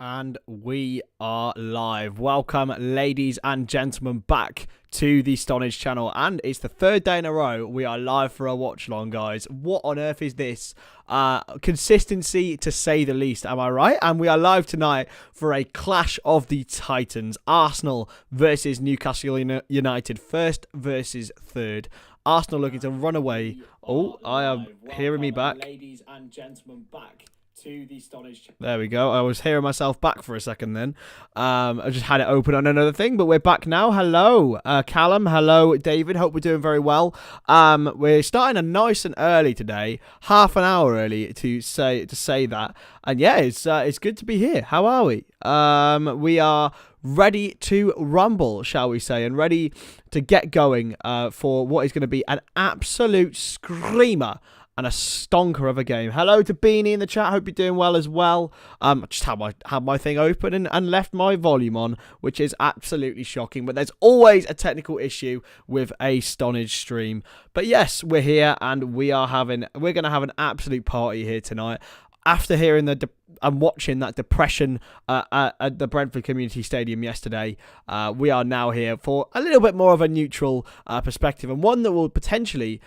And we are live. Welcome, ladies and gentlemen, back to the Stonadge channel. And it's the third day in a row we are live for a watch along, guys. What on earth is this? Consistency, to say the least, am I right? And we are live tonight for a clash of the Titans. Arsenal versus Newcastle United, first versus third. Arsenal looking to run away. Oh, I am hearing me back. Ladies and gentlemen, back to the Stonadge. There we go. I was hearing myself back for a second then. I just had it open on another thing, but we're back now. Hello, Callum. Hello, David. Hope we're doing very well. We're starting a nice and early today, half an hour early to say that. And yeah, it's good to be here. How are we? We are ready to rumble, shall we say, and ready to get going for what is going to be an absolute screamer and a stonker of a game. Hello to Beanie in the chat. Hope you're doing well as well. I just had my thing open and left my volume on, which is absolutely shocking. But there's always a technical issue with a Stonadge stream. But yes, we're here and we're going to have an absolute party here tonight. After hearing and watching that depression at the Brentford Community Stadium yesterday, we are now here for a little bit more of a neutral perspective, and one that will potentially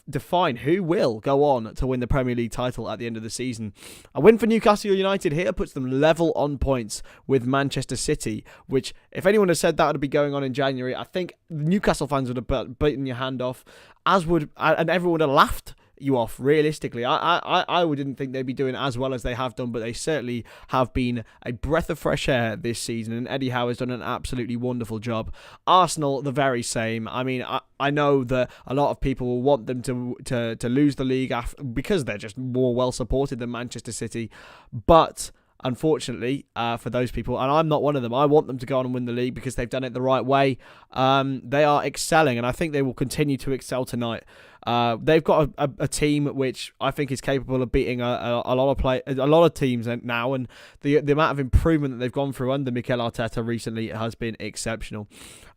define who will go on to win the Premier League title at the end of the season. A win for Newcastle United here puts them level on points with Manchester City, which, if anyone had said that would be going on in January, I think Newcastle fans would have beaten your hand off, and everyone would have laughed you off. Realistically, I didn't think they'd be doing as well as they have done, but they certainly have been a breath of fresh air this season, and Eddie Howe has done an absolutely wonderful job. Arsenal, the very same. I mean, I know that a lot of people will want them to lose the league because they're just more well supported than Manchester City, but unfortunately, for those people, and I'm not one of them, I want them to go on and win the league because they've done it the right way. They are excelling, and I think they will continue to excel tonight. They've got a team which I think is capable of beating a lot of teams now, and the amount of improvement that they've gone through under Mikel Arteta recently has been exceptional.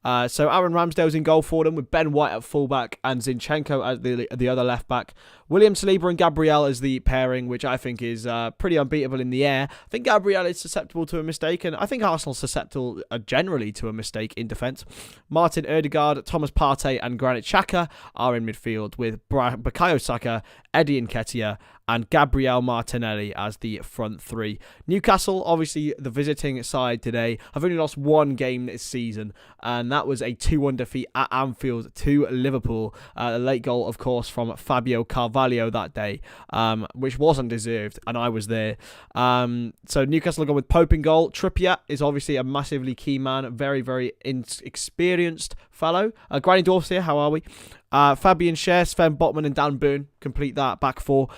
So Aaron Ramsdale's in goal for them, with Ben White at fullback and Zinchenko as the other left back. William Saliba and Gabriel as the pairing, which I think is pretty unbeatable in the air. I think Gabriel is susceptible to a mistake, and I think Arsenal's susceptible generally to a mistake in defence. Martin Odegaard, Thomas Partey and Granit Xhaka are in midfield, with Bukayo Saka, Eddie Nketiah and Gabriel Martinelli as the front three. Newcastle, obviously the visiting side today, have only lost one game this season, and that was a 2-1 defeat at Anfield to Liverpool. A late goal, of course, from Fabio Carvalho that day, which wasn't deserved, and I was there. So Newcastle are going with Pope in goal. Trippier is obviously a massively key man, very, very experienced fellow. Granny Dorf's here, how are we? Fabian Schär, Sven Botman and Dan Burn complete that back four.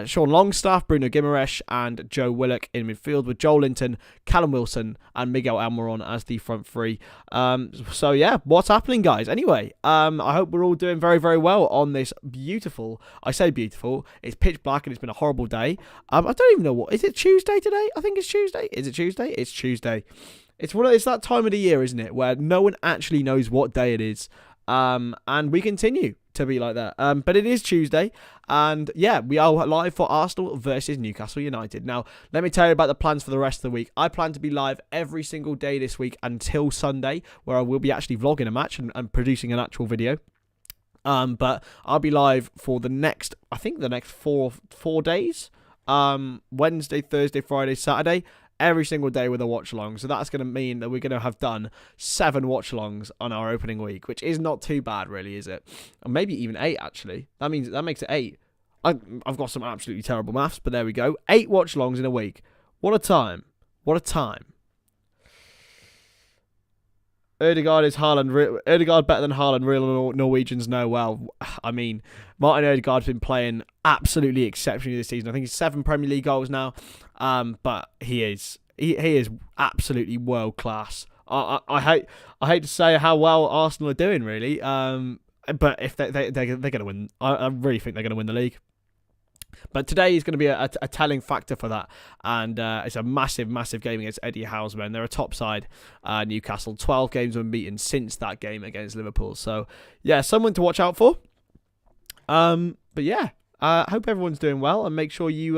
Sean Longstaff, Bruno Guimaraes and Joe Willock in midfield, with Joel Linton, Callum Wilson and Miguel Almiron as the front three. So yeah, what's happening, guys? Anyway, I hope we're all doing very, very well on this beautiful, I say beautiful, it's pitch black and it's been a horrible day. I don't even know is it Tuesday today? I think it's Tuesday. Is it Tuesday? It's Tuesday. It's that time of the year, isn't it, where no one actually knows what day it is. And we continue to be like that. But it is Tuesday, and yeah, we are live for Arsenal versus Newcastle United. Now, let me tell you about the plans for the rest of the week. I plan to be live every single day this week until Sunday, where I will be actually vlogging a match and producing an actual video. But I'll be live for the next four days. Wednesday, Thursday, Friday, Saturday. Every single day with a watch along. So that's going to mean that we're going to have done 7 watch alongs on our opening week, which is not too bad, really, is it? Or maybe even 8, actually. That makes it 8. I've got some absolutely terrible maths, but there we go. 8 watch alongs in a week. What a time. What a time. Odegaard better than Haaland, real Norwegians know well. I mean, Martin Odegaard's been playing absolutely exceptionally this season. I think he's 7 Premier League goals now, but he is absolutely world class. I hate to say how well Arsenal are doing, really, but if they're going to win, I really think they're going to win the league. But today is going to be a telling factor for that. And it's a massive, massive game against Eddie Howe's men. They're a top side, Newcastle. 12 games unbeaten since that game against Liverpool. So, yeah, someone to watch out for. But, yeah, I hope everyone's doing well, and make sure you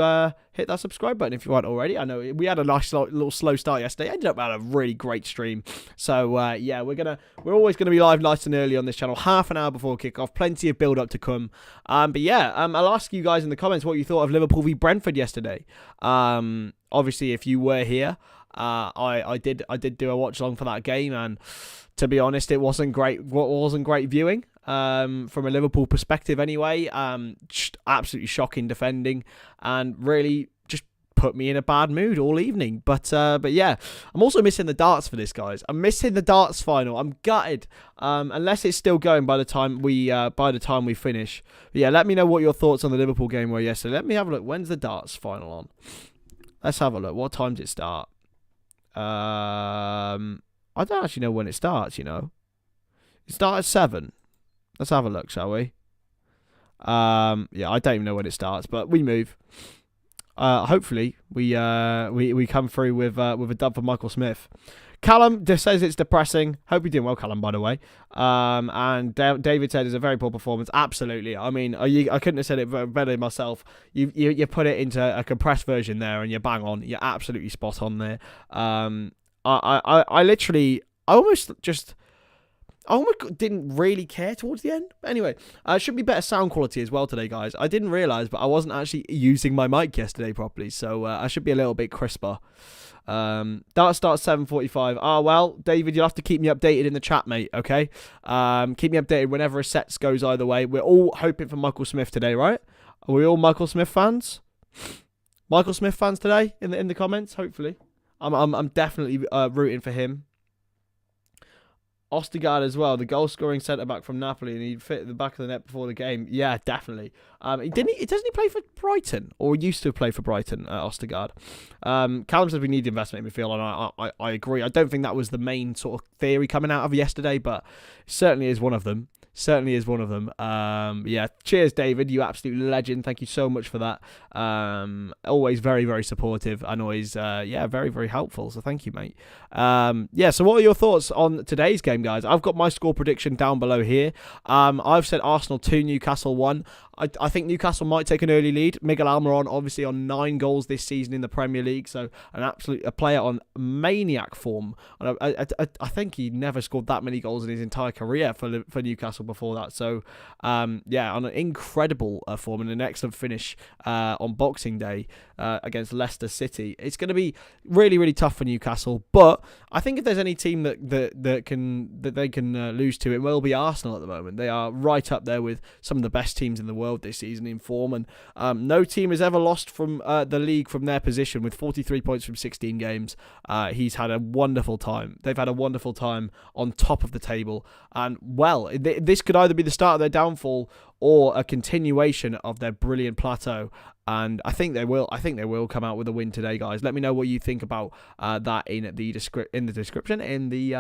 hit that subscribe button if you aren't already. I know we had a nice little slow start yesterday. Ended up having a really great stream. So yeah, we're always gonna be live nice and early on this channel, half an hour before kickoff. Plenty of build up to come. But yeah, I'll ask you guys in the comments what you thought of Liverpool v Brentford yesterday. Obviously, if you were here, I did do a watch along for that game, and to be honest, it wasn't great. What wasn't great viewing. From a Liverpool perspective anyway, just absolutely shocking defending, and really just put me in a bad mood all evening. But yeah, I'm also missing the darts for this, guys. I'm missing the darts final. I'm gutted. Unless it's still going by the time we finish. But yeah, let me know what your thoughts on the Liverpool game were yesterday. Let me have a look. When's the darts final on? Let's have a look. What time does it start? I don't actually know when it starts. It starts at 7. Let's have a look, shall we? Yeah, I don't even know when it starts, but we move. Hopefully, we come through with a dub for Michael Smith. Callum just says it's depressing. Hope you're doing well, Callum, by the way. And David said it's a very poor performance. Absolutely. I mean, I couldn't have said it better myself. You put it into a compressed version there, and you're bang on. You're absolutely spot on there. I literally, I almost didn't really care towards the end. But anyway, it should be better sound quality as well today, guys. I didn't realise, but I wasn't actually using my mic yesterday properly, so I should be a little bit crisper. That starts 7:45. Well, David, you'll have to keep me updated in the chat, mate, okay? Keep me updated whenever a set goes either way. We're all hoping for Michael Smith today, right? Are we all Michael Smith fans? Michael Smith fans today in the comments, hopefully. I'm definitely rooting for him. Odegaard as well, the goal-scoring centre-back from Napoli, and he'd fit the back of the net before the game. Yeah, definitely. Doesn't he play for Brighton, or used to play for Brighton, Odegaard? Callum says we need investment in midfield, and I agree. I don't think that was the main sort of theory coming out of yesterday, but it certainly is one of them. Yeah, cheers, David. You absolute legend. Thank you so much for that. Always very, very supportive, and always, very, very helpful. So thank you, mate. Yeah, so what are your thoughts on today's game, guys? I've got my score prediction down below here. I've said Arsenal 2, Newcastle 1. I think Newcastle might take an early lead. Miguel Almiron, obviously, on 9 goals this season in the Premier League, so a player on maniac form. And I think he never scored that many goals in his entire career for Newcastle before that. So, on an incredible form and an excellent finish on Boxing Day against Leicester City. It's going to be really, really tough for Newcastle, but I think if there's any team that they can lose to, it will be Arsenal at the moment. They are right up there with some of the best teams in the world this season in form, and no team has ever lost from the league from their position with 43 points from 16 games. He's had a wonderful time. They've had a wonderful time on top of the table, and well, this could either be the start of their downfall or a continuation of their brilliant plateau. And I think they will. I think they will come out with a win today, guys. Let me know what you think about that in the description, in the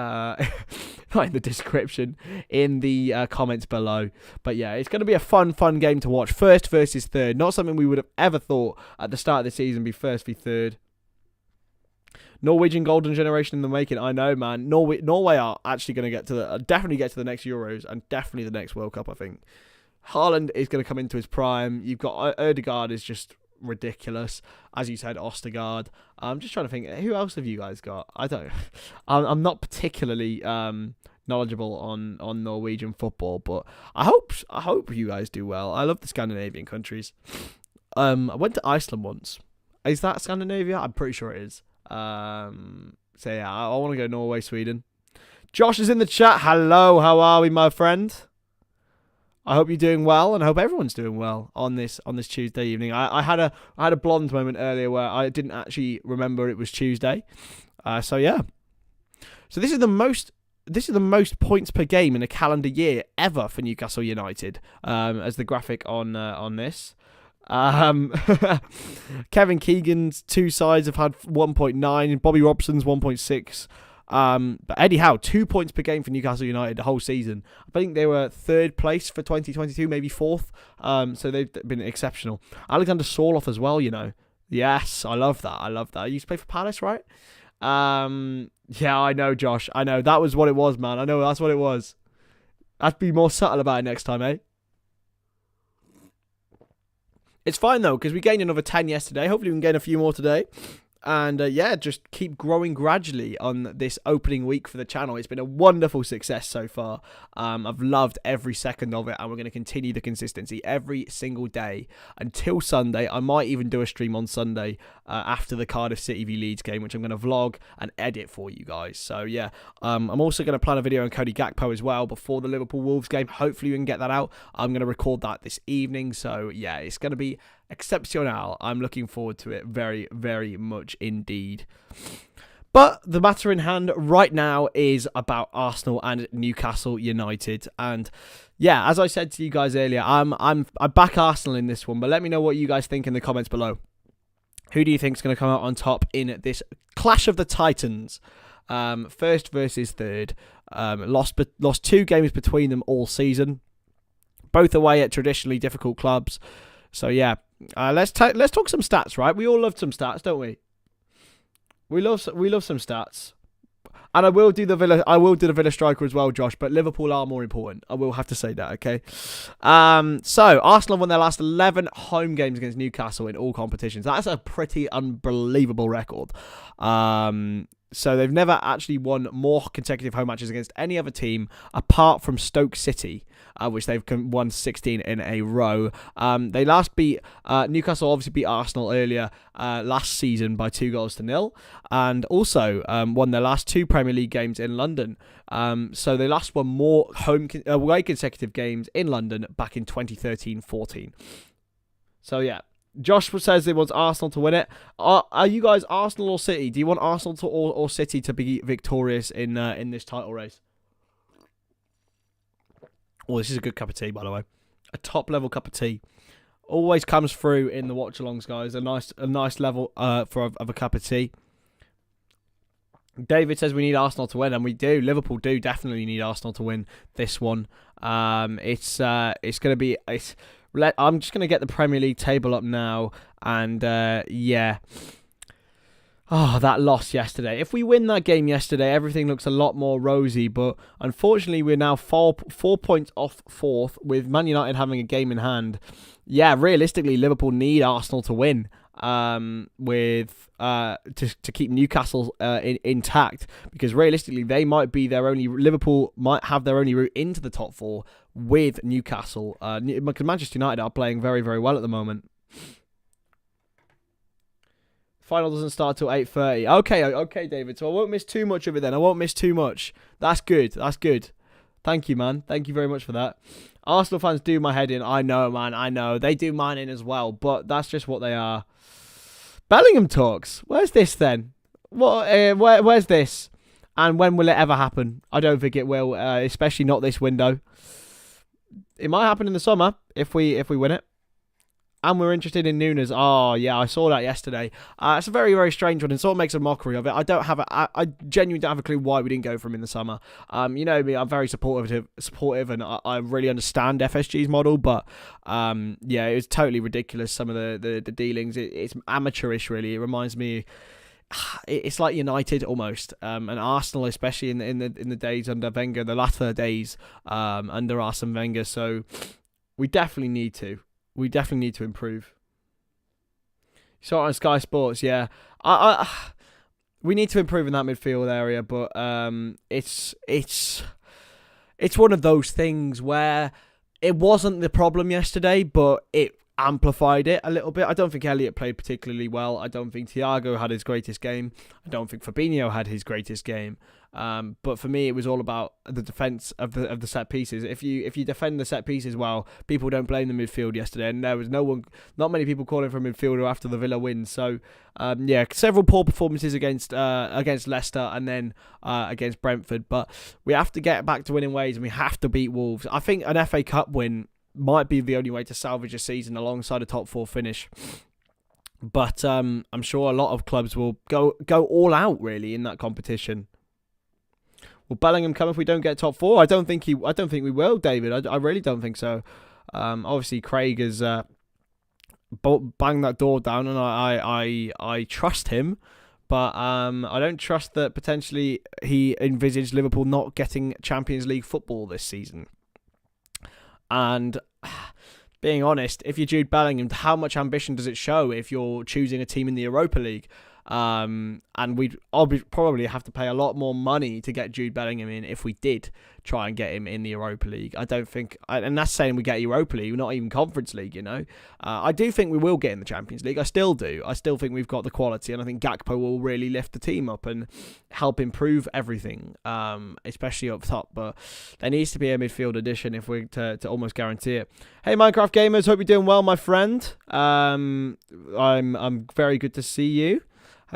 not in the description, in the comments below. But yeah, it's going to be a fun game to watch. First versus third, not something we would have ever thought at the start of the season. Be first v third. Norwegian golden generation in the making. I know, man. Norway are actually going to definitely get to the next Euros and definitely the next World Cup, I think. Haaland is going to come into his prime. You've got Odegaard is just ridiculous. As you said, Odegaard. I'm just trying to think, who else have you guys got? I don't. I'm not particularly knowledgeable on Norwegian football, but I hope you guys do well. I love the Scandinavian countries. I went to Iceland once. Is that Scandinavia? I'm pretty sure it is. So yeah, I want to go Norway, Sweden. Josh is in the chat. Hello, how are we, my friend? I hope you're doing well, and I hope everyone's doing well on this Tuesday evening. I had a blonde moment earlier where I didn't actually remember it was Tuesday. So yeah. So this is the most points per game in a calendar year ever for Newcastle United. As the graphic on this. Kevin Keegan's 2 sides have had 1.9. Bobby Robson's 1.6. But Eddie Howe, 2 points per game for Newcastle United the whole season. I think they were 3rd place for 2022, maybe 4th. So they've been exceptional. Alexander Soroff as well, Yes, I love that. He used to play for Palace, right? Yeah, I know, Josh. I know. That was what it was, man. I know that's what it was. I'd be more subtle about it next time, eh? It's fine, though, because we gained another 10 yesterday. Hopefully we can gain a few more today. And just keep growing gradually on this opening week for the channel. It's been a wonderful success so far. I've loved every second of it, and we're going to continue the consistency every single day until Sunday. I might even do a stream on Sunday after the Cardiff City v Leeds game, which I'm going to vlog and edit for you guys. So yeah, I'm also going to plan a video on Cody Gakpo as well before the Liverpool Wolves game. Hopefully we can get that out. I'm going to record that this evening. So yeah, it's going to be exceptional. I'm looking forward to it very, very much indeed. But the matter in hand right now is about Arsenal and Newcastle United. And yeah, as I said to you guys earlier, I back Arsenal in this one, but let me know what you guys think in the comments below. Who do you think is going to come out on top in this clash of the Titans? First versus third. Lost 2 games between them all season, both away at traditionally difficult clubs. So yeah, let's talk some stats, right? We all love some stats, don't we? We love some stats, and I will do the Villa striker as well, Josh. But Liverpool are more important. I will have to say that, okay? So Arsenal won their last 11 home games against Newcastle in all competitions. That's a pretty unbelievable record. So they've never actually won more consecutive home matches against any other team apart from Stoke City, which they've won 16 in a row. They last beat Newcastle, obviously beat Arsenal earlier last season by 2-0, and also won their last 2 Premier League games in London. So they last won more away consecutive games in London back in 2013-14. So yeah. Josh says he wants Arsenal to win it. Are you guys Arsenal or City? Do you want Arsenal or City to be victorious in this title race? Oh, this is a good cup of tea, by the way. A top level cup of tea. Always comes through in the watch-alongs, guys. A nice level of a cup of tea. David says we need Arsenal to win, and we do. Liverpool do definitely need Arsenal to win this one. It's going to be. I'm just going to get the Premier League table up now, and yeah. Oh, that loss yesterday. If we win that game yesterday, everything looks a lot more rosy, but unfortunately we're now 4 points off 4th with Man United having a game in hand. Yeah, realistically, Liverpool need Arsenal to win to keep Newcastle intact, because realistically Liverpool might have their only route into the top 4 with Newcastle. Because Manchester United are playing very, very well at the moment. Final doesn't start till 8:30. Okay, David. So I won't miss too much of it then. I won't miss too much. That's good. Thank you, man. Thank you very much for that. Arsenal fans do my head in. I know, man. I know. They do mine in as well, but that's just what they are. Bellingham talks. Where's this then? Where's this? And when will it ever happen? I don't think it will, especially not this window. It might happen in the summer if we win it. And we're interested in Nunes. Oh, yeah, I saw that yesterday. It's a very, very strange one, and sort of makes a mockery of it. I genuinely don't have a clue why we didn't go for him in the summer. You know me, I'm very supportive, and I really understand FSG's model, but yeah, it was totally ridiculous, some of the dealings. It's amateurish, really. It reminds me... It's like United almost, and Arsenal, especially in the days under Wenger, the latter days under Arsene Wenger. So we definitely need to. Improve. So on Sky Sports, yeah, we need to improve in that midfield area, but it's one of those things where it wasn't the problem yesterday, but it amplified it a little bit. I don't think Elliott played particularly well. I don't think Thiago had his greatest game. I don't think Fabinho had his greatest game. But for me, it was all about the defense of the set pieces. If you defend the set pieces well, people don't blame the midfield yesterday, and there was not many people calling for a midfielder after the Villa win. So yeah, several poor performances against Leicester and then against Brentford. But we have to get back to winning ways, and we have to beat Wolves. I think an FA Cup win might be the only way to salvage a season alongside a top 4 finish. But I'm sure a lot of clubs will go all out really in that competition. Will Bellingham come if we don't get top 4? I don't think we will, David. I really don't think so. Obviously Craig has banged that door down, and I trust him, but I don't trust that potentially he envisaged Liverpool not getting Champions League football this season. And being honest, if you're Jude Bellingham, how much ambition does it show if you're choosing a team in the Europa League? And we'd probably have to pay a lot more money to get Jude Bellingham in if we did try and get him in the Europa League. I don't think, and that's saying we get Europa League, not even Conference League, you know. I do think we will get in the Champions League. I still do. I still think we've got the quality, and I think Gakpo will really lift the team up and help improve everything, especially up top. But there needs to be a midfield addition if we're to almost guarantee it. Hey, Minecraft gamers, hope you're doing well, my friend. I'm very good to see you.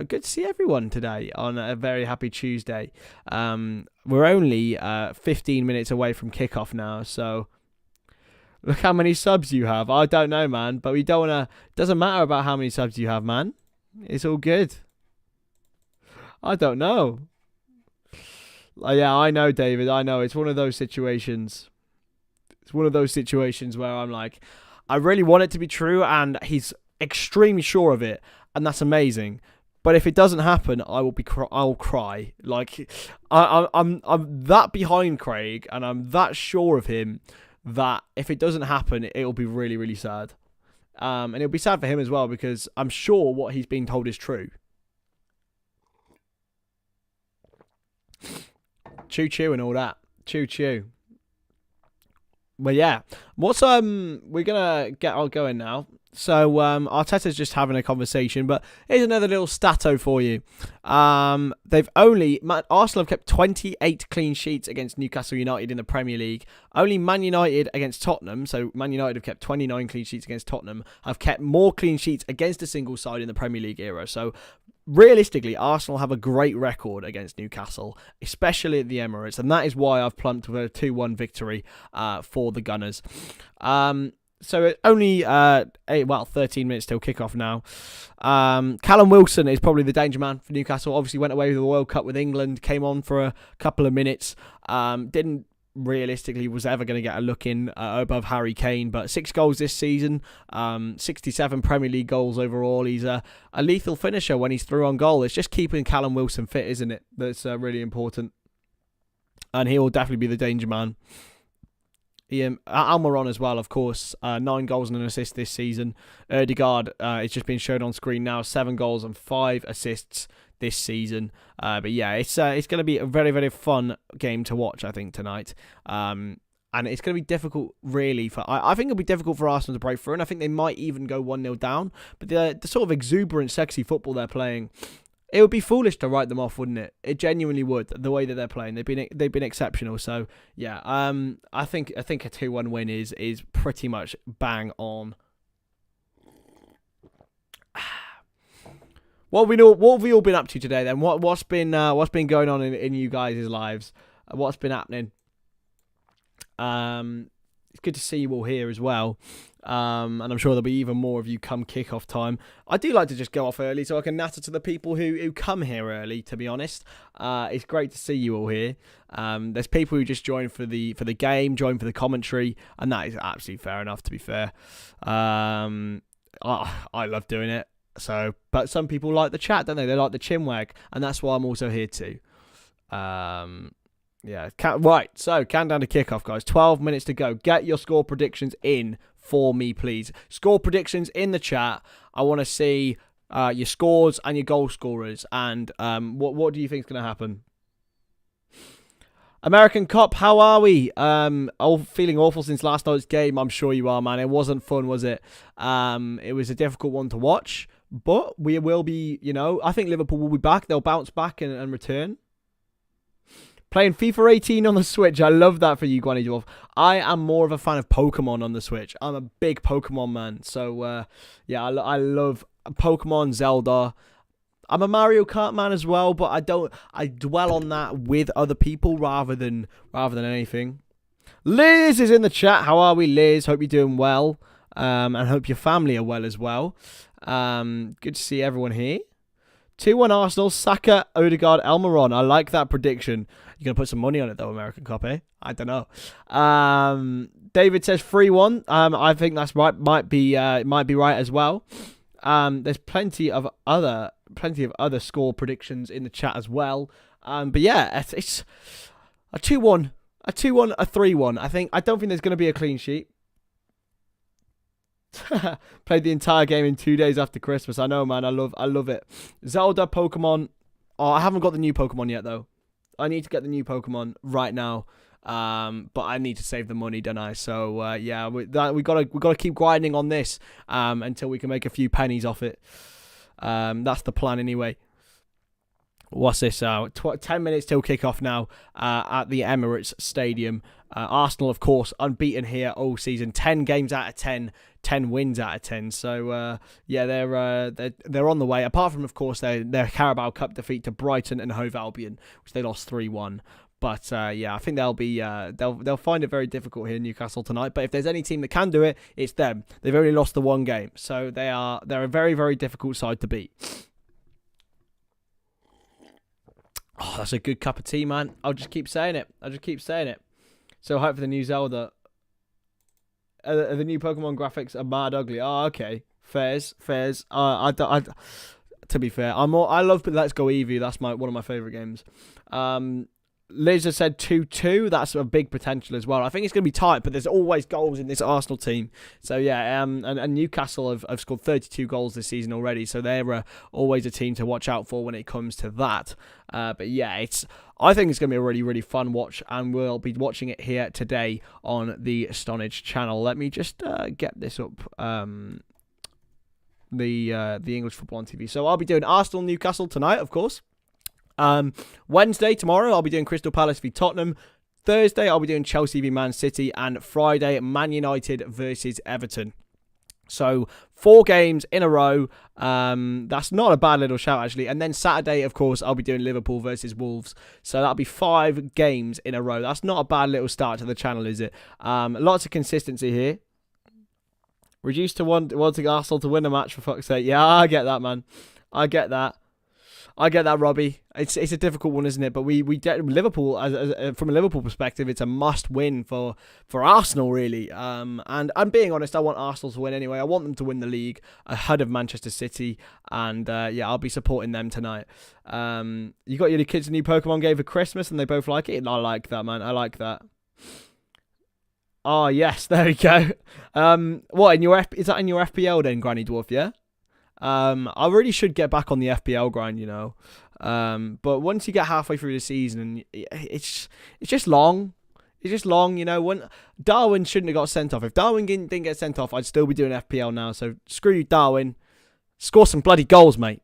Good to see everyone today on a very happy Tuesday. We're only 15 minutes away from kickoff now, so look how many subs you have. I don't know, man, but we don't want to. Doesn't matter about how many subs you have, man. It's all good. I don't know. Yeah, I know, David. I know. It's one of those situations. It's one of those situations where I'm like, I really want it to be true, and he's extremely sure of it, and that's amazing. But if it doesn't happen, I'll cry. Like I'm that behind Craig, and I'm that sure of him that if it doesn't happen, it'll be really, really sad. And it'll be sad for him as well because I'm sure what he's being told is true. Choo choo and all that. Choo choo. But yeah, what's we're gonna get on going now. So Arteta's just having a conversation, but here's another little stato for you. Arsenal have kept 28 clean sheets against Newcastle United in the Premier League. Only Man United against Tottenham, so Man United have kept 29 clean sheets against Tottenham, have kept more clean sheets against a single side in the Premier League era. So realistically, Arsenal have a great record against Newcastle, especially at the Emirates, and that is why I've plumped with a 2-1 victory for the Gunners. So it only 13 minutes till kickoff now. Callum Wilson is probably the danger man for Newcastle. Obviously went away with the World Cup with England, came on for a couple of minutes. Didn't realistically was ever going to get a look in above Harry Kane, but 6 goals this season, 67 Premier League goals overall. He's a lethal finisher when he's through on goal. It's just keeping Callum Wilson fit, isn't it? That's really important. And he will definitely be the danger man. Almiron as well, of course. 9 goals and an assist this season. Odegaard, it's just been shown on screen now. 7 goals and 5 assists this season. But yeah, it's going to be a very, very fun game to watch, I think, tonight. And it's going to be difficult, really. I think it'll be difficult for Arsenal to break through, and I think they might even go 1-0 down. But the sort of exuberant, sexy football they're playing, it would be foolish to write them off, wouldn't it? It genuinely would. The way that they're playing, they've been exceptional. So yeah, I think a 2-1 win is pretty much bang on. What have we all been up to today then? What's been going on in you guys' lives? What's been happening? It's good to see you all here as well. And I'm sure there'll be even more of you come kickoff time. I do like to just go off early so I can natter to the people who come here early, to be honest. It's great to see you all here. There's people who just join for the game, join for the commentary, and that is absolutely fair enough, to be fair. I love doing it. So, but some people like the chat, don't they? They like the chinwag, and that's why I'm also here too. Yeah, right. So, countdown to kickoff, guys. 12 minutes to go. Get your score predictions in for me, please. Score predictions in the chat. I want to see your scores and your goal scorers. And what do you think is going to happen? American Cop, how are we? Feeling awful since last night's game. I'm sure you are, man. It wasn't fun, was it? It was a difficult one to watch. But we will be, I think Liverpool will be back. They'll bounce back and return. Playing FIFA 18 on the Switch. I love that for you, Guani Dwarf. I am more of a fan of Pokemon on the Switch. I'm a big Pokemon man. So, yeah, I love Pokemon, Zelda. I'm a Mario Kart man as well, but I dwell on that with other people rather than anything. Liz is in the chat. How are we, Liz? Hope you're doing well. And hope your family are well as well. Good to see everyone here. 2-1 Arsenal, Saka, Odegaard, Almiron. I like that prediction. You're going to put some money on it, though, American Cop, eh? I don't know. David says 3-1. I think that's right. Might be right as well. There's plenty of other score predictions in the chat as well. But yeah, it's a 2-1, a 2-1, a 3-1. I don't think there's going to be a clean sheet. Played the entire game in 2 days after Christmas. I know, man. I love it. Zelda, Pokemon. Oh, I haven't got the new Pokemon yet, though. I need to get the new Pokemon right now. But I need to save the money, don't I? So yeah, we gotta keep grinding on this until we can make a few pennies off it. That's the plan anyway. What's this? 10 minutes till kickoff now at the Emirates Stadium. Arsenal, of course, unbeaten here all season. 10 games out of 10, 10 wins out of 10. So yeah, they're on the way. Apart from, of course, their Carabao Cup defeat to Brighton and Hove Albion, which they lost 3-1. But yeah, I think they'll find it very difficult here in Newcastle tonight. But if there's any team that can do it, it's them. They've only lost the one game, so they're a very, very difficult side to beat. Oh, that's a good cup of tea, man. I'll just keep saying it. So hype for the new Zelda. The new Pokemon graphics are mad ugly. Oh, okay. Fairs. To be fair, I love Let's Go Eevee. That's one of my favourite games. Liz has said 2-2. That's a big potential as well. I think it's going to be tight, but there's always goals in this Arsenal team. So yeah, and Newcastle have scored 32 goals this season already. So they're always a team to watch out for when it comes to that. But yeah, I think it's going to be a really, really fun watch, and we'll be watching it here today on the Stonadge channel. Let me just get this up. The English Football on TV. So I'll be doing Arsenal Newcastle tonight, of course. Wednesday, tomorrow, I'll be doing Crystal Palace v Tottenham. Thursday, I'll be doing Chelsea v Man City. And Friday, Man United versus Everton. So 4 games in a row. That's not a bad little shout, actually. And then Saturday, of course, I'll be doing Liverpool versus Wolves. So that'll be 5 games in a row. That's not a bad little start to the channel, is it? Lots of consistency here. Reduced to wanting Arsenal to win a match, for fuck's sake. Yeah, I get that, man. I get that, Robbie. It's a difficult one, isn't it? But we get Liverpool from a Liverpool perspective, it's a must win for Arsenal, really. And I'm being honest, I want Arsenal to win anyway. I want them to win the league ahead of Manchester City, and yeah, I'll be supporting them tonight. You got your kids a new Pokemon game for Christmas, and they both like it. I like that, man. I like that. Oh yes, there we go. What is that in your FPL then, Granny Dwarf? Yeah. I really should get back on the FPL grind, you know. But once you get halfway through the season, and it's just long. It's just long, you know. When Darwin shouldn't have got sent off. If Darwin didn't get sent off, I'd still be doing FPL now. So screw you, Darwin. Score some bloody goals, mate.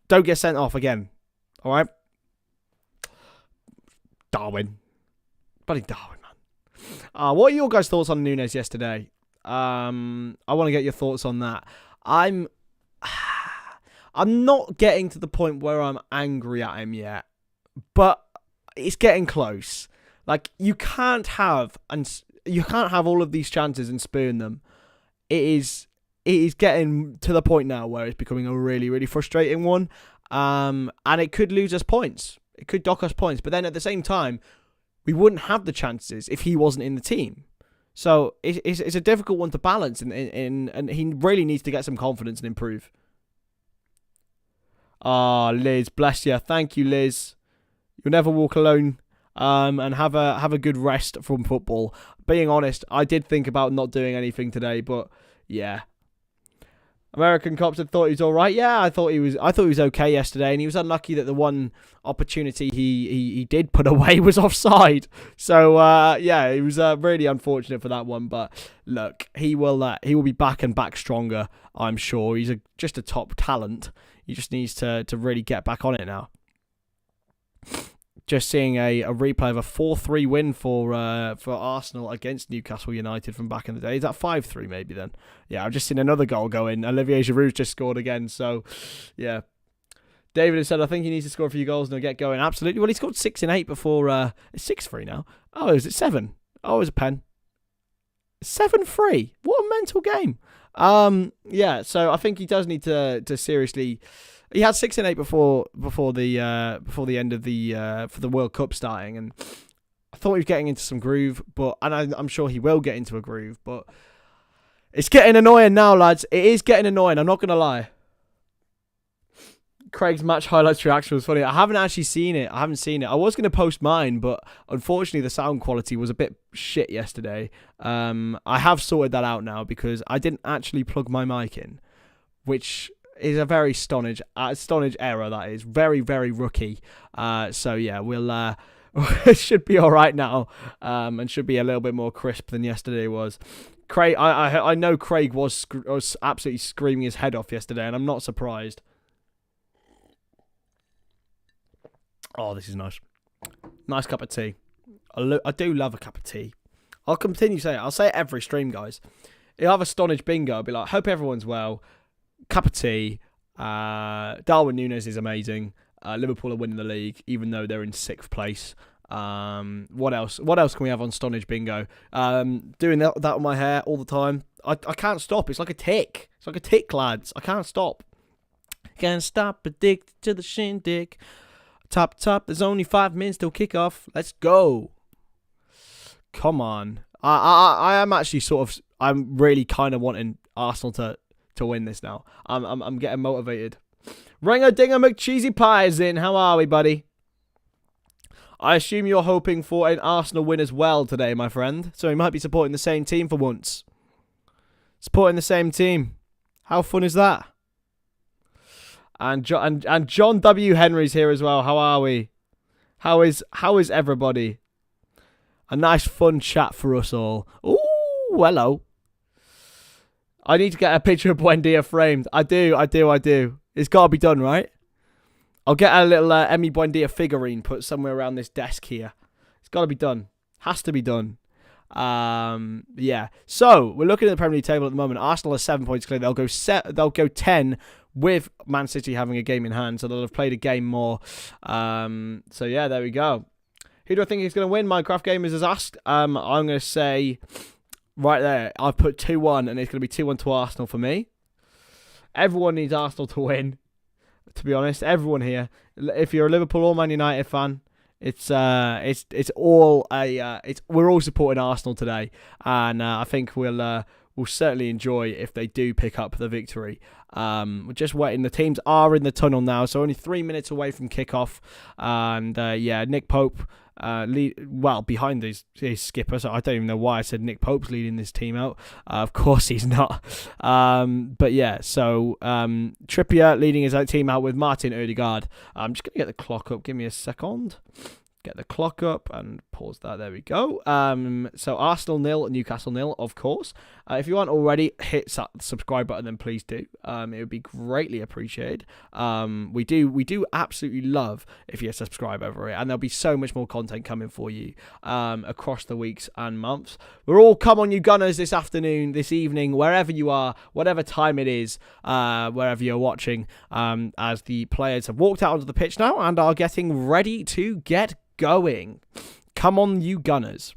Don't get sent off again. All right, Darwin. Bloody Darwin, man. What are your guys' thoughts on Núñez yesterday? I want to get your thoughts on that. I'm not getting to the point where I'm angry at him yet, but it's getting close. Like, you can't have all of these chances and spoon them. It is getting to the point now where it's becoming a really, really frustrating one. And it could lose us points. It could dock us points. But then at the same time, we wouldn't have the chances if he wasn't in the team. So it's a difficult one to balance, and he really needs to get some confidence and improve. Liz, bless you. Thank you, Liz. You'll never walk alone. And have a good rest from football. Being honest, I did think about not doing anything today, but yeah. American Cops had thought he was all right. Yeah, I thought he was okay yesterday, and he was unlucky that the one opportunity he did put away was offside. So yeah, it was really unfortunate for that one. But look, he will be back and back stronger, I'm sure. He's just a top talent. He just needs to really get back on it now. Just seeing a replay of a 4-3 win for Arsenal against Newcastle United from back in the day. Is that 5-3 maybe then? Yeah, I've just seen another goal go in. Olivier Giroud's just scored again. So, yeah. David has said, I think he needs to score a few goals and he'll get going. Absolutely. Well, he scored 6 and 8 before. It's 6-3 now. Oh, is it 7? Oh, it was a pen. 7-3. What a mental game. Yeah, so I think he does need to seriously. He had 6 and 8 before the end of for the World Cup starting, and I thought he was getting into some groove, and I'm sure he will get into a groove, but it's getting annoying now, lads. It is getting annoying. I'm not gonna lie. Craig's match highlights reaction was funny. I haven't actually seen it. I was going to post mine, but unfortunately the sound quality was a bit shit yesterday. I have sorted that out now because I didn't actually plug my mic in, which is a very Stonadge error, that is. Very, very rookie. So yeah, we'll... it should be all right now, and should be a little bit more crisp than yesterday was. Craig, I know Craig was absolutely screaming his head off yesterday, and I'm not surprised. Oh, this is nice. Nice cup of tea. I do love a cup of tea. I'll continue saying it. I'll say it every stream, guys. If I have a Stonadge bingo, I'll be like, hope everyone's well. Cup of tea. Darwin Núñez is amazing. Liverpool are winning the league, even though they're in 6th place. What else? What else can we have on Stonadge bingo? Doing that with my hair all the time. I can't stop. It's like a tick. It's like a tick, lads. I can't stop. Can't stop, addicted to the shindig. Top, there's only 5 minutes till kickoff. Let's go. Come on. I am actually I'm really kind of wanting Arsenal to win this now. I'm getting motivated. Ring-a-ding-a McCheesy Pie is in. How are we, buddy? I assume you're hoping for an Arsenal win as well today, my friend. So you might be supporting the same team for once. Supporting the same team. How fun is that? And John W. Henry's here as well. How are we? How is everybody? A nice fun chat for us all. Ooh, hello. I need to get a picture of Buendia framed. I do. It's got to be done, right? I'll get a little Emi Buendia figurine put somewhere around this desk here. It's got to be done. Has to be done. Yeah. So we're looking at the Premier League table at the moment. Arsenal are 7 points clear. They'll go 10 with Man City having a game in hand, so they'll have played a game more. So yeah, there we go. Who do I think is going to win? Minecraft Gamers has asked. I'm going to say right there. I've put 2-1, and it's going to be 2-1 to Arsenal for me. Everyone needs Arsenal to win. To be honest, everyone here. If you're a Liverpool or Man United fan, we're all supporting Arsenal today, and I think we'll certainly enjoy if they do pick up the victory. We're just waiting. The teams are in the tunnel now, so only 3 minutes away from kickoff, and yeah, Nick Pope. Behind his skipper, so I don't even know why I said Nick Pope's leading this team out. Of course he's not. But yeah, so Trippier leading his team out with Martin Odegaard. I'm just going to get the clock up. Give me a second. Get the clock up and pause that. There we go. So Arsenal 0, Newcastle 0, of course. If you aren't already, hit that subscribe button, then please do. It would be greatly appreciated. We do absolutely love if you subscribe over it, and there'll be so much more content coming for you across the weeks and months. We're all come on you Gunners this afternoon, this evening, wherever you are, whatever time it is, wherever you're watching, as the players have walked out onto the pitch now and are getting ready to get going. Come on, you Gunners.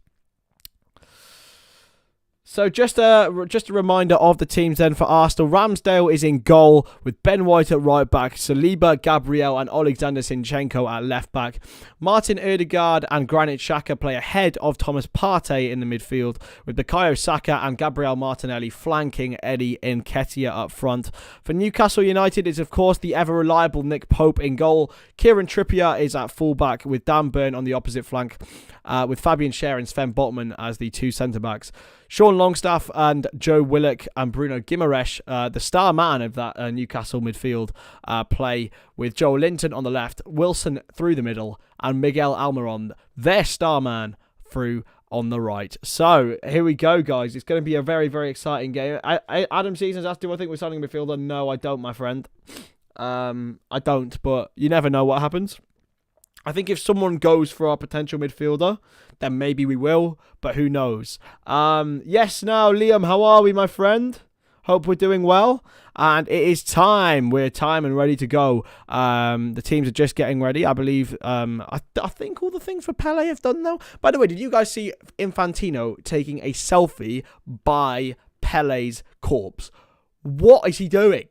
So just a reminder of the teams then for Arsenal. Ramsdale is in goal with Ben White at right back, Saliba, Gabriel and Alexander Zinchenko at left back. Martin Odegaard and Granit Xhaka play ahead of Thomas Partey in the midfield, with Bukayo Saka and Gabriel Martinelli flanking Eddie Nketiah up front. For Newcastle United is of course the ever reliable Nick Pope in goal. Kieran Trippier is at fullback with Dan Burn on the opposite flank, with Fabian Schär and Sven Botman as the two centre-backs. Sean Longstaff and Joe Willock and Bruno Guimaraes, the star man of that Newcastle midfield, play with Joe Linton on the left, Wilson through the middle, and Miguel Almiron, their star man, through on the right. So here we go, guys. It's going to be a very, very exciting game. Adam Seasons asked, do I think we're signing a midfielder? No, I don't, my friend. I don't, but you never know what happens. I think if someone goes for our potential midfielder, then maybe we will, but who knows? Yes, now, Liam, how are we, my friend? Hope we're doing well. And it is time. We're time and ready to go. The teams are just getting ready. I believe, I think all the things for Pele have done now. By the way, did you guys see Infantino taking a selfie by Pele's corpse? What is he doing?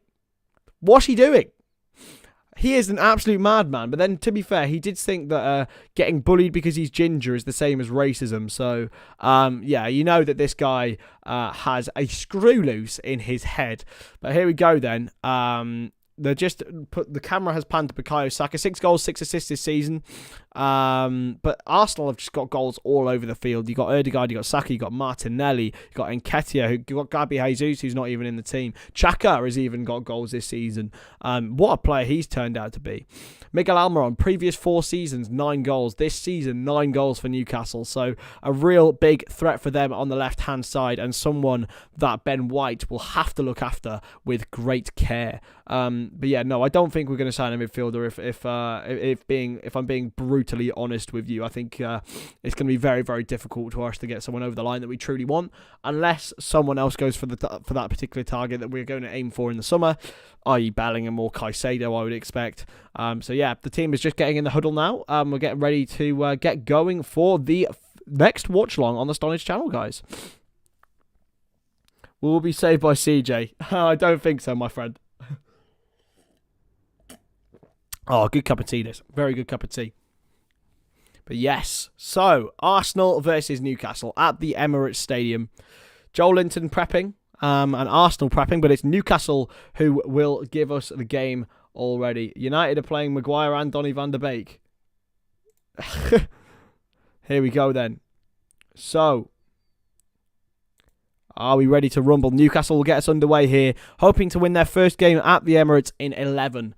What's he doing? He is an absolute madman, but then, to be fair, he did think that getting bullied because he's ginger is the same as racism. So, yeah, you know that this guy has a screw loose in his head. But here we go then. the camera has panned to Bukayo Saka. 6 goals, 6 assists this season. But Arsenal have just got goals all over the field. You got Odegaard, you got Saka, you got Martinelli, you got Nketiah, you got Gabriel, who's not even in the team. Xhaka has even got goals this season. What a player he's turned out to be. Miguel Almiron, previous 4 seasons, 9 goals. This season, 9 goals for Newcastle. So a real big threat for them on the left-hand side, and someone that Ben White will have to look after with great care. But yeah, no, I don't think we're going to sign a midfielder. If I'm being brutally honest with you, I think it's going to be very, very difficult for us to get someone over the line that we truly want, unless someone else goes for that particular target that we're going to aim for in the summer, i.e. Bellingham or Caicedo, I would expect. So yeah, the team is just getting in the huddle now. We're getting ready to get going for the next watch along on the Stonadge channel, guys. We will be saved by CJ. I don't think so, my friend. Oh, good cup of tea, this. Very good cup of tea. But yes, so Arsenal versus Newcastle at the Emirates Stadium. Joel Linton prepping and Arsenal prepping, but it's Newcastle who will give us the game already. United are playing Maguire and Donny van der Beek. Here we go then. So, are we ready to rumble? Newcastle will get us underway here, hoping to win their first game at the Emirates in 11.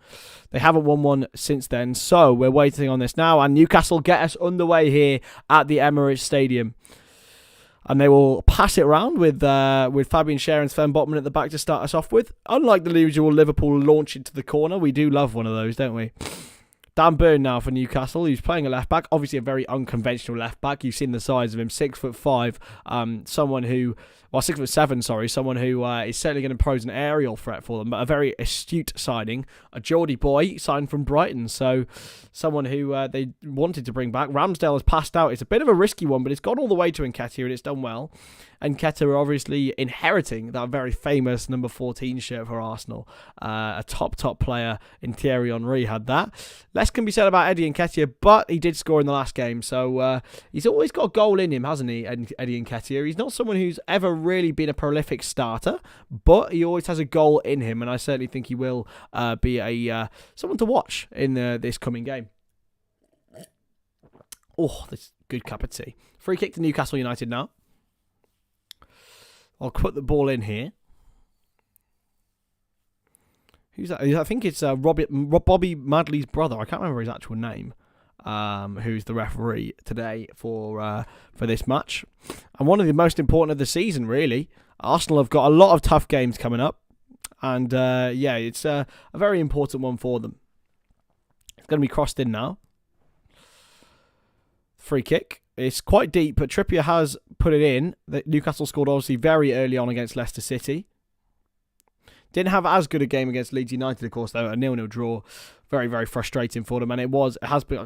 They haven't won one since then, so we're waiting on this now. And Newcastle get us underway here at the Emirates Stadium. And they will pass it around with Fabian Schär and Sven Botman at the back to start us off with. Unlike the usual Liverpool launch into the corner, we do love one of those, don't we? Dan Burn now for Newcastle, who's playing a left-back. Obviously a very unconventional left-back. You've seen the size of him, 6'5". Someone who... Well, 6'7", sorry. Someone who is certainly going to pose an aerial threat for them, but a very astute signing. A Geordie boy signed from Brighton, so someone who they wanted to bring back. Ramsdale has passed out. It's a bit of a risky one, but it's gone all the way to Nketiah, and it's done well. And Nketiah obviously inheriting that very famous number 14 shirt for Arsenal. A top player in Thierry Henry had that. Less can be said about Eddie Nketiah, but he did score in the last game, so he's always got a goal in him, hasn't he, Eddie Nketiah? He's not someone who's ever really been a prolific starter, but he always has a goal in him, and I certainly think he will be someone to watch in this coming game. Oh, this good cup of tea. Free kick to Newcastle United now. I'll put the ball in here. Who's that? I think it's Bobby Madley's brother. I can't remember his actual name. Who's the referee today for this match. And one of the most important of the season, really. Arsenal have got a lot of tough games coming up. And, yeah, it's a very important one for them. It's going to be crossed in now. Free kick. It's quite deep, but Trippier has put it in. Newcastle scored obviously very early on against Leicester City. Didn't have as good a game against Leeds United, of course, though. A 0-0 draw. Very, very frustrating for them. And it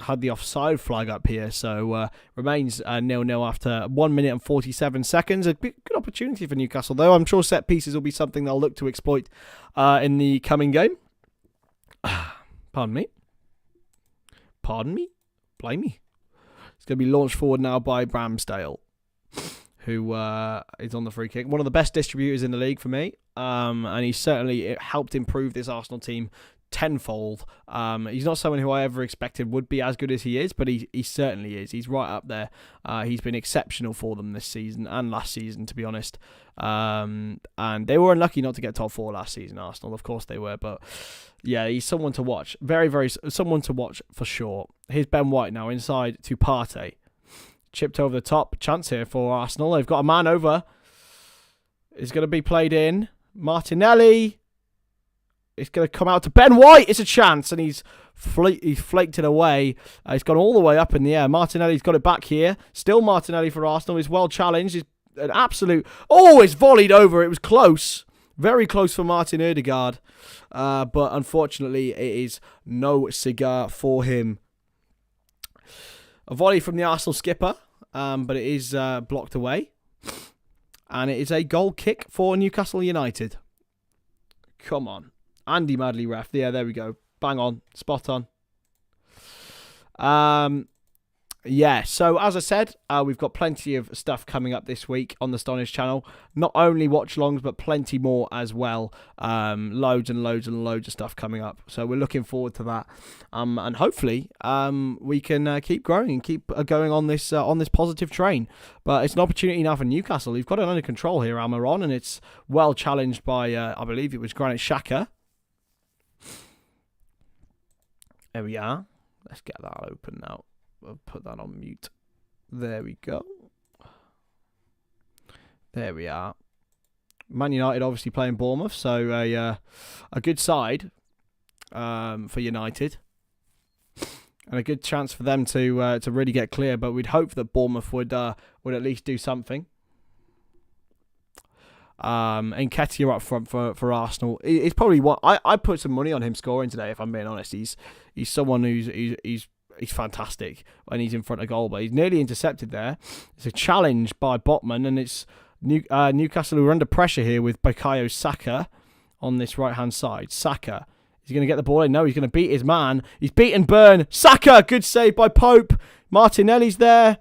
had the offside flag up here. So remains 0-0 after 1 minute and 47 seconds. A good opportunity for Newcastle, though. I'm sure set pieces will be something they'll look to exploit in the coming game. Pardon me. Blame me. It's going to be launched forward now by Ramsdale, who is on the free kick. One of the best distributors in the league for me. And he certainly helped improve this Arsenal team tenfold. He's not someone who I ever expected would be as good as he is, but he certainly is. He's right up there. He's been exceptional for them this season and last season, to be honest. And they were unlucky not to get top 4 last season, Arsenal. Of course they were, but yeah, he's someone to watch. Very, very someone to watch for sure. Here's Ben White now inside to Partey. Chipped over the top. Chance here for Arsenal. They've got a man over. It's going to be played in. Martinelli. It's going to come out to Ben White. It's a chance, and he's flaked it away. It's gone all the way up in the air. Martinelli's got it back here. Still Martinelli for Arsenal. He's well challenged. He's an absolute... Oh, it's volleyed over. It was close. Very close for Martin Odegaard. But unfortunately, it is no cigar for him. A volley from the Arsenal skipper, but it is blocked away. And it is a goal kick for Newcastle United. Come on. Andy Madley ref. Yeah, there we go. Bang on. Spot on. Yeah, so as I said, we've got plenty of stuff coming up this week on the Stonadge channel. Not only watch-alongs, but plenty more as well. Loads and loads and loads of stuff coming up. So we're looking forward to that. And hopefully we can keep growing and keep going on this positive train. But it's an opportunity now for Newcastle. You've got it under control here, Almiron, and it's well challenged by, I believe it was Granit Xhaka. There we are. Let's get that open now. I'll put that on mute. There we go. There we are. Man United obviously playing Bournemouth, so a good side for United. And a good chance for them to really get clear, but we'd hope that Bournemouth would at least do something. Nketiah up front for Arsenal. He's probably what I put some money on him scoring today, if I'm being honest. He's someone he's fantastic when he's in front of goal, but he's nearly intercepted there. It's a challenge by Botman, and it's Newcastle who are under pressure here with Bukayo Saka on this right-hand side. Saka, is he going to get the ball in? No, he's going to beat his man. He's beaten Burn. Saka, good save by Pope. Martinelli's there.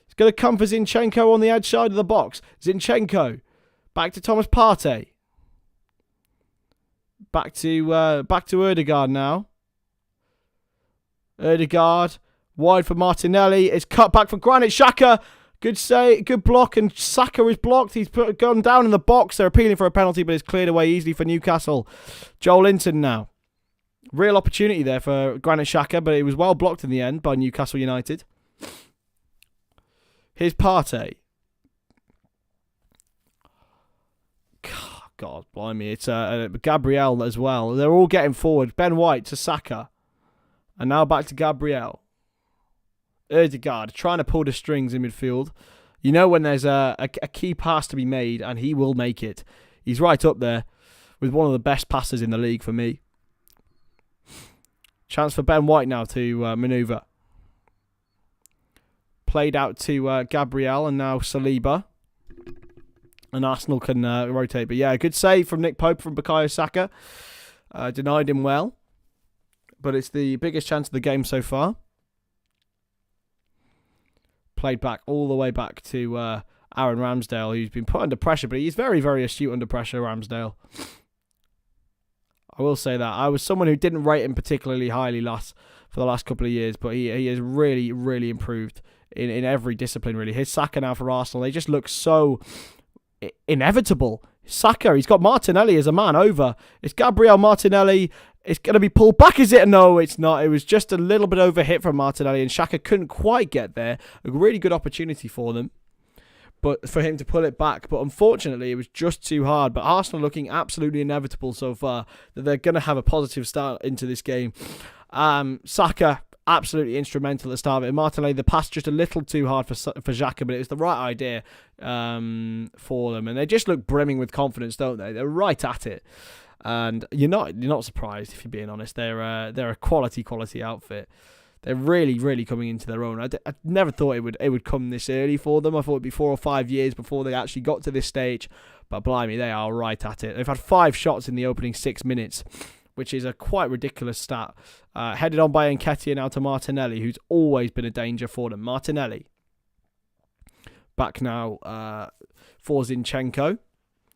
He's going to come for Zinchenko on the outside of the box. Zinchenko, back to Thomas Partey. Back to Odegaard now. Odegaard, wide for Martinelli. It's cut back for Granit Xhaka. Good save, good block, and Saka is blocked. He's gone down in the box. They're appealing for a penalty, but it's cleared away easily for Newcastle. Joel Linton now. Real opportunity there for Granit Xhaka, but it was well blocked in the end by Newcastle United. Here's Partey. God, blimey. It's Gabriel as well. They're all getting forward. Ben White to Saka. And now back to Gabriel. Odegaard trying to pull the strings in midfield. You know when there's a key pass to be made, and he will make it. He's right up there with one of the best passers in the league for me. Chance for Ben White now to manoeuvre. Played out to Gabriel and now Saliba. And Arsenal can rotate. But yeah, a good save from Nick Pope from Bukayo Saka. Denied him well. But it's the biggest chance of the game so far. Played back all the way back to Aaron Ramsdale, who's been put under pressure, but he's very, very astute under pressure, Ramsdale. I will say that. I was someone who didn't rate him particularly highly for the last couple of years, but he has really, really improved in every discipline, really. Here's Saka now for Arsenal. They just look so inevitable. Saka, he's got Martinelli as a man over. It's Gabriel Martinelli. It's going to be pulled back, is it? No, it's not. It was just a little bit over hit from Martinelli, and Xhaka couldn't quite get there. A really good opportunity for them, but for him to pull it back. But unfortunately, it was just too hard. But Arsenal looking absolutely inevitable so far that they're going to have a positive start into this game. Saka, absolutely instrumental at the start of it. Martinelli, the pass just a little too hard for Xhaka, but it was the right idea for them. And they just look brimming with confidence, don't they? They're right at it. And you're not surprised, if you're being honest. They're a quality outfit. They're really, really coming into their own. I never thought it would come this early for them. I thought it'd be 4 or 5 years before they actually got to this stage. But blimey, they are right at it. They've had 5 shots in the opening 6 minutes, which is a quite ridiculous stat. Headed on by Nketiah now to Martinelli, who's always been a danger for them. Martinelli. Back now for Zinchenko.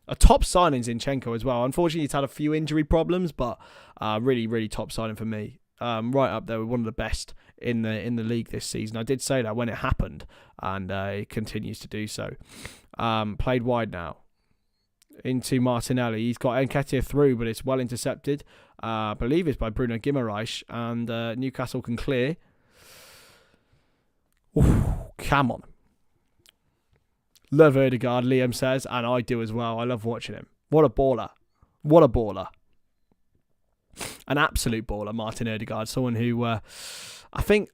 A top signing, Zinchenko, as well. Unfortunately, he's had a few injury problems, but really, really top signing for me. Right up there with one of the best in the league this season. I did say that when it happened, and it continues to do so. Played wide now into Martinelli. He's got Nketiah through, but it's well intercepted. I believe it's by Bruno Guimaraes, and Newcastle can clear. Ooh, come on. Love Odegaard, Liam says, and I do as well. I love watching him. What a baller. What a baller. An absolute baller, Martin Odegaard. Someone who I think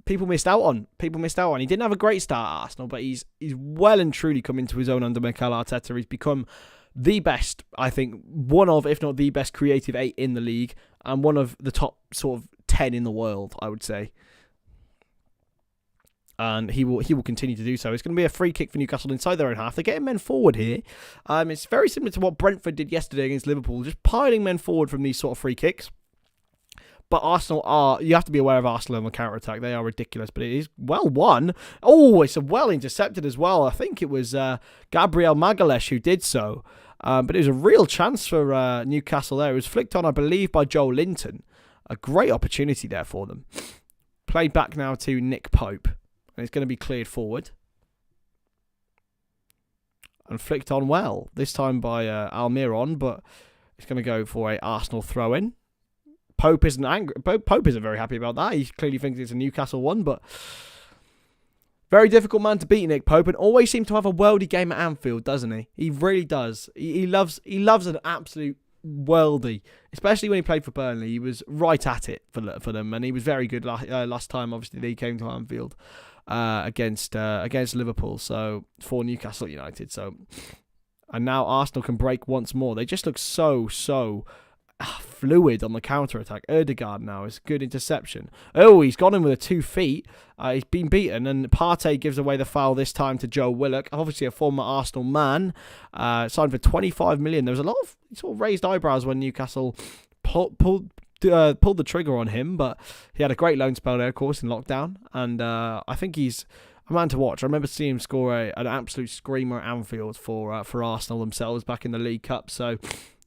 people missed out on. He didn't have a great start at Arsenal, but he's well and truly come into his own under Mikel Arteta. He's become the best, I think, one of, if not the best creative 8 in the league, and one of the top sort of 10 in the world, I would say. And he will continue to do so. It's going to be a free kick for Newcastle inside their own half. They're getting men forward here. It's very similar to what Brentford did yesterday against Liverpool, just piling men forward from these sort of free kicks. But Arsenal you have to be aware of Arsenal on the counter-attack. They are ridiculous, but it is well won. Oh, it's well intercepted as well. I think it was Gabriel Magalhaes who did so. But it was a real chance for Newcastle there. It was flicked on, I believe, by Joel Linton. A great opportunity there for them. Played back now to Nick Pope. And it's going to be cleared forward. And flicked on well. This time by Almiron, but it's going to go for a Arsenal throw-in. Pope isn't angry. Pope isn't very happy about that. He clearly thinks it's a Newcastle one, but very difficult man to beat, Nick Pope, and always seems to have a worldy game at Anfield, doesn't he? He really does. He loves an absolute worldy, especially when he played for Burnley. He was right at it for them, and he was very good last time. Obviously, he came to Anfield against Liverpool, so for Newcastle United. So, and now Arsenal can break once more. They just look so fluid on the counter-attack. Odegaard now is a good interception. Oh, he's gone in with 2 feet. He's been beaten, and Partey gives away the foul this time to Joe Willock, obviously a former Arsenal man, signed for 25 million. There was a lot of sort of raised eyebrows when Newcastle pulled the trigger on him, but he had a great loan spell there, of course, in lockdown, and I think he's a man to watch. I remember seeing him score an absolute screamer at Anfield for Arsenal themselves back in the League Cup, so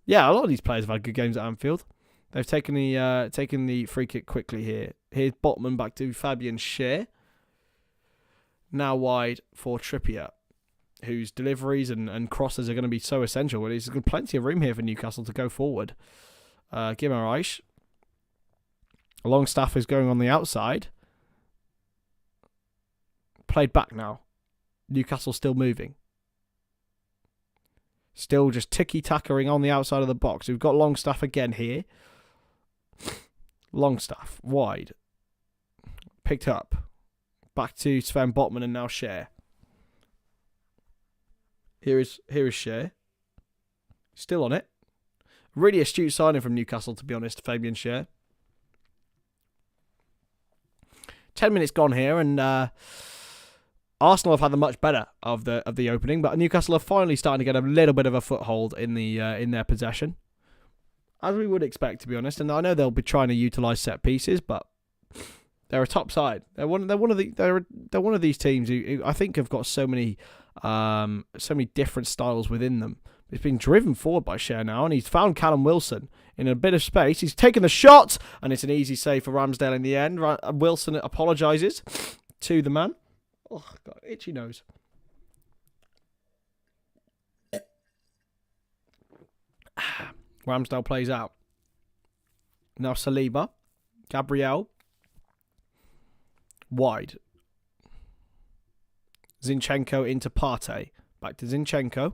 yeah, a lot of these players have had good games at Anfield. They've taken the free kick quickly here. Here's Botman back to Fabian Schär. Now wide for Trippier, whose deliveries and crosses are going to be so essential. Well, there's plenty of room here for Newcastle to go forward. Guimaraes. Longstaff is going on the outside. Played back now. Newcastle still moving. Still just ticky-tackering on the outside of the box. We've got Longstaff again here. Longstaff, wide. Picked up. Back to Sven Botman and now Schär. Here is Schär. Still on it. Really astute signing from Newcastle, to be honest, Fabian Schär. 10 minutes gone here, and Arsenal have had the much better of the opening, but Newcastle are finally starting to get a little bit of a foothold in their possession, as we would expect, to be honest. And I know they'll be trying to utilise set pieces, but they're a top side. They're one of these teams who I think have got so many different styles within them. It's been driven forward by Schär now, and he's found Callum Wilson in a bit of space. He's taken the shot, and it's an easy save for Ramsdale in the end. Wilson apologises to the man. Oh, God, itchy nose. Ramsdale plays out. Now Saliba. Gabriel. Wide. Zinchenko into Partey. Back to Zinchenko.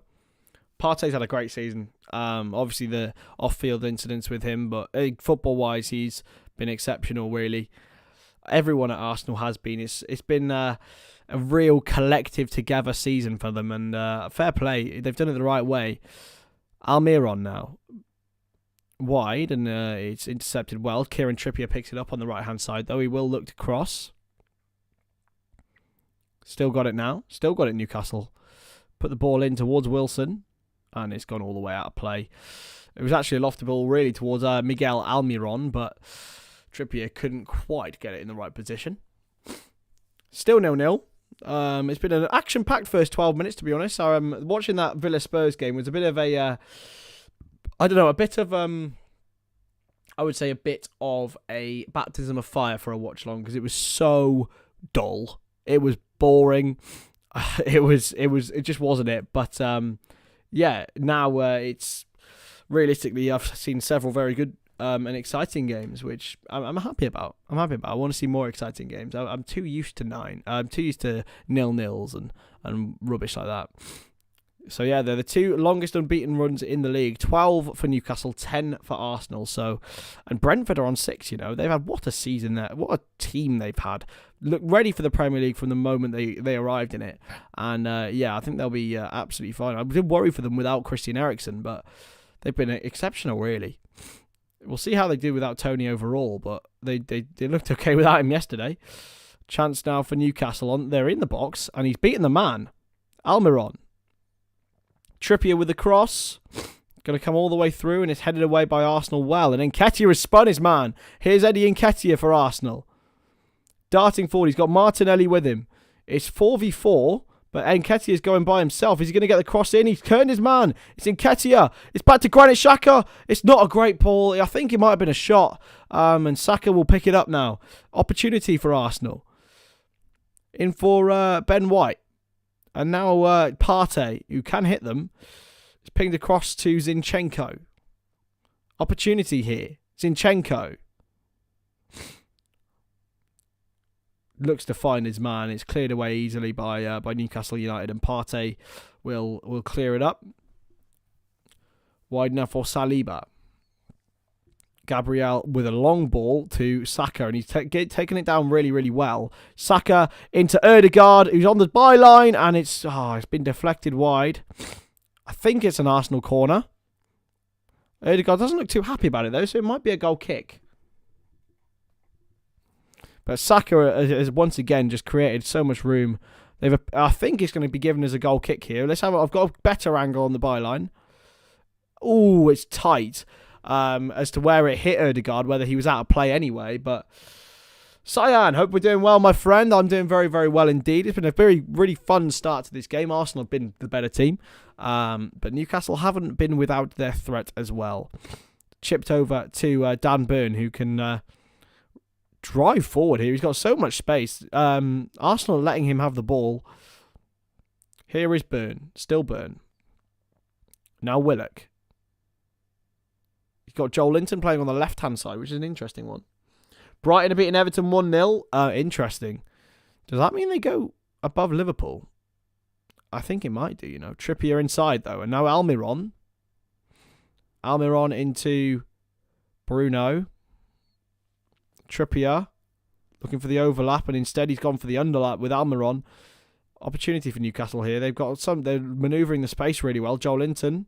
Partey's had a great season. Obviously the off-field incidents with him, but football-wise, he's been exceptional, really. Everyone at Arsenal has been. It's been a real collective together season for them, and fair play. They've done it the right way. Almiron now. Wide, and it's intercepted well. Kieran Trippier picks it up on the right-hand side, though. He will look to cross. Still got it now. Still got it, Newcastle. Put the ball in towards Wilson, and it's gone all the way out of play. It was actually a lofted ball really towards Miguel Almiron, but Trippier couldn't quite get it in the right position. Still 0-0. It's been an action-packed first 12 minutes, to be honest. Watching that Villa Spurs game was a bit of a, I would say a bit of a baptism of fire for a watch-along, because it was so dull. It was boring. It just wasn't it. But yeah, now it's realistically, I've seen several very good and exciting games, which I'm happy about. I want to see more exciting games. I'm too used to 9. I'm too used to 0-0s and rubbish like that. So yeah, they're the 2 longest unbeaten runs in the league. 12 for Newcastle, 10 for Arsenal. So, and Brentford are on 6. They've had what a season there. What a team they've had. Look ready for the Premier League from the moment they arrived in it. And yeah, I think they'll be absolutely fine. I did worry for them without Christian Eriksen, but they've been exceptional, really. We'll see how they do without Tony overall, but they looked okay without him yesterday. Chance now for Newcastle. They're in the box, and he's beaten the man. Almiron. Trippier with the cross. Going to come all the way through, and it's headed away by Arsenal well. And Nketiah has spun his man. Here's Eddie Nketiah for Arsenal. Darting forward. He's got Martinelli with him. It's 4v4, but Nketiah is going by himself. Is he going to get the cross in? He's turned his man. It's Nketiah. It's back to Granit Xhaka. It's not a great ball. I think it might have been a shot. And Saka will pick it up now. Opportunity for Arsenal. In for Ben White. And now Partey, who can hit them. It's pinged across to Zinchenko. Opportunity here. Zinchenko. Looks to find his man. It's cleared away easily by Newcastle United, and Partey will clear it up. Wide enough for Saliba. Gabriel with a long ball to Saka, and he's taken it down really, really well. Saka into Odegaard, who's on the byline, and it's been deflected wide. I think it's an Arsenal corner. Odegaard doesn't look too happy about it, though, so it might be a goal kick. But Saka has once again just created so much room. I think it's going to be given as a goal kick here. I've got a better angle on the byline. Ooh, it's tight as to where it hit Odegaard, whether he was out of play anyway. But Cyan, hope we're doing well, my friend. I'm doing very, very well indeed. It's been a very, really fun start to this game. Arsenal have been the better team. But Newcastle haven't been without their threat as well. Chipped over to Dan Burn, who can drive forward here. He's got so much space. Arsenal letting him have the ball. Here is Burn. Still Burn. Now Willock. He's got Joel Linton playing on the left-hand side, which is an interesting one. Brighton are beating Everton 1-0. Interesting. Does that mean they go above Liverpool? I think it might do, you know. Trippier inside, though. And now Almiron. Almiron into Bruno. Trippier looking for the overlap, and instead he's gone for the underlap with Almiron. Opportunity for Newcastle here. They're manoeuvring the space really well. Joel Linton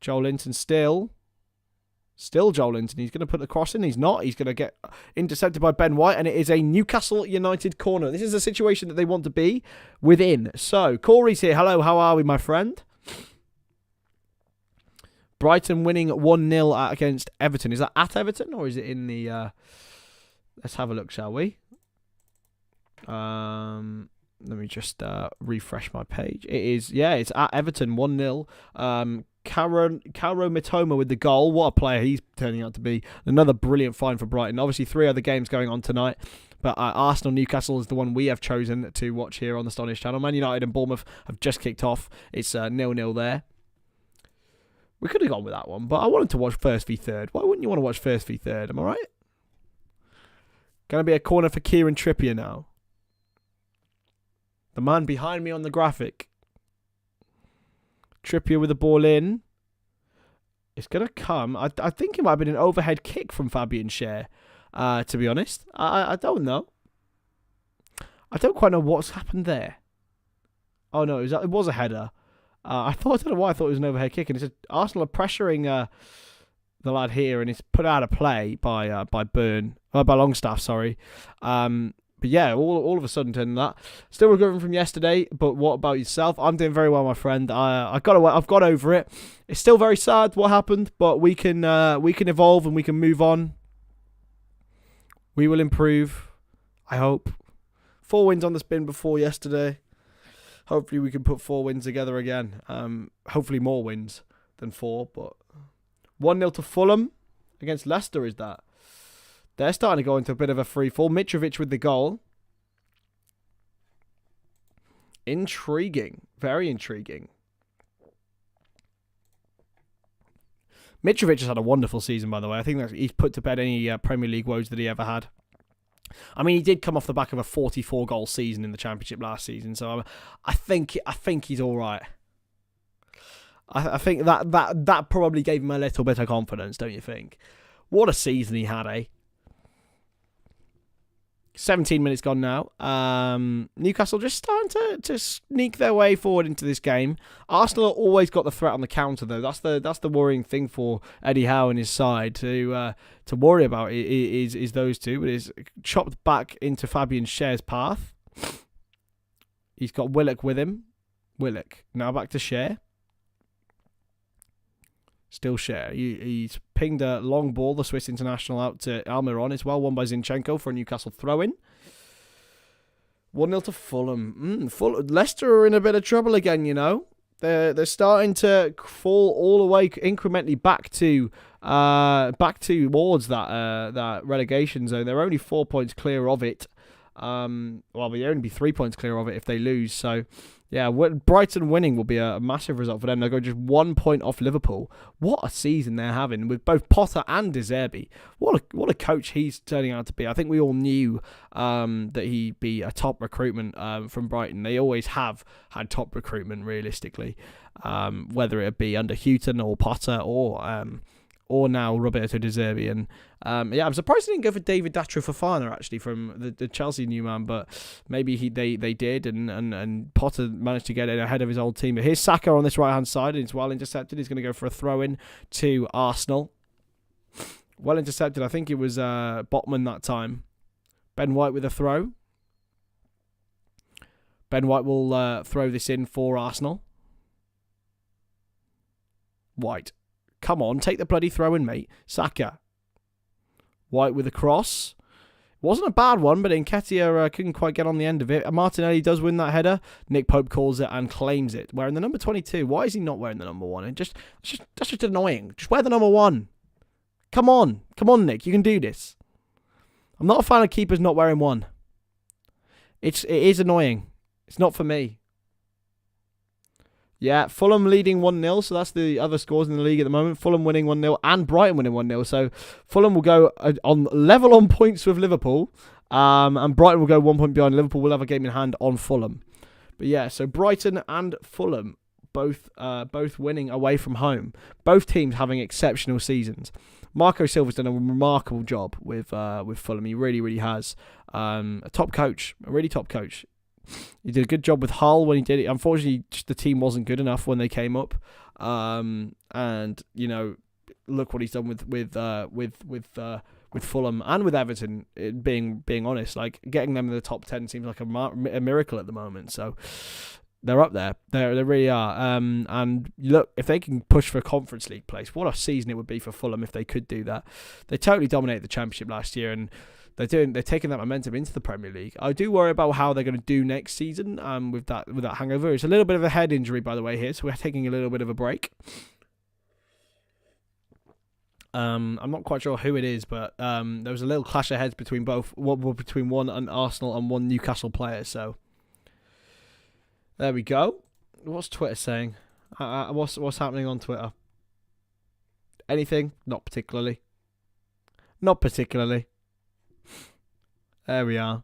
still Joel Linton. He's going to put the cross in. He's not. He's going to get intercepted by Ben White, and it is a Newcastle United corner. This is a situation that they want to be within. So Corey's here. Hello, how are we, my friend? Brighton winning 1-0 against Everton. Is that at Everton, or is it in the... Let's have a look, shall we? Let me just refresh my page. It is, it's at Everton, 1-0. Kaoru Mitoma with the goal. What a player he's turning out to be. Another brilliant find for Brighton. Obviously, 3 other games going on tonight. But Arsenal-Newcastle is the one we have chosen to watch here on the Stonadge channel. Man United and Bournemouth have just kicked off. It's 0-0 there. We could have gone with that one, but I wanted to watch first v third. Why wouldn't you want to watch first v third? Am I right? Going to be a corner for Kieran Trippier now. The man behind me on the graphic. Trippier with the ball in. It's going to come. I think it might have been an overhead kick from Fabian Schär, to be honest. I don't know. I don't quite know what's happened there. Oh, no, it was a header. I don't know why I thought it was an overhead kick, and it's Arsenal are pressuring the lad here, and it's put out of play by Longstaff. Sorry, but yeah, all of a sudden turning that. Still recovering from yesterday, but what about yourself? I'm doing very well, my friend. I've got over it. It's still very sad what happened, but we can evolve and we can move on. We will improve. I hope. 4 wins on the spin before yesterday. Hopefully we can put 4 wins together again. Hopefully more wins than 4. But 1-0 to Fulham against Leicester is that. They're starting to go into a bit of a free fall. Mitrovic with the goal. Intriguing. Very intriguing. Mitrovic has had a wonderful season, by the way. I think that he's put to bed any Premier League woes that he ever had. I mean, he did come off the back of a 44-goal season in the Championship last season, so I think he's all right. I think that probably gave him a little bit of confidence, don't you think? What a season he had, eh? 17 minutes gone now. Newcastle just starting to sneak their way forward into this game. Arsenal have always got the threat on the counter, though. That's the worrying thing for Eddie Howe and his side to worry about is those two. But it's chopped back into Fabian Schär's path. He's got Willock with him. Willock now back to Schär. Still share. He's pinged a long ball, the Swiss international, out to Almiron. It's well won by Zinchenko for a Newcastle throw-in. 1-0 to Fulham. Leicester are in a bit of trouble again, you know. They're starting to fall all the way incrementally back towards that relegation zone. They're only 4 points clear of it. They'll only be 3 points clear of it if they lose. So, yeah, Brighton winning will be a massive result for them. They'll go just 1 point off Liverpool. What a season they're having with both Potter and De Zerbi. What a coach he's turning out to be. I think we all knew that he'd be a top recruitment from Brighton. They always have had top recruitment, realistically, whether it be under Houghton or Potter or now Roberto De Zerbi. And I'm surprised they didn't go for David Datro Fofana, actually, from the Chelsea new man, but maybe they did, and Potter managed to get it ahead of his old team. But here's Saka on this right-hand side, and it's well intercepted. He's going to go for a throw-in to Arsenal. Well intercepted. I think it was Botman that time. Ben White with a throw. Ben White will throw this in for Arsenal. White. Come on, take the bloody throw-in, mate. Saka. White with a cross. Wasn't a bad one, but Nketiah couldn't quite get on the end of it. Martinelli does win that header. Nick Pope calls it and claims it. Wearing the number 22. Why is he not wearing the number 1? That's just annoying. Just wear the number 1. Come on, Nick. You can do this. I'm not a fan of keepers not wearing 1. It is annoying. It's not for me. Yeah, Fulham leading 1-0, so that's the other scores in the league at the moment. Fulham winning 1-0 and Brighton winning 1-0. So Fulham will go on level on points with Liverpool, and Brighton will go 1 point behind. Liverpool will have a game in hand on Fulham. But yeah, so Brighton and Fulham both winning away from home. Both teams having exceptional seasons. Marco Silva's done a remarkable job with Fulham. He really, really has. A top coach, a really top coach. He did a good job with Hull when he did it. Unfortunately, just the team wasn't good enough when they came up. And you know, look what he's done with Fulham and with Everton. Being honest, like getting them in the top 10 seems like a miracle at the moment. So they're up there. They really are. And look, if they can push for a Conference League place, what a season it would be for Fulham if they could do that. They totally dominated the Championship last year, and they're taking that momentum into the Premier League. I do worry about how they're going to do next season with that hangover. It's a little bit of a head injury, by the way, here, so we're taking a little bit of a break. I'm not quite sure who it is, but there was a little clash of heads between one and Arsenal and one Newcastle player. So there we go. What's Twitter saying? What's happening on Twitter? Anything? Not particularly. Not particularly. There we are.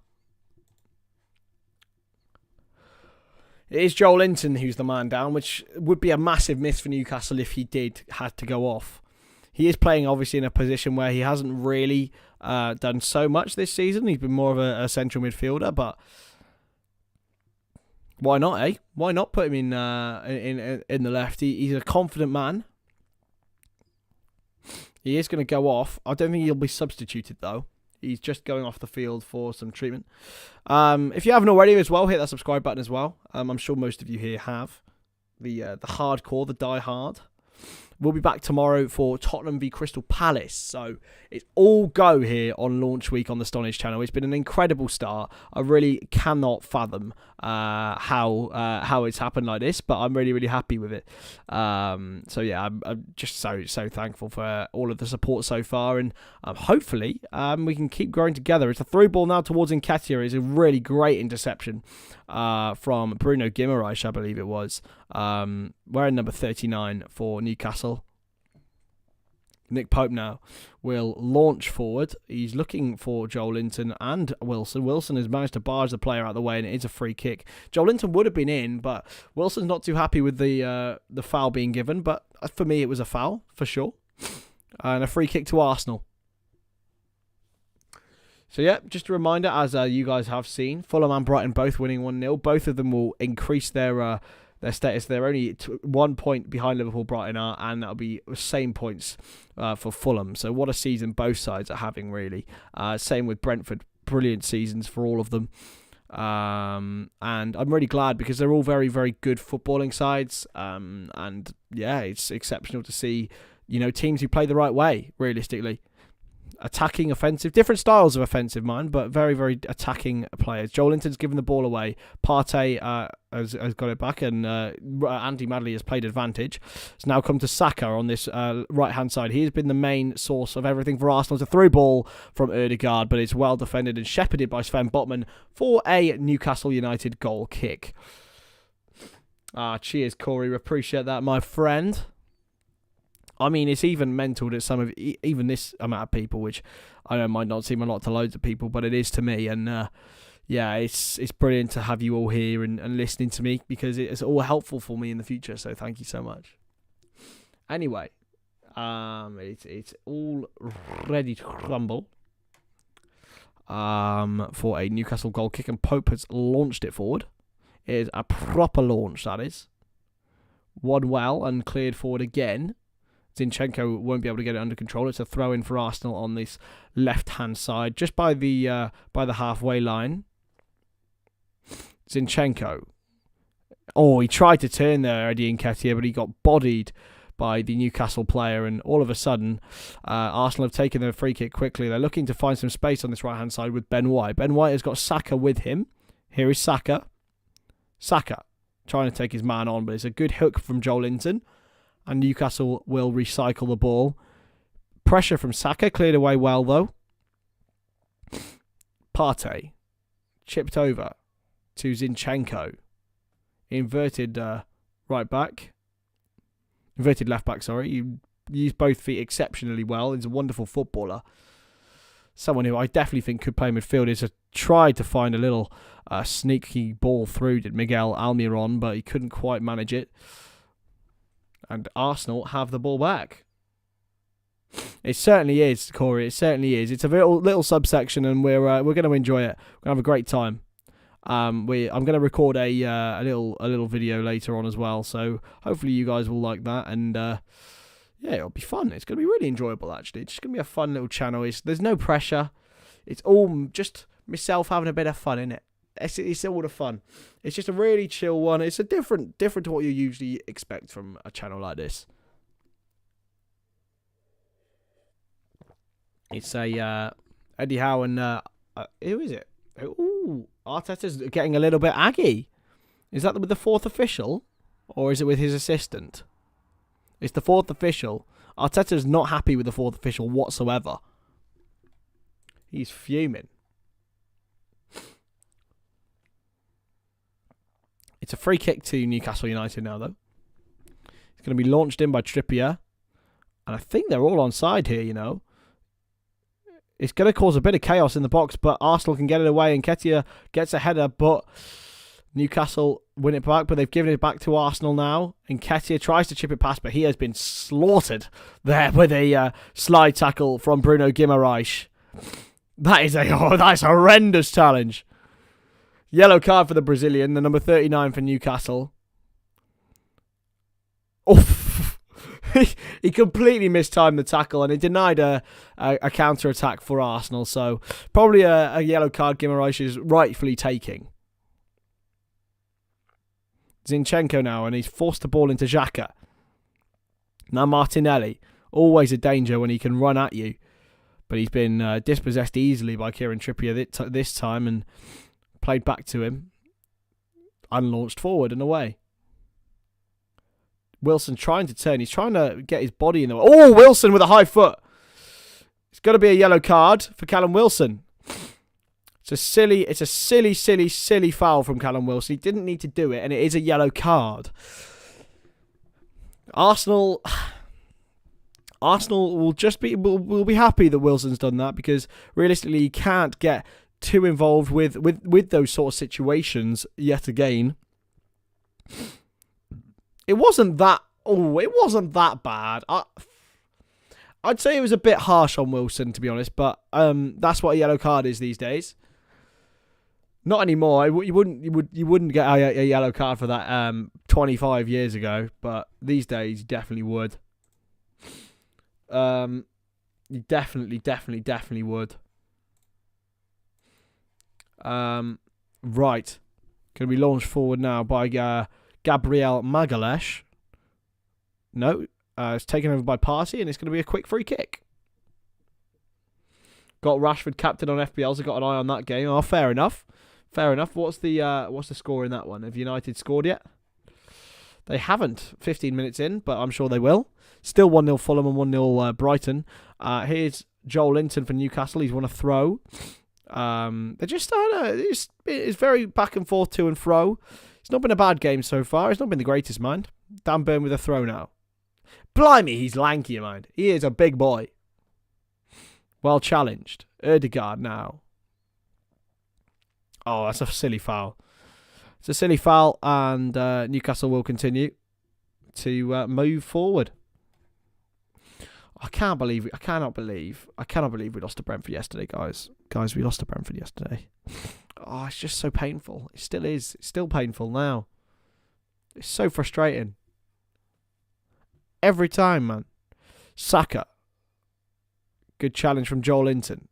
It is Joel Linton who's the man down, which would be a massive miss for Newcastle if he had to go off. He is playing obviously in a position where he hasn't really done so much this season. He's been more of a central midfielder, but why not, eh? Why not put him in the left? He's a confident man. He is going to go off. I don't think he'll be substituted though. He's just going off the field for some treatment. If you haven't already as well, hit that subscribe button as well. I'm sure most of you here have. The hardcore, the die-hard. We'll be back tomorrow for Tottenham v Crystal Palace. So it's all go here on launch week on the Stonadge channel. It's been an incredible start. I really cannot fathom how it's happened like this, but I'm really, really happy with it. So yeah, I'm just so thankful for all of the support so far, and hopefully we can keep growing together. It's a through ball now towards Nketiah. It's a really great interception from Bruno Guimaraes, I believe it was. Wearing number 39 for Newcastle. Nick Pope now will launch forward. He's looking for Joel Linton and Wilson. Wilson has managed to barge the player out of the way, and it is a free kick. Joel Linton would have been in, but Wilson's not too happy with the foul being given. But for me, it was a foul, for sure. And a free kick to Arsenal. So yeah, just a reminder, as you guys have seen, Fulham and Brighton both winning 1-0. Both of them will increase their status. They're only 1 point behind Liverpool, Brighton are, and that'll be the same points for Fulham. So what a season both sides are having, really. Same with Brentford. Brilliant seasons for all of them. And I'm really glad because they're all very, very good footballing sides. And yeah, it's exceptional to see teams who play the right way, realistically. Attacking, offensive, different styles of offensive, mind, but very, very attacking players. Joelinton's given the ball away. Partey has got it back, and Andy Madley has played advantage. It's now come to Saka on this right-hand side. He has been the main source of everything for Arsenal. It's a through ball from Odegaard, but it's well defended and shepherded by Sven Botman for a Newcastle United goal kick. Cheers, Corey. Appreciate that, my friend. I mean, it's even mental that some of even this amount of people, which I know might not seem a lot to loads of people, but it is to me. And it's brilliant to have you all here and listening to me, because it's all helpful for me in the future. So thank you so much. Anyway, it's all ready to crumble for a Newcastle goal kick, and Pope has launched it forward. It is a proper launch, that is. One well and cleared forward again. Zinchenko won't be able to get it under control. It's a throw-in for Arsenal on this left-hand side, just by the halfway line. Zinchenko. Oh, he tried to turn there, Eddie Nketiah, but he got bodied by the Newcastle player, and all of a sudden, Arsenal have taken their free kick quickly. They're looking to find some space on this right-hand side with Ben White. Ben White has got Saka with him. Here is Saka. Saka trying to take his man on, but it's a good hook from Joelinton. And Newcastle will recycle the ball. Pressure from Saka, cleared away well though. Partey chipped over to Zinchenko. Inverted right back. Inverted left back, sorry. He used both feet exceptionally well. He's a wonderful footballer. Someone who I definitely think could play midfield. He's tried to find a little sneaky ball through, did Miguel Almiron, but he couldn't quite manage it. And Arsenal have the ball back. It certainly is, Corey. It certainly is. It's a little subsection, and we're going to enjoy it. We're going to have a great time. I'm going to record a little video later on as well. So hopefully you guys will like that, and it'll be fun. It's going to be really enjoyable. Actually, it's just going to be a fun little channel. There's no pressure. It's all just myself having a bit of fun in it. It's all the fun. It's just a really chill one. It's a different to what you usually expect from a channel like this. It's a Eddie Howe and who is it? Ooh, Arteta's getting a little bit aggy. Is that with the fourth official, or is it with his assistant? It's the fourth official. Arteta's not happy with the fourth official whatsoever. He's fuming. It's a free kick to Newcastle United now, though. It's going to be launched in by Trippier. And I think they're all on side here, It's going to cause a bit of chaos in the box, but Arsenal can get it away, and Nketiah gets a header, but Newcastle win it back, but they've given it back to Arsenal now. Nketiah tries to chip it past, but he has been slaughtered there with a slide tackle from Bruno Guimaraes. That's a horrendous challenge. Yellow card for the Brazilian, the number 39 for Newcastle. Oof. He completely mistimed the tackle, and it denied a counter-attack for Arsenal. So probably a yellow card Guimaraes is rightfully taking. Zinchenko now, and he's forced the ball into Xhaka. Now Martinelli, always a danger when he can run at you. But he's been dispossessed easily by Kieran Trippier this time, and played back to him, and launched forward and away. Wilson trying to turn. He's trying to get his body in the way. Oh, Wilson with a high foot. It's got to be a yellow card for Callum Wilson. It's a silly foul from Callum Wilson. He didn't need to do it, and it is a yellow card. Arsenal will be happy that Wilson's done that, because realistically you can't get too involved with those sort of situations yet again. It wasn't that bad. I'd say it was a bit harsh on Wilson, to be honest, but that's what a yellow card is these days. Not anymore. You wouldn't get a yellow card for that 25 years ago, but these days you definitely would. You definitely would. Right. Going to be launched forward now by Gabriel Magalhaes. No. It's taken over by Partey, and it's going to be a quick free kick. Got Rashford captain on FPL, so got an eye on that game. Oh, fair enough. Fair enough. What's the score in that one? Have United scored yet? They haven't. 15 minutes in, but I'm sure they will. Still 1-0 Fulham and 1-0 Brighton. Here's Joel Linton for Newcastle. He's won a throw. They're just it's very back and forth, to and fro. It's not been a bad game so far. It's not been the greatest, mind. Dan Burn with a throw now. Blimey, he's lanky, mind. He is a big boy. Well challenged. Odegaard now. Oh, that's a silly foul. It's a silly foul, and Newcastle will continue to move forward. I cannot believe we lost to Brentford yesterday, guys. Guys, we lost to Brentford yesterday. Oh, it's just so painful. It still is. It's still painful now. It's so frustrating. Every time, man. Saka. Good challenge from Joel Linton.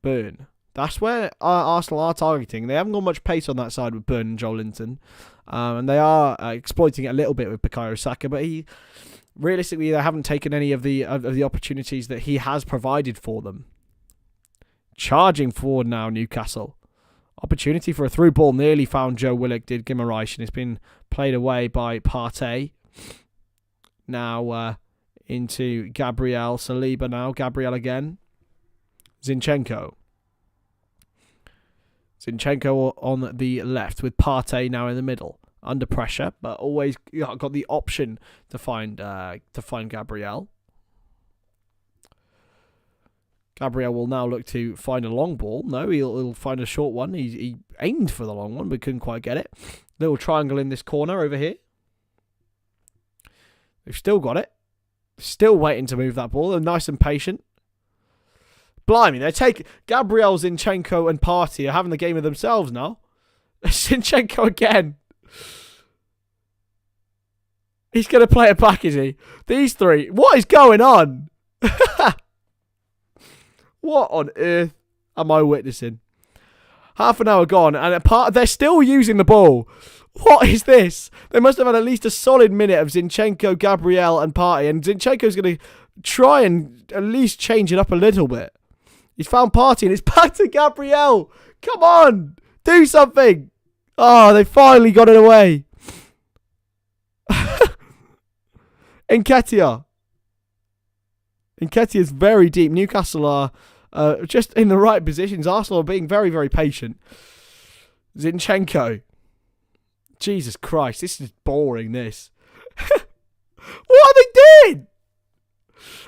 Burn. That's where Arsenal are targeting. They haven't got much pace on that side with Burn and Joel Linton. And they are exploiting it a little bit with Bukayo Saka, but realistically, they haven't taken any of the opportunities that he has provided for them. Charging forward now, Newcastle. Opportunity for a through ball. Nearly found Joe Willock, did Guimaraes, and it's been played away by Partey. Now into Gabriel. Saliba now. Gabriel again. Zinchenko on the left with Partey now in the middle. Under pressure, but always got the option to find Gabriel. Gabriel will now look to find a long ball. No, he'll find a short one. He aimed for the long one, but couldn't quite get it. Little triangle in this corner over here. They've still got it. Still waiting to move that ball. They're nice and patient. Blimey, Gabriel, Zinchenko, and Partey are having the game of themselves now. Zinchenko again. He's going to play it back, is he? These three. What is going on? What on earth am I witnessing? Half an hour gone, and they're still using the ball. What is this? They must have had at least a solid minute of Zinchenko, Gabriel, and Partey, and Zinchenko's going to try and at least change it up a little bit. He's found Partey, and it's back to Gabriel. Come on, do something. Oh, they finally got it away. Nketiah is very deep. Newcastle are just in the right positions. Arsenal are being very, very patient. Zinchenko. Jesus Christ, this is boring, this. What are they doing?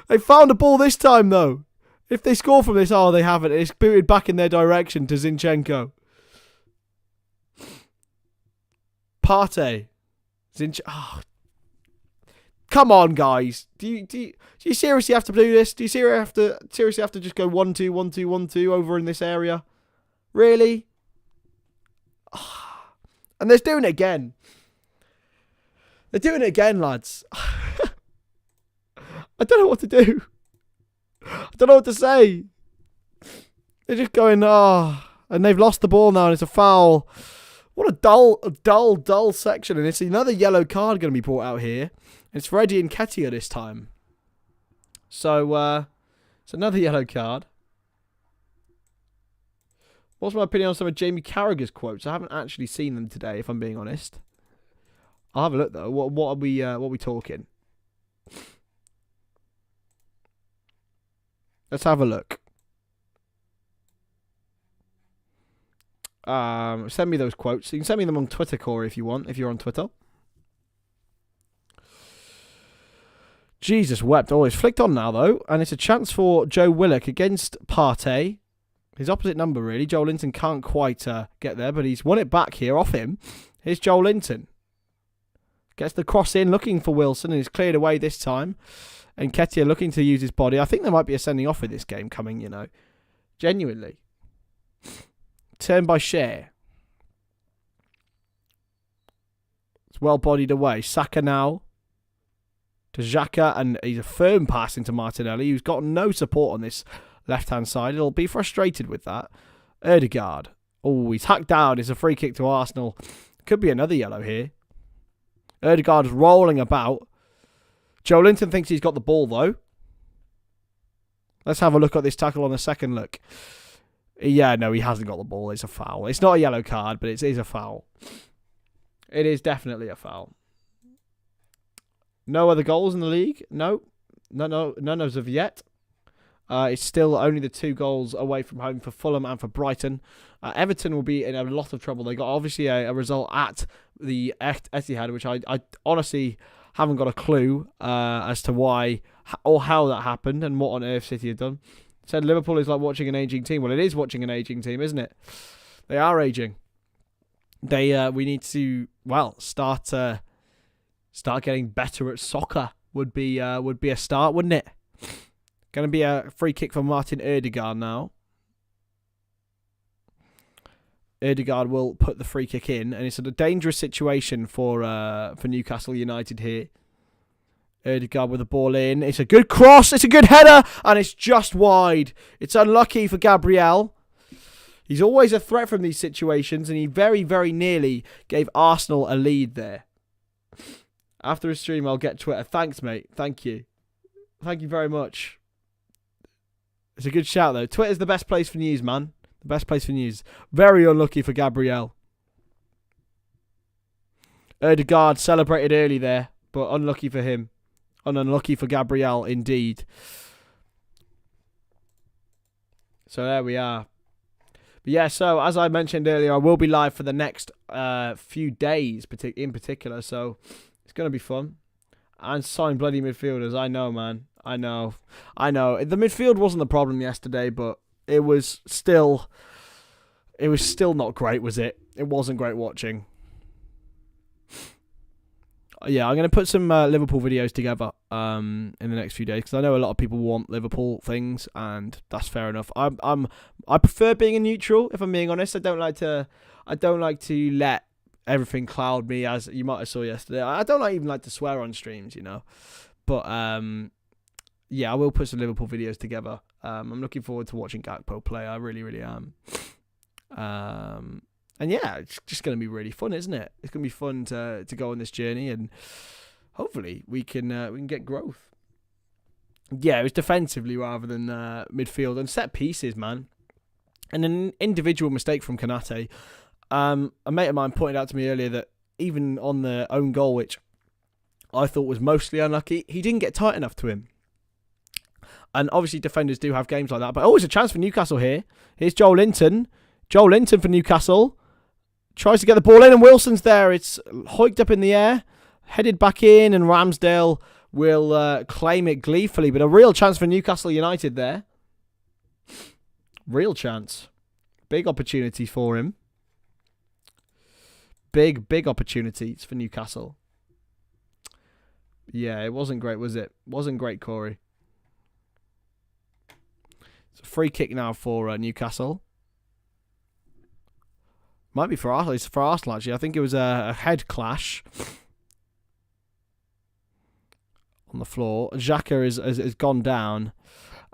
They found a ball this time, though. If they score from this, they haven't. It's booted back in their direction to Zinchenko. Partey. Come on, guys. Do you seriously have to do this? Do you seriously have to just go 1-2, 1-2, 1-2 over in this area? Really? And they're doing it again. They're doing it again, lads. I don't know what to do. I don't know what to say. They're just going, and they've lost the ball now, and it's a foul. What a dull section. And it's another yellow card going to be brought out here. It's for Eddie Nketiah this time. So, it's another yellow card. What's my opinion on some of Jamie Carragher's quotes? I haven't actually seen them today, if I'm being honest. I'll have a look, though. What are we talking? Let's have a look. Send me those quotes. You can send me them on Twitter, Corey, if you want, if you're on Twitter. Jesus wept. Oh, it's flicked on now, though. And it's a chance for Joe Willock against Partey. His opposite number, really. Joel Linton can't quite get there, but he's won it back here off him. Here's Joel Linton. Gets the cross in, looking for Wilson, and he's cleared away this time. And Nketiah looking to use his body. I think there might be a sending off in this game coming, you know. Genuinely. Turned by Share. It's well bodied away. Saka now to Xhaka, and he's a firm pass into Martinelli, who's got no support on this left-hand side. He'll be frustrated with that. Odegaard. Oh, he's hacked down. It's a free kick to Arsenal. Could be another yellow here. Odegaard's rolling about. Joe Linton thinks he's got the ball, though. Let's have a look at this tackle on a second look. Yeah, no, he hasn't got the ball. It's a foul. It's not a yellow card, but it is a foul. It is definitely a foul. No other goals in the league? No, none as of yet. It's still only the 2 goals away from home for Fulham and for Brighton. Everton will be in a lot of trouble. They got obviously a result at the Etihad, which I honestly haven't got a clue as to why or how that happened and what on earth City had done. Said Liverpool is like watching an aging team. Well, it is watching an aging team, isn't it? They are aging. We need to start getting better at soccer. Would be a start, wouldn't it? Going to be a free kick for Martin Odegaard now. Odegaard will put the free kick in, and it's a dangerous situation for Newcastle United here. Odegaard with the ball in. It's a good cross. It's a good header, and it's just wide. It's unlucky for Gabriel. He's always a threat from these situations, and he very, very nearly gave Arsenal a lead there. After a stream, I'll get Twitter. Thanks, mate. Thank you. Thank you very much. It's a good shout, though. Twitter's the best place for news, man. The best place for news. Very unlucky for Gabriel. Odegaard celebrated early there, but unlucky for him. And unlucky for Gabriel, indeed. So there we are. But yeah, so as I mentioned earlier, I will be live for the next few days in particular, so it's going to be fun. And sign bloody midfielders. I know, man. I know. The midfield wasn't the problem yesterday, but it was still not great, was it? It wasn't great watching. Yeah, I'm going to put some Liverpool videos together in the next few days because I know a lot of people want Liverpool things, and that's fair enough. I prefer being a neutral, if I'm being honest. I don't like to let everything cloud me, as you might have saw yesterday. I don't even like to swear on streams, you know. But yeah, I will put some Liverpool videos together. I'm looking forward to watching Gakpo play. I really, really am. And yeah, it's just going to be really fun, isn't it? It's going to be fun to go on this journey, and hopefully we can get growth. Yeah, it was defensively rather than midfield and set pieces, man. And an individual mistake from Konate. A mate of mine pointed out to me earlier that even on the own goal, which I thought was mostly unlucky, he didn't get tight enough to him. And obviously defenders do have games like that. But always a chance for Newcastle here. Here's Joel Linton. Joel Linton for Newcastle. Tries to get the ball in, and Wilson's there. It's hoiked up in the air, headed back in, and Ramsdale will claim it gleefully. But a real chance for Newcastle United there. Real chance. Big opportunity for him. Big opportunities for Newcastle. Yeah, it wasn't great, was it? Wasn't great, Corey. It's a free kick now for Newcastle. Might be for Arsenal. It's for Arsenal, actually. I think it was a head clash on the floor. Xhaka has gone down.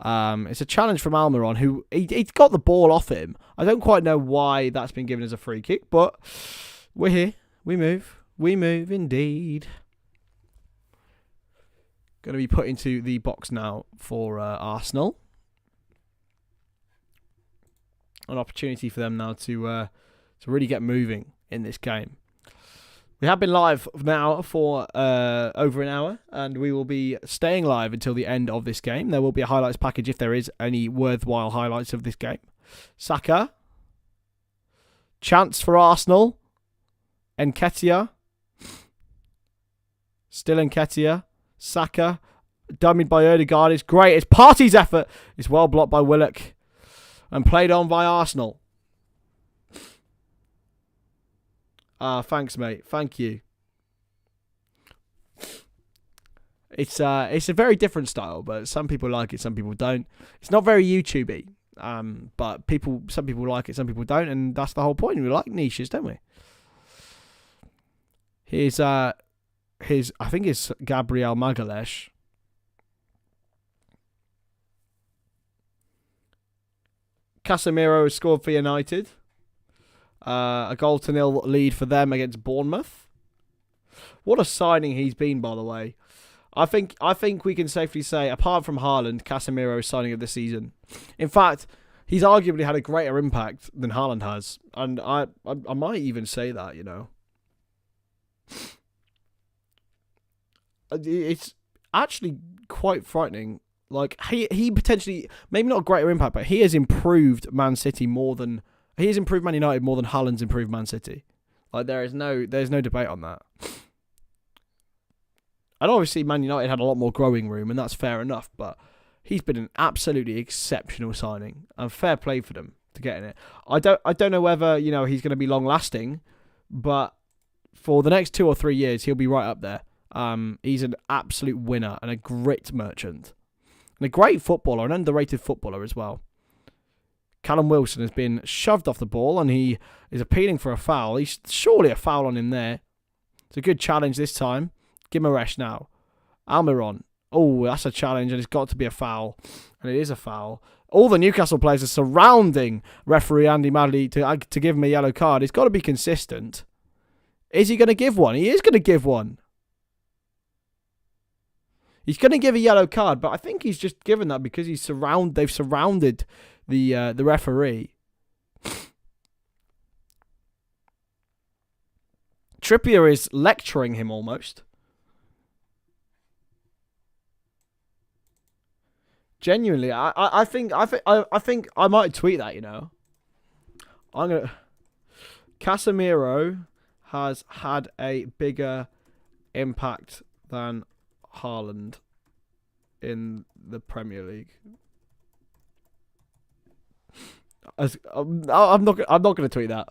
It's a challenge from Almiron, who he got the ball off him. I don't quite know why that's been given as a free kick, but we're here. We move. We move, indeed. Going to be put into the box now for Arsenal. An opportunity for them now to really get moving in this game. We have been live now for over an hour, and we will be staying live until the end of this game. There will be a highlights package if there is any worthwhile highlights of this game. Saka. Chance for Arsenal. Nketiah. Still Nketiah. Saka. Dummied by Odegaard. It's great. It's Partey's effort. It's well blocked by Willock. And played on by Arsenal. Thanks, mate. Thank you. It's a very different style, but some people like it, some people don't. It's not very YouTubey, but some people like it, some people don't, and that's the whole point. We like niches, don't we? Here's I think it's Gabriel Magalhaes. Casemiro has scored for United. A 0-0 lead for them against Bournemouth. What a signing he's been, by the way. I think we can safely say, apart from Haaland, Casemiro's signing of the season. In fact, he's arguably had a greater impact than Haaland has, and I might even say that, you know. It's actually quite frightening. Like, he potentially, maybe not a greater impact, but he has improved Man City more than, he has improved Man United more than Haaland's improved Man City. Like, there's no debate on that. And obviously Man United had a lot more growing room, and that's fair enough, but he's been an absolutely exceptional signing, and fair play for them to getting it. I don't know whether, you know, he's going to be long lasting, but for the next 2 or 3 years, he'll be right up there. He's an absolute winner and a grit merchant. And a great footballer, an underrated footballer as well. Callum Wilson has been shoved off the ball and he is appealing for a foul. He's surely a foul on him there. It's a good challenge this time. Gimaresh now. Almiron. Oh, that's a challenge and it's got to be a foul. And it is a foul. All the Newcastle players are surrounding referee Andy Madley to give him a yellow card. He's got to be consistent. Is he going to give one? He is going to give one. He's going to give a yellow card, but I think he's just given that because they've surrounded the referee. Trippier is lecturing him almost. Genuinely, I think I might tweet that, you know. Casemiro has had a bigger impact than Haaland in the Premier League. I'm not going to tweet that.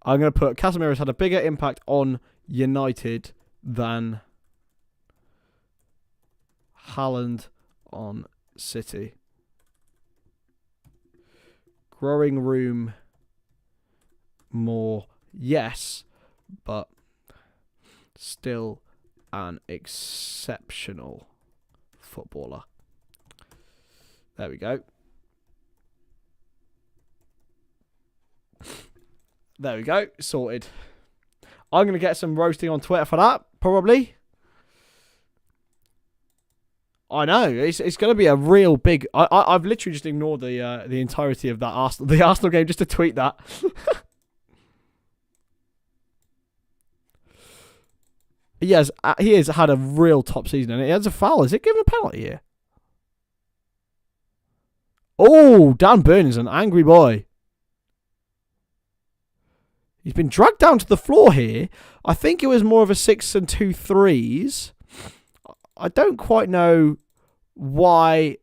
I'm going to put Casemiro's had a bigger impact on United than Haaland on City. Growing room more, yes, but still an exceptional footballer. There we go. There we go. Sorted. I'm going to get some roasting on Twitter for that, probably. I know. It's going to be a real big... I've literally just ignored the entirety of that the Arsenal game just to tweet that. He has had a real top season, and it has a foul. Is it given a penalty here? Oh, Dan Burn is an angry boy. He's been dragged down to the floor here. I think it was more of a 6 and 2 threes. I don't quite know why.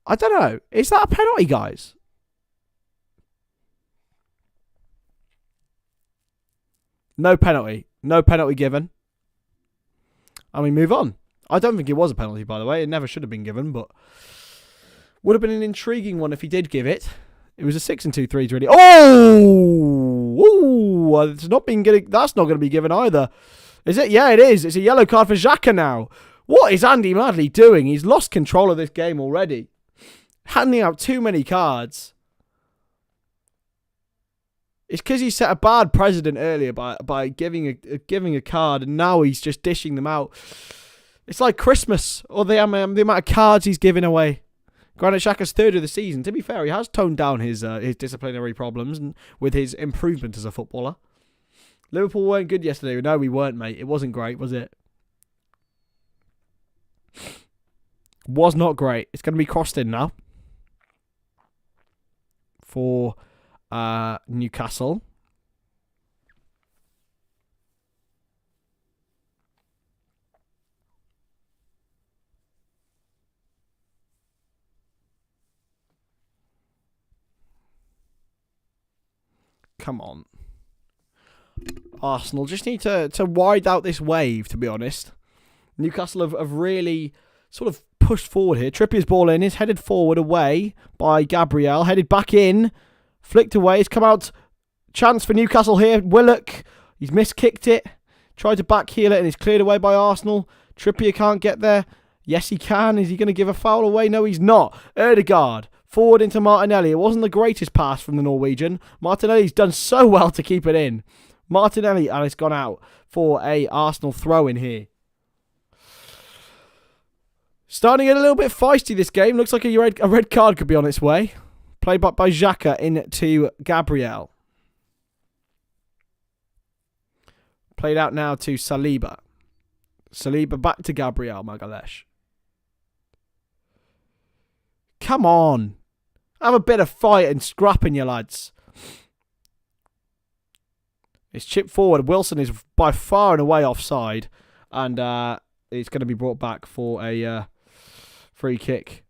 I don't know. Is that a penalty, guys? No penalty. No penalty given. And we move on. I don't think it was a penalty, by the way. It never should have been given, but would have been an intriguing one if he did give it. It was a 6 and 2 threes, really. Oh! Ooh! It's not been getting. That's not going to be given either. Is it? Yeah, it is. It's a yellow card for Xhaka now. What is Andy Madley doing? He's lost control of this game already. Handing out too many cards. It's because he set a bad precedent earlier by giving a card, and now he's just dishing them out. It's like Christmas, or the amount of cards he's giving away. Granit Xhaka's third of the season. To be fair, he has toned down his disciplinary problems and with his improvement as a footballer. Liverpool weren't good yesterday. No, we weren't, mate. It wasn't great, was it? Was not great. It's going to be crossed in now for Newcastle. Come on. Arsenal just need to ride out this wave, to be honest. Newcastle have really sort of pushed forward here. Trippier's ball in. Is headed forward away by Gabriel. Headed back in. Flicked away. He's come out. Chance for Newcastle here. Willock. He's miskicked it. Tried to backheel it and it's cleared away by Arsenal. Trippier can't get there. Yes, he can. Is he going to give a foul away? No, he's not. Odegaard. Forward into Martinelli. It wasn't the greatest pass from the Norwegian. Martinelli's done so well to keep it in. Martinelli, and it's gone out for a Arsenal throw in here. Starting to get a little bit feisty this game. Looks like a red card could be on its way. Played back by Xhaka into Gabriel. Played out now to Saliba. Saliba back to Gabriel Magalhaes. Come on. Have a bit of fight and scrapping, you lads. It's chipped forward. Wilson is by far and away offside. And it's going to be brought back for a free kick.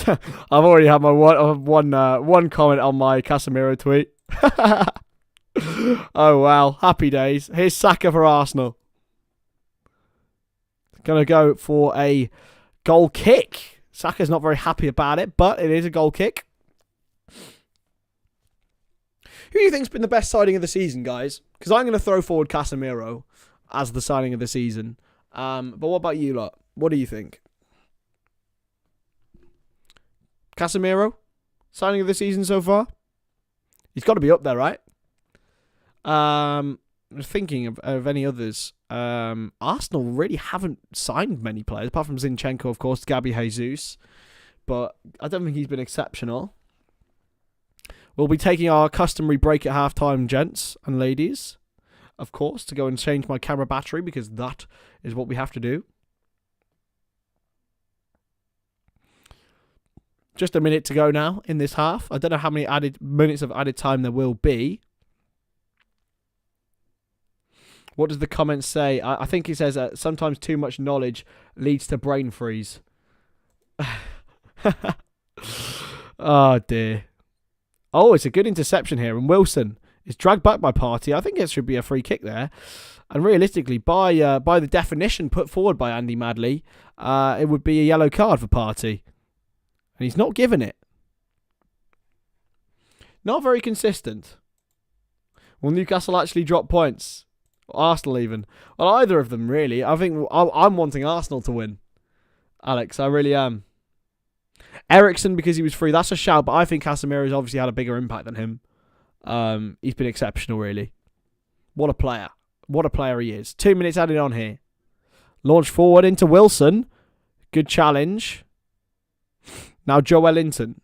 I've already had my one comment on my Casemiro tweet. Oh, well. Happy days. Here's Saka for Arsenal. Going to go for a goal kick. Saka's not very happy about it, but it is a goal kick. Who do you think's been the best signing of the season, guys? Because I'm going to throw forward Casemiro as the signing of the season. But what about you lot? What do you think? Casemiro? Signing of the season so far? He's got to be up there, right? I'm thinking of any others. Arsenal really haven't signed many players, apart from Zinchenko, of course, Gabi Jesus. But I don't think he's been exceptional. We'll be taking our customary break at halftime, gents and ladies, of course, to go and change my camera battery, because that is what we have to do. Just a minute to go now in this half. I don't know how many minutes of added time there will be. What does the comment say? I think he says sometimes too much knowledge leads to brain freeze. Oh, dear. Oh, it's a good interception here. And Wilson is dragged back by Partey. I think it should be a free kick there. And realistically, by the definition put forward by Andy Madley, it would be a yellow card for Partey. And he's not given it. Not very consistent. Will Newcastle actually drop points? Arsenal even. Well, either of them, really. I think I'm wanting Arsenal to win. Alex, I really am. Eriksen, because he was free, that's a shout, but I think Casemiro's obviously had a bigger impact than him. He's been exceptional, really. What a player. What a player he is. 2 minutes added on here. Launch forward into Wilson. Good challenge. Now Joelinton.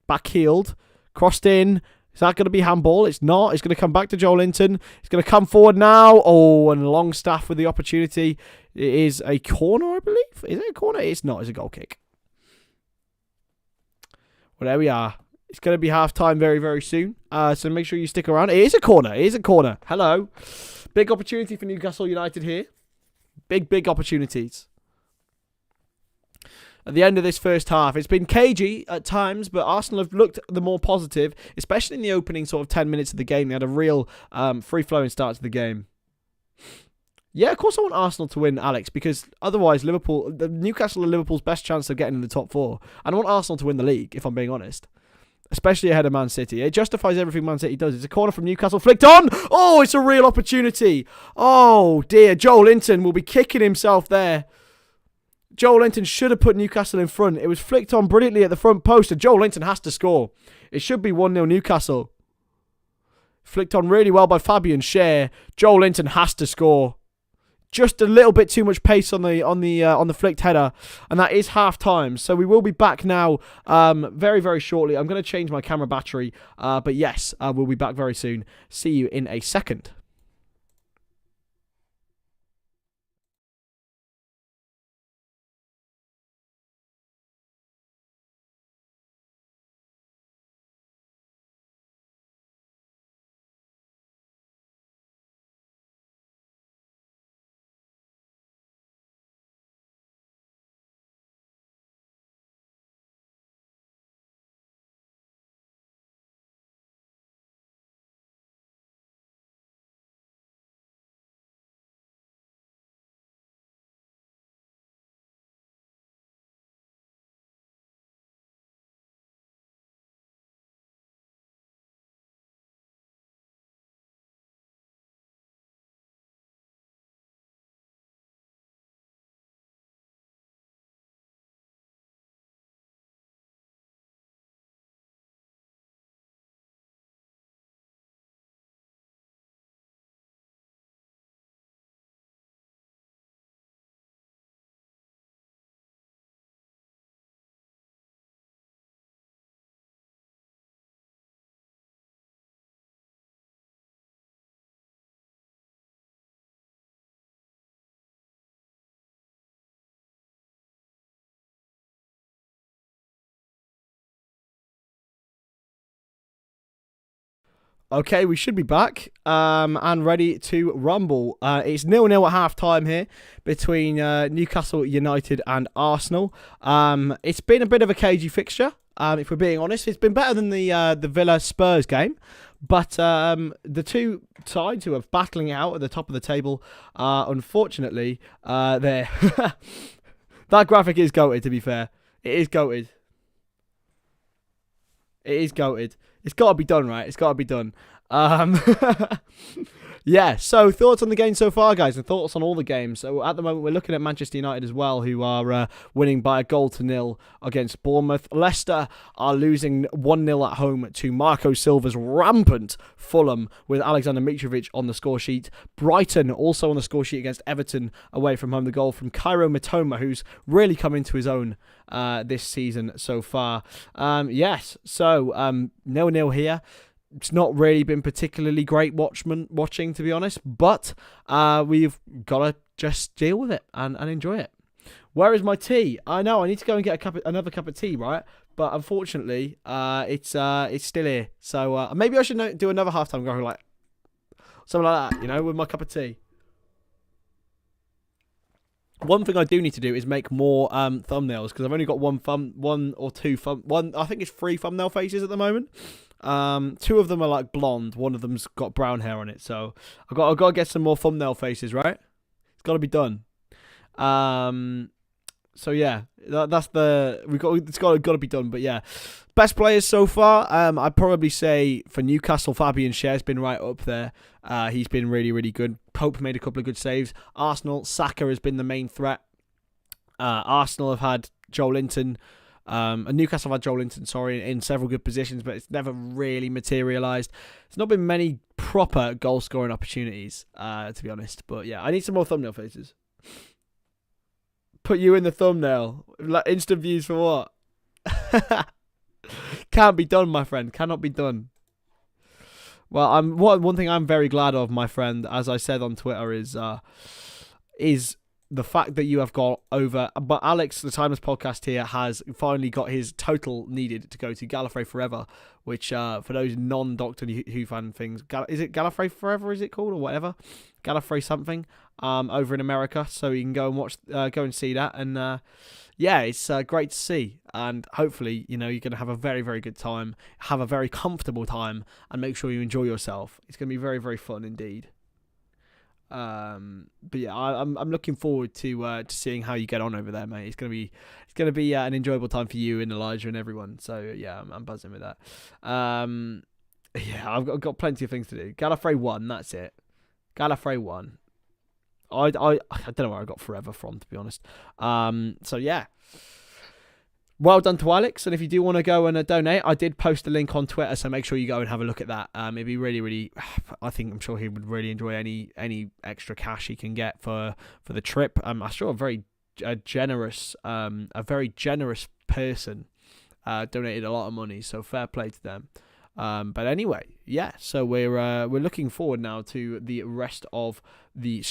Backheeled. Crossed in. Is that going to be handball? It's not. It's going to come back to Joelinton. It's going to come forward now. Oh, and Longstaff with the opportunity. It is a corner, I believe. Is it a corner? It's not. It's a goal kick. Well, there we are. It's going to be half-time very, very soon. So make sure you stick around. It is a corner. It is a corner. Hello. Big opportunity for Newcastle United here. Big, big opportunities. At the end of this first half, it's been cagey at times, but Arsenal have looked the more positive, especially in the opening sort of 10 minutes of the game. They had a real free-flowing start to the game. Yeah, of course I want Arsenal to win, Alex, because otherwise Newcastle are Liverpool's best chance of getting in the top four. And I want Arsenal to win the league, if I'm being honest. Especially ahead of Man City. It justifies everything Man City does. It's a corner from Newcastle, flicked on! Oh, it's a real opportunity. Oh, dear. Joelinton will be kicking himself there. Joelinton should have put Newcastle in front. It was flicked on brilliantly at the front post, and Joelinton has to score. It should be 1-0 Newcastle. Flicked on really well by Fabian Schär. Joelinton has to score. Just a little bit too much pace on the flicked header, and that is half time. So we will be back now, very, very shortly. I'm going to change my camera battery, but yes, we'll be back very soon. See you in a second. Okay, we should be back and ready to rumble. It's 0-0 at half-time here between Newcastle United and Arsenal. It's been a bit of a cagey fixture, if we're being honest. It's been better than the Villa-Spurs game, but the two sides who are battling it out at the top of the table, unfortunately, they're... That graphic is goated, to be fair. It is goated. It is goated. It's got to be done, right? It's got to be done. Yeah, so thoughts on the game so far, guys, and thoughts on all the games. So at the moment, we're looking at Manchester United as well, who are winning by 1-0 against Bournemouth. Leicester are losing 1-0 at home to Marco Silva's rampant Fulham, with Alexander Mitrovic on the score sheet. Brighton also on the score sheet against Everton away from home. The goal from Kaoru Mitoma, who's really come into his own this season so far. Yes, so 0-0 here. It's not really been particularly great watching, to be honest, but we've got to just deal with it and enjoy it. Where is my tea? I know, I need to go and get another cup of tea, right? But unfortunately, it's still here. So maybe I should do another halftime go like something like that, you know, with my cup of tea. One thing I do need to do is make more thumbnails, because I've only got one or two I think it's 3 thumbnail faces at the moment. 2 of them are like blonde, one of them's got brown hair on it, so I've got to get some more thumbnail faces, right? It's got to be done. So yeah, it's got to be done. But yeah, best players so far. I'd probably say for Newcastle, Fabian Schär's been right up there. He's been really, really good. Pope made a couple of good saves. Arsenal, Saka has been the main threat. Arsenal have had Joe Linton. And Newcastle have had Joe Linton, in several good positions, but it's never really materialised. There's not been many proper goal-scoring opportunities, to be honest. But yeah, I need some more thumbnail faces. Put you in the thumbnail. Like, instant views for what? Can't be done, my friend. Cannot be done. Well, one thing I'm very glad of, my friend, as I said on Twitter, is the fact that you have got over... But Alex, the Timeless Podcast here, has finally got his total needed to go to Gallifrey Forever, which, for those non-Doctor Who fan things... Is it Gallifrey Forever, is it called, or whatever? Gallifrey something, over in America. So you can go and see that. And, yeah, it's great to see. And hopefully, you know, you're going to have a very, very good time. Have a very comfortable time. And make sure you enjoy yourself. It's going to be very, very fun indeed. But yeah, I'm looking forward to seeing how you get on over there, mate. It's gonna be an enjoyable time for you and Elijah and everyone. So yeah, I'm buzzing with that. Yeah, I've got plenty of things to do. Gallifrey 1, that's it. Gallifrey 1. I don't know where I got Forever from, to be honest. So yeah. Well done to Alex, and if you do want to go and donate, I did post a link on Twitter, so make sure you go and have a look at that. It'd be really, really... I'm sure he would really enjoy any extra cash he can get for the trip. I saw a very generous person donated a lot of money, so fair play to them. But anyway, yeah. So we're looking forward now to the rest of the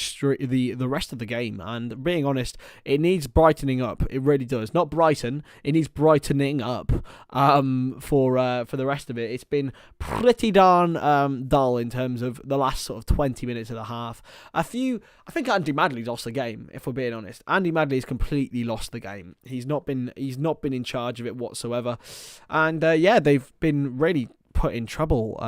rest of the game. And being honest, it needs brightening up. It really does. Not brighten. It needs brightening up. For the rest of it, it's been pretty darn dull in terms of the last sort of 20 minutes of the half. I think Andy Madley's lost the game. If we're being honest, Andy Madley's completely lost the game. He's not been in charge of it whatsoever. And yeah, they've been really put in trouble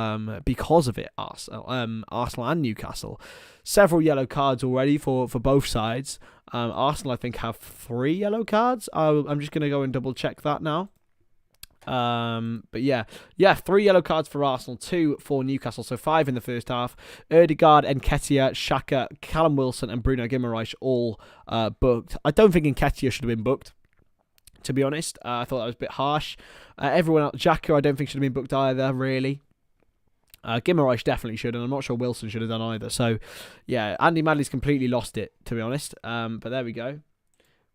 because of it, Arsenal and Newcastle. Several yellow cards already for both sides. Arsenal, I think, have 3 yellow cards. I'm just going to go and double check that now. But yeah, 3 yellow cards for Arsenal, 2 for Newcastle, so 5 in the first half. Odegaard, Nketiah, Xhaka, Callum Wilson and Bruno Guimaraes all booked. I don't think Nketiah should have been booked, to be honest. I thought that was a bit harsh. Everyone else, Xhaka, I don't think should have been booked either, really. Guimaraes definitely should, and I'm not sure Wilson should have done either. So, yeah, Andy Madley's completely lost it, to be honest. But there we go.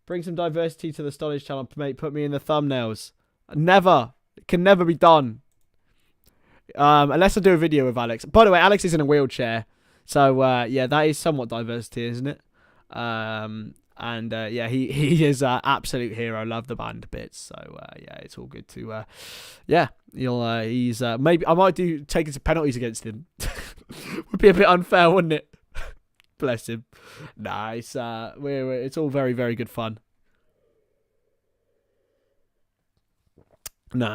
Bring some diversity to the Stonadge channel, mate. Put me in the thumbnails. Never. It can never be done. Unless I do a video with Alex. By the way, Alex is in a wheelchair. So, yeah, that is somewhat diversity, isn't it? And he is an absolute hero. Love the band bits. So it's all good to he's maybe I might take it to penalties against him. Would be a bit unfair, wouldn't it? Bless him. Nice. It's all very, very good fun.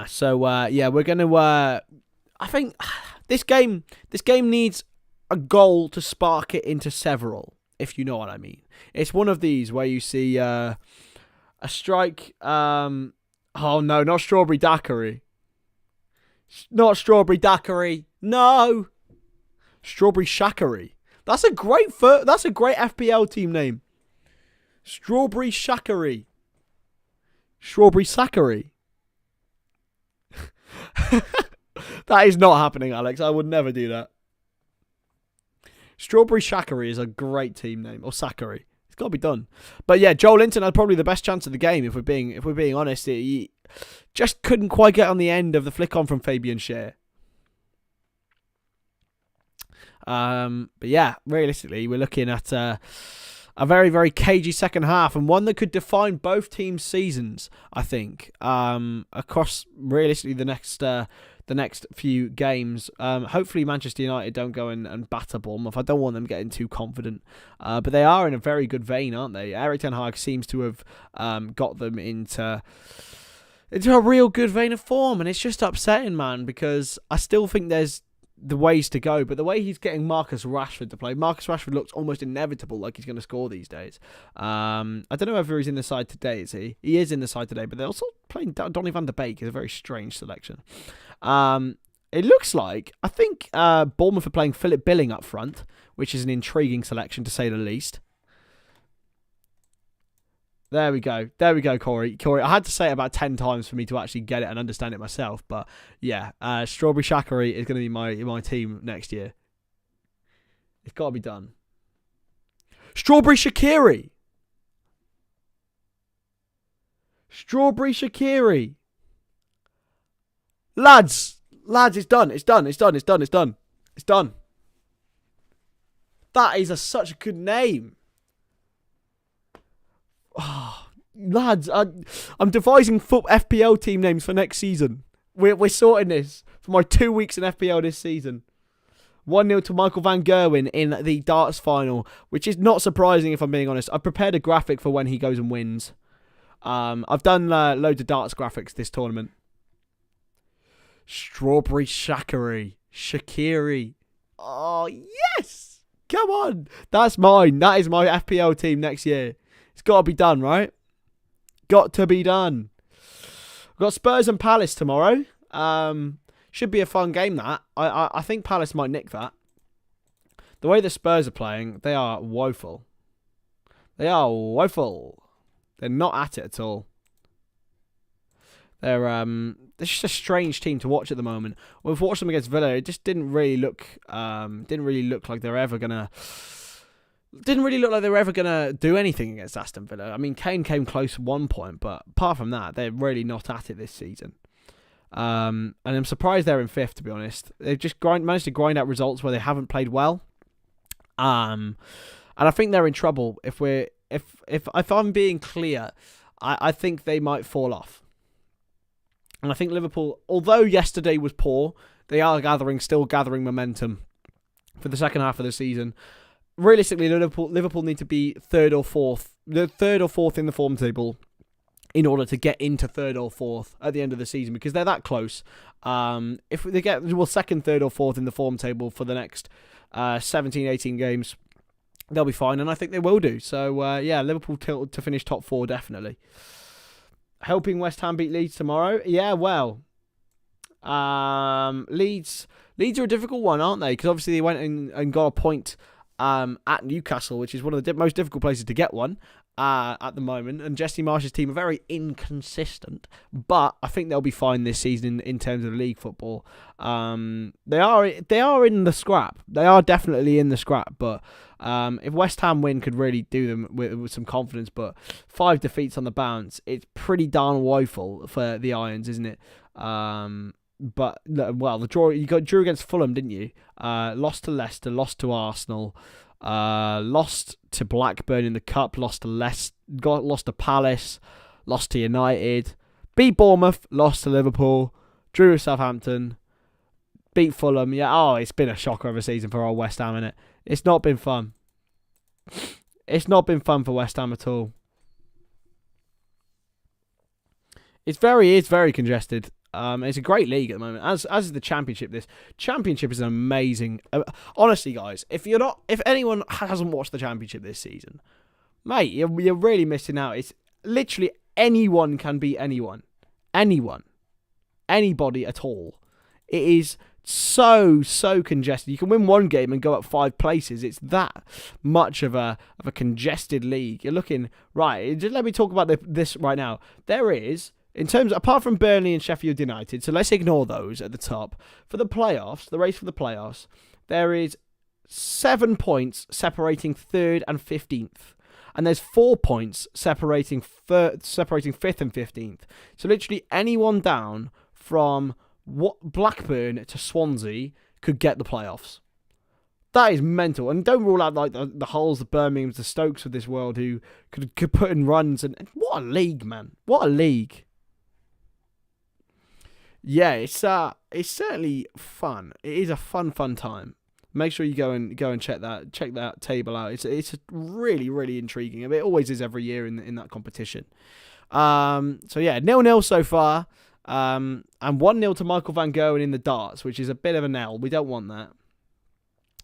So we're gonna. I think this game needs a goal to spark it into several, if you know what I mean. It's one of these where you see a strike. Oh no, not strawberry daiquiri. Not strawberry daiquiri. No, strawberry shakery. That's a great FPL team name. Strawberry shakery. Strawberry sackery. That is not happening, Alex. I would never do that. Strawberry Shakery is a great team name, or Sackery. It's got to be done. But yeah, Joel Linton had probably the best chance of the game. If we're being honest, he just couldn't quite get on the end of the flick on from Fabian Schär. But yeah, realistically, we're looking at a very, very cagey second half, and one that could define both teams' seasons, I think, across realistically the next few games. Hopefully Manchester United don't go and batter Bournemouth. I don't want them getting too confident. But they are in a very good vein, aren't they? Erik ten Hag seems to have got them into a real good vein of form, and it's just upsetting, man, because I still think there's the ways to go, but the way he's getting Marcus Rashford to play, Marcus Rashford looks almost inevitable, like he's going to score these days. I don't know whether he's in the side today, is he? He is in the side today, but they're also playing Donny van de Beek. Is a very strange selection. It looks like, I think Bournemouth are playing Philip Billing up front, which is an intriguing selection to say the least. There we go, Corey. I had to say it about 10 times for me to actually get it and understand it myself. But yeah, Strawberry Shakery is going to be my team next year. It's got to be done. Strawberry Shaqiri. Strawberry Shaqiri. Lads, it's done. It's done. That is such a good name. Oh, lads, I'm devising FPL team names for next season. We're sorting this for my 2 weeks in FPL this season. 1-0 to Michael van Gerwen in the darts final, which is not surprising if I'm being honest. I prepared a graphic for when he goes and wins. I've done loads of darts graphics this tournament. Strawberry Shaqiri. Oh, yes! Come on! That's mine. That is my FPL team next year. It's got to be done, right? Got to be done. We've got Spurs and Palace tomorrow. Should be a fun game, that. I think Palace might nick that. The way the Spurs are playing, they are woeful. They're not at it at all. They're just a strange team to watch at the moment. We've watched them against Villa. It just didn't really look like they're ever gonna. Didn't really look like they were ever gonna do anything against Aston Villa. I mean, Kane came close at one point, but apart from that, they're really not at it this season. And I'm surprised they're in fifth, to be honest. They've just managed to grind out results where they haven't played well. And I think they're in trouble. If I'm being clear, I think they might fall off. And I think Liverpool, although yesterday was poor, they are still gathering momentum for the second half of the season. Realistically, Liverpool need to be third or fourth in the form table in order to get into third or fourth at the end of the season, because they're that close. If they get second, third or fourth in the form table for the next 17, 18 games, they'll be fine, and I think they will do. So, Liverpool to finish top four, definitely. Helping West Ham beat Leeds tomorrow? Yeah, well, Leeds are a difficult one, aren't they? Because obviously they went and got a point at Newcastle, which is one of the most difficult places to get one at the moment. And Jesse Marsh's team are very inconsistent, but I think they'll be fine this season in terms of league football. They are in the scrap. They are definitely in the scrap, but if West Ham win could really do them with some confidence, but 5 defeats on the bounce, it's pretty darn woeful for the Irons, isn't it? The draw, you drew against Fulham, didn't you? Lost to Leicester, lost to Arsenal. Lost to Blackburn in the Cup, lost to Palace, lost to United, beat Bournemouth, lost to Liverpool, drew with Southampton, beat Fulham. Yeah, it's been a shocker of a season for our West Ham, innit? It's not been fun. It's not been fun for West Ham at all. It's very congested. It's a great league at the moment, as is the Championship. This Championship is an amazing. Honestly, guys, if anyone hasn't watched the Championship this season, mate, you're really missing out. It's literally anyone can beat anyone, anybody at all. It is so congested. You can win one game and go up 5 places. It's that much of a congested league. You're looking right. Just let me talk about this right now. There is. In terms, apart from Burnley and Sheffield United, so let's ignore those at the top. For the playoffs, the race for the playoffs, there is 7 points separating 3rd and 15th. And there's 4 points separating 5th and 15th. So literally anyone down from Blackburn to Swansea could get the playoffs. That is mental. And don't rule out like the Hulls, the Birminghams, the Stokes of this world who could put in runs. And what a league, man. What a league. Yeah, it's certainly fun. It is a fun time. Make sure you go and check that table out. It's really intriguing. It always is every year in that competition. So yeah, 0-0 so far. And 1-0 to Michael van Gerwen in the darts, which is a bit of an L. We don't want that.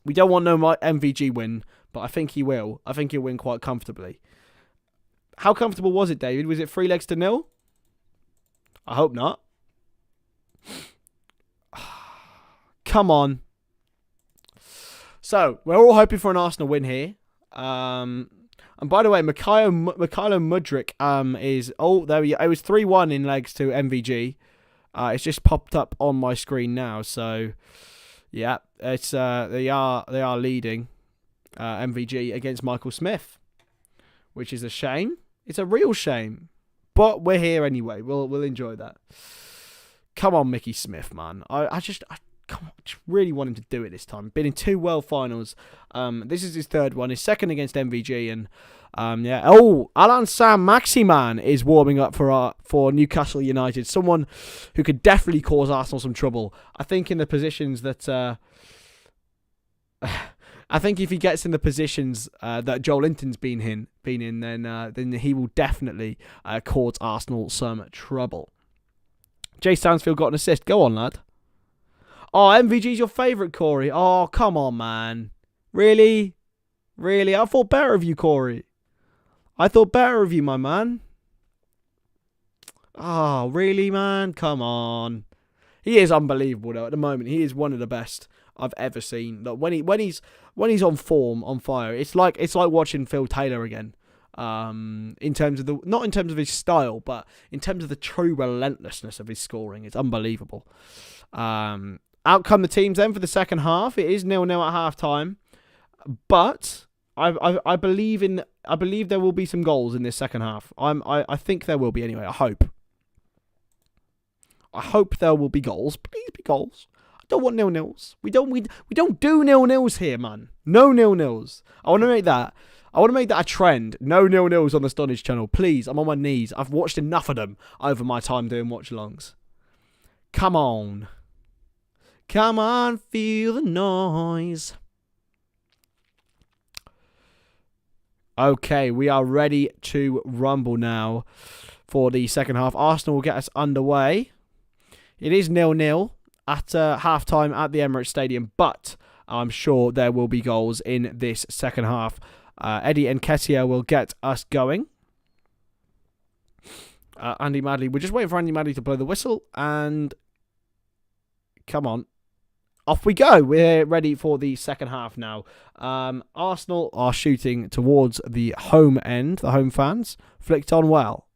We don't want no MVG win, but I think he will. I think he'll win quite comfortably. How comfortable was it, David? Was it 3-0? I hope not. Come on. So, we're all hoping for an Arsenal win here. And by the way, Bukayo Mudryk is... Oh, there we go. It was 3-1 in legs to MVG. It's just popped up on my screen now. So, yeah, it's they are leading MVG against Michael Smith, which is a shame. It's a real shame. But we're here anyway. We'll enjoy that. Come on, Mickey Smith, man. I just really want him to do it this time. Been in 2 World Finals. This is his 3rd one. His 2nd against MVG. And yeah. Oh, Alan Saint-Maximin is warming up for Newcastle United. Someone who could definitely cause Arsenal some trouble. I think in the positions that... I think if he gets in the positions that Joel Linton's been in, then he will definitely cause Arsenal some trouble. Jay Stansfield got an assist. Go on, lad. Oh, MVG's your favourite, Corey. Oh, come on, man. Really? I thought better of you, Corey. I thought better of you, my man. Oh, really, man? Come on. He is unbelievable, though. At the moment, he is one of the best I've ever seen. Look, when he's on form, on fire, it's like watching Phil Taylor again. In terms of not in terms of his style, but in terms of the true relentlessness of his scoring, it's unbelievable. Out come the teams then for the second half. It is 0-0 at half time, but I believe there will be some goals in this second half. I think there will be anyway. I hope there will be goals. Please be goals. I don't want 0-0s. We don't do 0-0s here, man. No 0-0s. I want to make that a trend. No 0-0s on the Stonadge channel. Please, I'm on my knees. I've watched enough of them over my time doing watch-alongs. Come on. Come on, feel the noise. Okay, we are ready to rumble now for the second half. Arsenal will get us underway. It is 0-0 at half-time at the Emirates Stadium, but I'm sure there will be goals in this second half. Eddie Nketiah will get us going. Andy Madley. We're just waiting for Andy Madley to blow the whistle. And come on. Off we go. We're ready for the second half now. Arsenal are shooting towards the home end. The home fans. Flicked on well.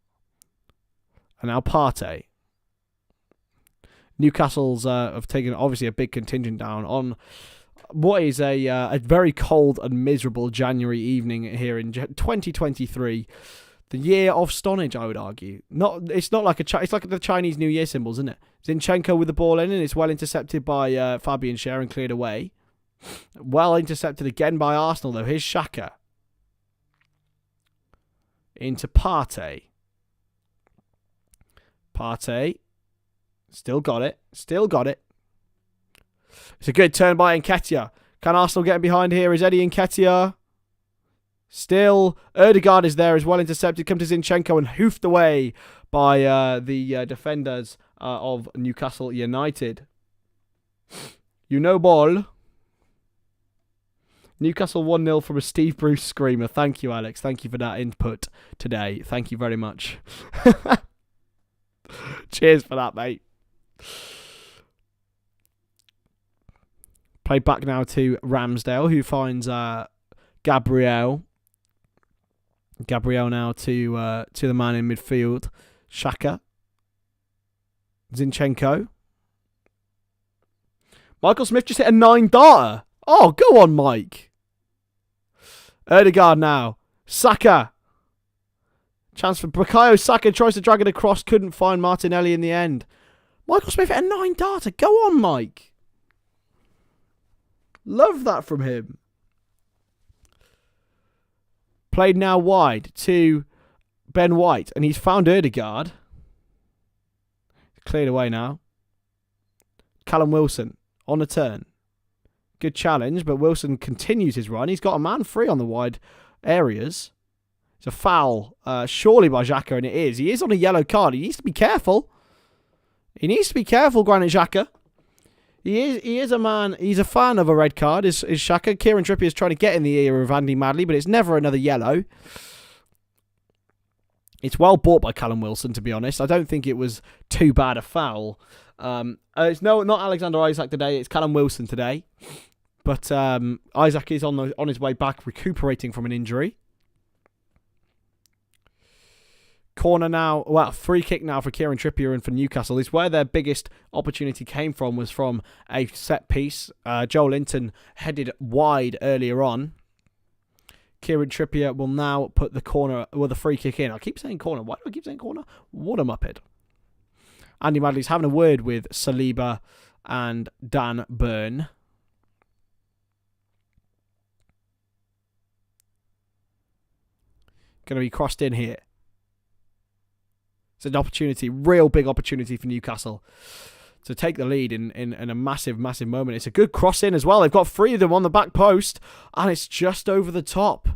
And now Partey. Newcastle's have taken obviously a big contingent down on what is a very cold and miserable January evening here in 2023. The year of Stonadge, I would argue. It's not like it's like the Chinese New Year symbols, isn't it? Zinchenko with the ball in, and it's well intercepted by Fabian Schär and cleared away. Well intercepted again by Arsenal, though. Here's Saka. Into Partey. Partey. Still got it. Still got it. It's a good turn by Nketiah. Can Arsenal get behind here? Is Eddie Nketiah? Still, Odegaard is there as well, intercepted. Come to Zinchenko and hoofed away by the defenders of Newcastle United. Ball. Newcastle 1-0 from a Steve Bruce screamer. Thank you, Alex. Thank you for that input today. Thank you very much. Cheers for that, mate. Play back now to Ramsdale, who finds Gabriel. Gabriel now to the man in midfield. Xhaka. Zinchenko. Michael Smith just hit a 9-darter. Oh, go on, Mike. Odegaard now. Saka. Chance for Bukayo Saka. Tries to drag it across. Couldn't find Martinelli in the end. Michael Smith hit a 9-darter. Go on, Mike. Love that from him. Played now wide to Ben White. And he's found Odegaard. Cleared away now. Callum Wilson on a turn. Good challenge, but Wilson continues his run. He's got a man free on the wide areas. It's a foul, surely by Xhaka, and it is. He is on a yellow card. He needs to be careful. He needs to be careful, Granit Xhaka. He is a man. He's a fan of a red card. Is Xhaka? Kieran Trippier is trying to get in the ear of Andy Madley, but it's never another yellow. It's well bought by Callum Wilson, to be honest. I don't think it was too bad a foul. It's not Alexander Isak today. It's Callum Wilson today. But Isak is on his way back, recuperating from an injury. Corner now, well, free kick now for Kieran Trippier and for Newcastle. This is where their biggest opportunity came from, was from a set piece. Joel Linton headed wide earlier on. Kieran Trippier will now put the free kick in. I keep saying corner. Why do I keep saying corner? What a muppet. Andy Madley's having a word with Saliba and Dan Burn. Going to be crossed in here. It's an opportunity, real big opportunity for Newcastle to take the lead in a massive, massive moment. It's a good cross in as well. They've got three of them on the back post, and it's just over the top.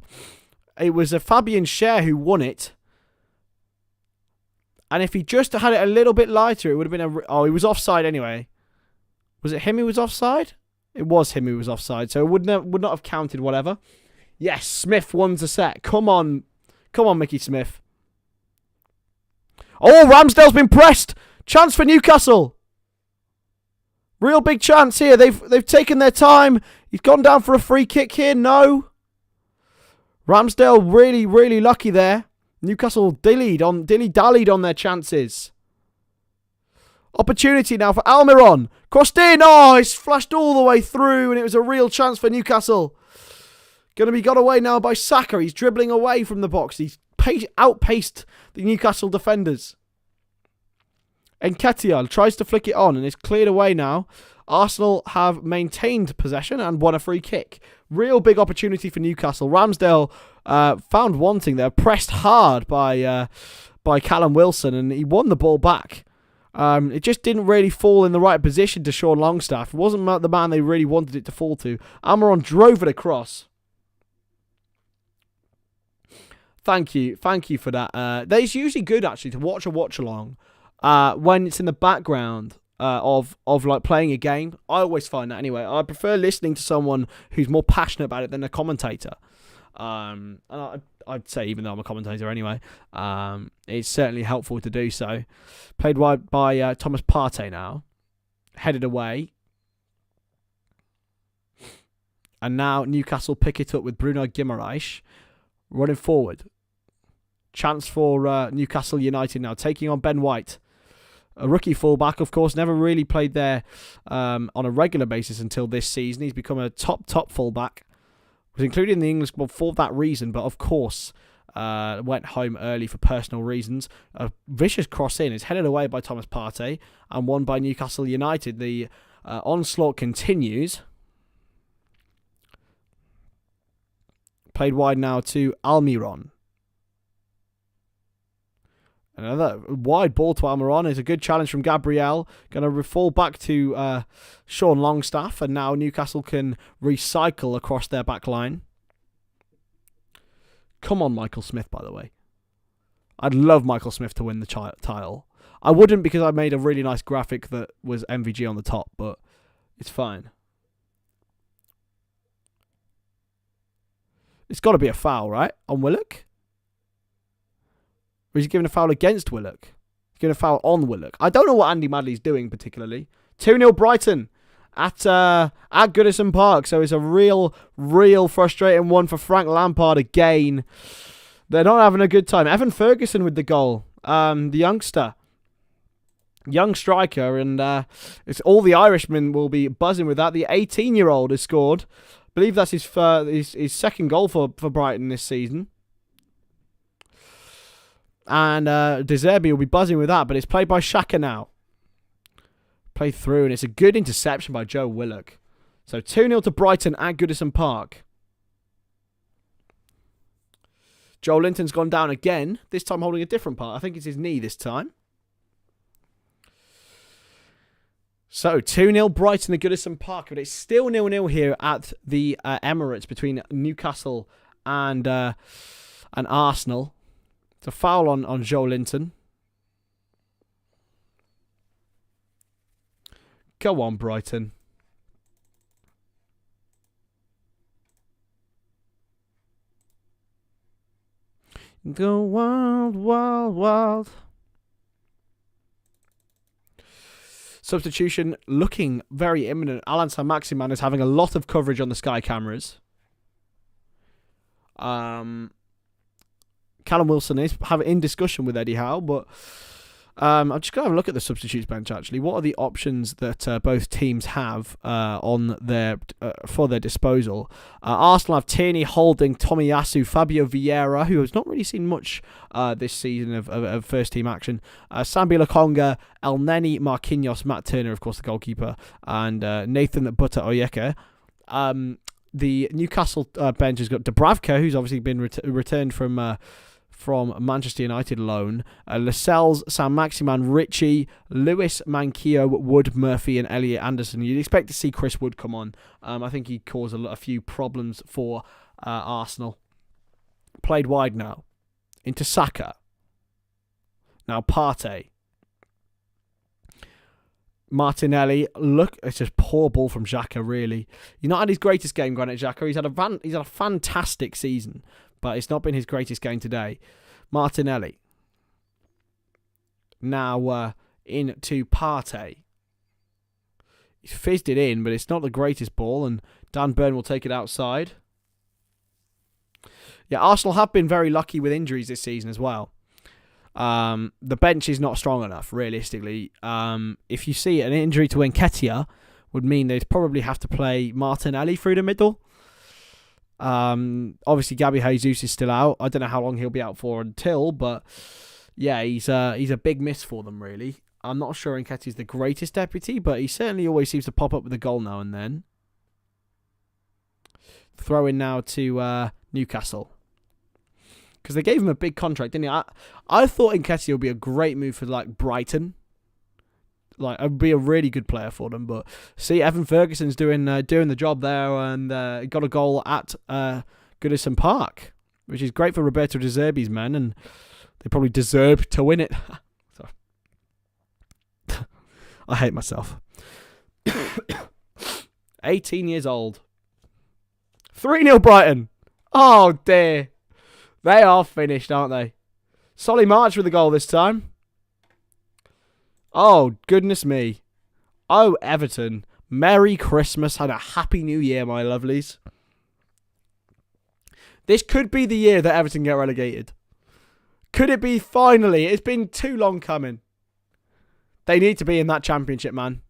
It was a Fabian Schär who won it. And if he just had it a little bit lighter, it would have been he was offside anyway. Was it him who was offside? It was him who was offside, so it would not have counted, whatever. Yes, Smith won the set. Come on, Mickey Smith. Oh, Ramsdale's been pressed. Chance for Newcastle. Real big chance here. They've taken their time. He's gone down for a free kick here. No. Ramsdale really, really lucky there. Newcastle dilly-dallied on their chances. Opportunity now for Almiron. Crossed in. Oh, it's flashed all the way through, and it was a real chance for Newcastle. Going to be got away now by Saka. He's dribbling away from the box. He's outpaced the Newcastle defenders. Nketiah tries to flick it on, and it's cleared away now. Arsenal have maintained possession and won a free kick. Real big opportunity for Newcastle. Ramsdale found wanting there, pressed hard by Callum Wilson, and he won the ball back. It just didn't really fall in the right position to Sean Longstaff. It wasn't the man they really wanted it to fall to. Almiron drove it across. Thank you for that. It's usually good actually to watch a watch along when it's in the background of like playing a game. I always find that anyway. I prefer listening to someone who's more passionate about it than a commentator. And I'd say, even though I'm a commentator anyway, it's certainly helpful to do so. Played wide by Thomas Partey now, headed away. And now Newcastle pick it up with Bruno Guimaraes running forward. Chance for Newcastle United now, taking on Ben White. A rookie fullback, of course, never really played there on a regular basis until this season. He's become a top fullback. Was included in the English squad for that reason, but of course went home early for personal reasons. A vicious cross in is headed away by Thomas Partey and won by Newcastle United. The onslaught continues. Played wide now to Almiron. Another wide ball to Almiron. It's a good challenge from Gabriel. Going to fall back to Sean Longstaff. And now Newcastle can recycle across their back line. Come on, Michael Smith, by the way. I'd love Michael Smith to win the title. I wouldn't because I made a really nice graphic that was MVG on the top, but it's fine. It's got to be a foul, right? On Willock? Or is he giving a foul against Willock? He's giving a foul on Willock. I don't know what Andy Madley's doing particularly. 2-0 Brighton at Goodison Park. So it's a real frustrating one for Frank Lampard again. They're not having a good time. Evan Ferguson with the goal. The youngster. Young striker. And it's all the Irishmen will be buzzing with that. The 18-year-old has scored. I believe that's his second goal for Brighton this season. And De Zerbi will be buzzing with that. But it's played by Saka now. Played through. And it's a good interception by Joe Willock. So 2-0 to Brighton at Goodison Park. Joe Linton's gone down again, this time holding a different part. I think it's his knee this time. So, 2-0 Brighton at Goodison Park, but it's still 0-0 here at the Emirates between Newcastle and Arsenal. It's a foul on Joe Linton. Go on, Brighton. Go wild, wild, wild. Substitution looking very imminent. Alan Saint-Maximin is having a lot of coverage on the Sky cameras. Callum Wilson is in discussion with Eddie Howe, but I'm just going to have a look at the substitutes bench, actually. What are the options that both teams have on their for their disposal? Arsenal have Tierney, Holding, Tomiyasu, Fabio Vieira, who has not really seen much this season of first-team action. Sambi Lokonga, El Neni, Marquinhos, Matt Turner, of course, the goalkeeper, and Nathan Butter Oyeka. The Newcastle bench has got Dubravka, who's obviously been returned from Manchester United loan. Lascelles, Saint-Maximin, Ritchie, Lewis, Manquillo, Wood, Murphy and Elliot Anderson. You'd expect to see Chris Wood come on. I think he'd cause a few problems for Arsenal. Played wide now. Into Saka. Now Partey. Martinelli. Look, it's just poor ball from Xhaka, really. He's not had his greatest game, Granit Xhaka. He's had a fantastic season, but it's not been his greatest game today. Martinelli. Now into Partey. He's fizzed it in, but it's not the greatest ball, and Dan Burn will take it outside. Yeah, Arsenal have been very lucky with injuries this season as well. The bench is not strong enough, realistically. If you see an injury to Nketiah, would mean they'd probably have to play Martinelli through the middle. Obviously, Gabriel Jesus is still out. I don't know how long he'll be out for until, but yeah, he's a big miss for them, really. I'm not sure Nketiah is the greatest deputy, but he certainly always seems to pop up with a goal now and then. Throw in now to Newcastle. Because they gave him a big contract, didn't he? I thought Nketiah would be a great move for like Brighton. Like, I'd be a really good player for them. But see, Evan Ferguson's doing the job there, and got a goal at Goodison Park, which is great for Roberto De Zerbi's men, and they probably deserve to win it. I hate myself. 18 years old. 3-0 Brighton. Oh dear. They are finished, aren't they? Solly March with the goal this time. Oh, goodness me. Oh, Everton. Merry Christmas and a Happy New Year, my lovelies. This could be the year that Everton get relegated. Could it be finally? It's been too long coming. They need to be in that championship, man.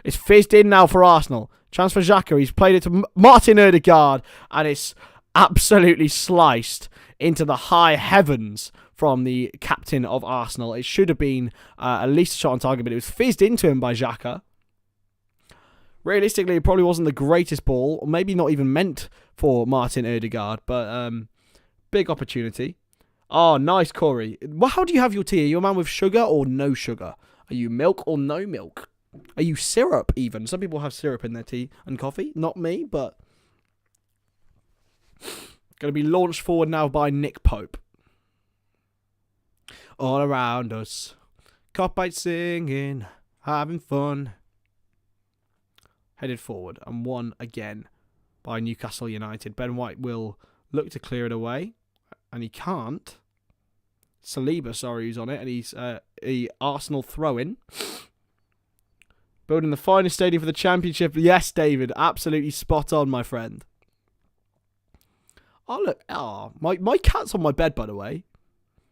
It's fizzed in now for Arsenal. Transfer Xhaka. He's played it to Martin Odegaard. And it's absolutely sliced into the high heavens from the captain of Arsenal. It should have been at least a shot on target, but it was fizzed into him by Xhaka. Realistically, it probably wasn't the greatest ball, or maybe not even meant for Martin Odegaard, but big opportunity. Oh, nice, Corey. Well, how do you have your tea? Are you a man with sugar or no sugar? Are you milk or no milk? Are you syrup even? Some people have syrup in their tea and coffee. Not me, but... Going to be launched forward now by Nick Pope. All around us. Copite singing. Having fun. Headed forward and won again by Newcastle United. Ben White will look to clear it away. And he can't. Saliba, sorry, who's on it. And he's a Arsenal throw-in. Building the finest stadium for the Championship. Yes, David. Absolutely spot on, my friend. Oh, look. Oh, my cat's on my bed, by the way.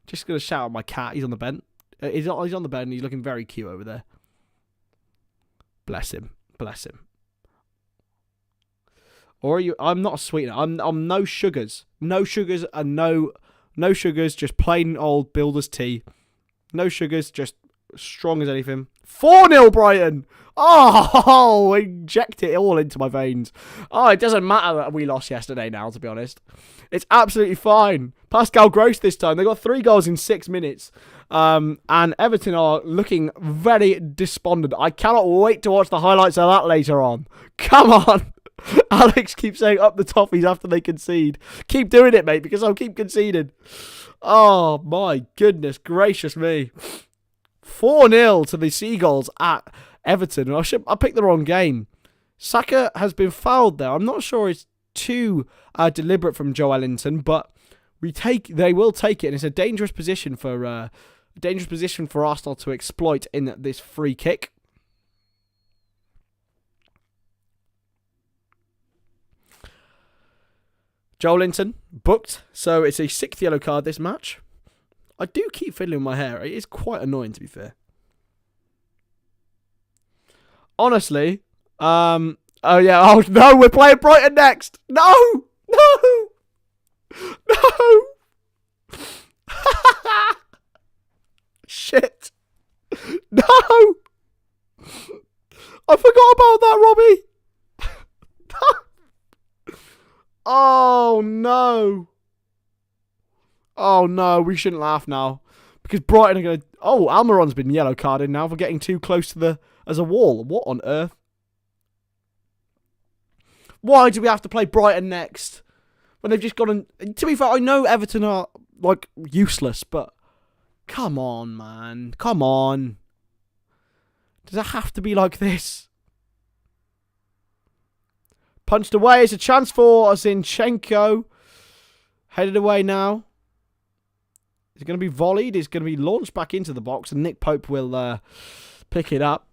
Just going to shout at my cat. He's on the bed. He's on the bed and he's looking very cute over there. Bless him. Bless him. Or are you... I'm not a sweetener. I'm no sugars. No sugars and no sugars. Just plain old builder's tea. No sugars. Just strong as anything. 4-0 Brighton. Oh, inject it all into my veins. Oh, it doesn't matter that we lost yesterday now, to be honest. It's absolutely fine. Pascal Gross this time. They got 3 goals in 6 minutes. And Everton are looking very despondent. I cannot wait to watch the highlights of that later on. Come on. Alex keeps saying up the toffees after they concede. Keep doing it, mate, because I'll keep conceding. Oh, my goodness gracious me. 4-0 to the Seagulls at Everton. I picked the wrong game. Saka has been fouled there. I'm not sure it's too deliberate from Joe Ellington, but they will take it, and it's a dangerous position for Arsenal to exploit in this free kick. Joe Ellington booked, so it's a 6th yellow card this match. I do keep fiddling with my hair. It is quite annoying, to be fair. Honestly, oh yeah, oh no, we're playing Brighton next. No. Shit. No. I forgot about that, Robbie. Oh no. Oh no, we shouldn't laugh now. Because Brighton are going to... Oh, Almiron's been yellow carded now for getting too close to as a wall. What on earth? Why do we have to play Brighton next? When they've just gone and... To be fair, I know Everton are, like, useless, but... Come on, man. Come on. Does it have to be like this? Punched away. It's a chance for Zinchenko. Headed away now. It's going to be volleyed. It's going to be launched back into the box, and Nick Pope will pick it up.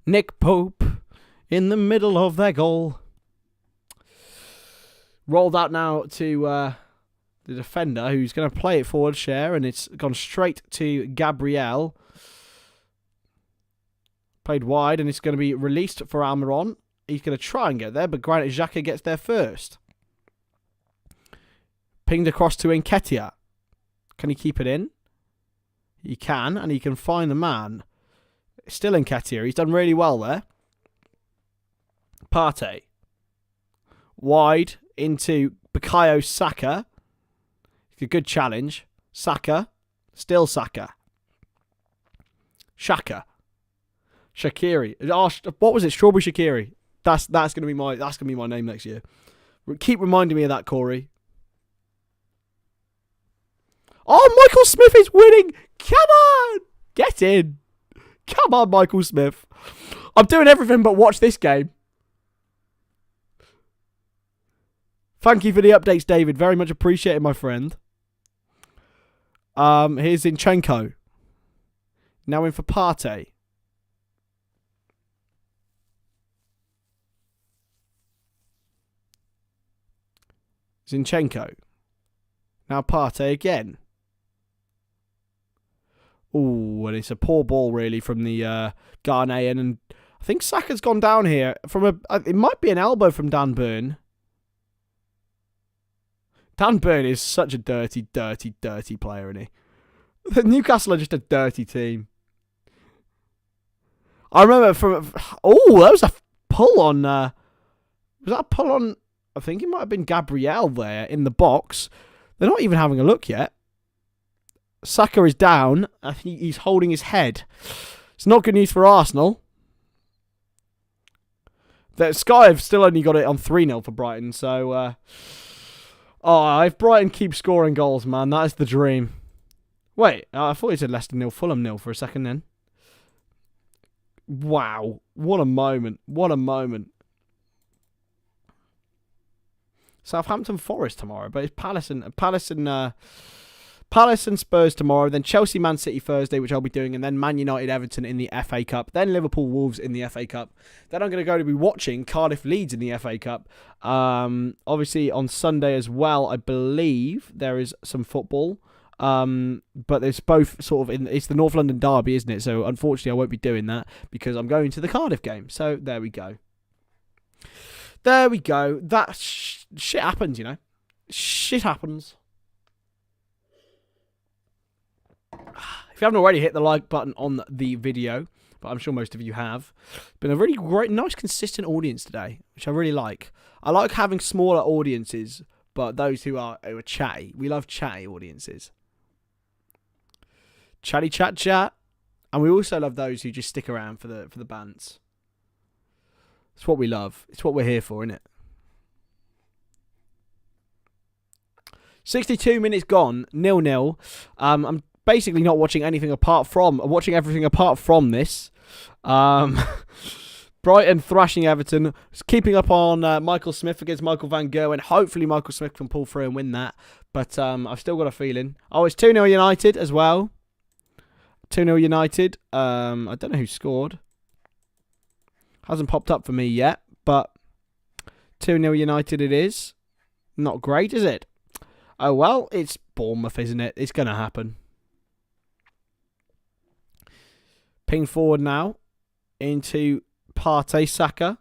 Nick Pope in the middle of their goal. Rolled out now to the defender, who's going to play it forward, share, and it's gone straight to Gabriel. Played wide, and it's going to be released for Almiron. He's going to try and get there, but Granit Xhaka gets there first. Pinged across to Nketiah. Can he keep it in? He can, and he can find the man. Still Nketiah. He's done really well there. Partey. Wide into Bukayo Saka. A good challenge. Saka. Still Saka. Shaka. Shaqiri. Oh, what was it? Strawberry Shaqiri. That's gonna be my name next year. Keep reminding me of that, Corey. Oh, Michael Smith is winning! Come on! Get in! Come on, Michael Smith. I'm doing everything but watch this game. Thank you for the updates, David. Very much appreciated, my friend. Here's Zinchenko. Now in for Partey. Zinchenko. Now Partey again. Ooh, and it's a poor ball really from the Ghanaian, and I think Saka's gone down here from it might be an elbow from Dan Burn. Dan Burn is such a dirty player, isn't he? Newcastle are just a dirty team. I remember from... Oh, that was a pull on... was that a pull on... I think it might have been Gabriel there in the box. They're not even having a look yet. Saka is down. I think he's holding his head. It's not good news for Arsenal. Sky have still only got it on 3-0 for Brighton. So, if Brighton keep scoring goals, man, that is the dream. Wait, I thought you said Leicester 0, Fulham 0 for a second then. Wow, what a moment. What a moment. Southampton Forest tomorrow, but it's Palace and Spurs tomorrow, then Chelsea Man City Thursday, which I'll be doing, and then Man United Everton in the FA Cup, then Liverpool Wolves in the FA Cup. Then I'm going to be watching Cardiff Leeds in the FA Cup. Obviously on Sunday as well, I believe there is some football. But it's both sort of it's the North London derby, isn't it? So unfortunately I won't be doing that because I'm going to the Cardiff game. So there we go. There we go. That shit happens, you know. Shit happens. If you haven't already, hit the like button on the video, but I'm sure most of you have. It's been a really great, nice, consistent audience today, which I really like. I like having smaller audiences, but those who are chatty. We love chatty audiences. Chatty chat. And we also love those who just stick around for the bants. It's what we love. It's what we're here for, isn't it? 62 minutes gone, 0-0. I'm basically not watching anything apart from... I'm watching everything apart from this. Brighton thrashing Everton. Keeping up on Michael Smith against Michael Van Gerwen. Hopefully Michael Smith can pull through and win that. But I've still got a feeling. Oh, it's 2-0 United as well. 2-0 United. I don't know who scored. Hasn't popped up for me yet. But 2-0 United it is. Not great, is it? Oh, well, it's Bournemouth, isn't it? It's going to happen. Ping forward now into Partey Saka.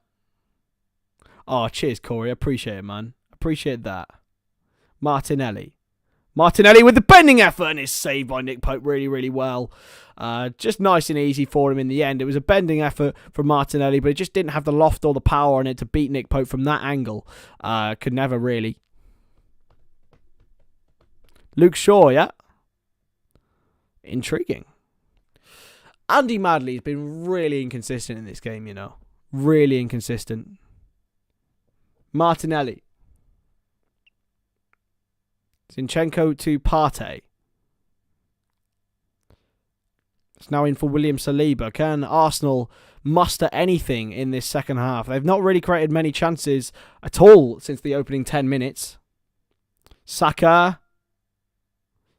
Oh, cheers, Corey. Appreciate it, man. Appreciate that. Martinelli. Martinelli with the bending effort, and it's saved by Nick Pope really, really well. Just nice and easy for him in the end. It was a bending effort from Martinelli, but it just didn't have the loft or the power on it to beat Nick Pope from that angle. Could never really. Luke Shaw, yeah? Intriguing. Andy Madley has been really inconsistent in this game, you know. Really inconsistent. Martinelli. Zinchenko to Partey. It's now in for William Saliba. Can Arsenal muster anything in this second half? They've not really created many chances at all since the opening 10 minutes. Saka.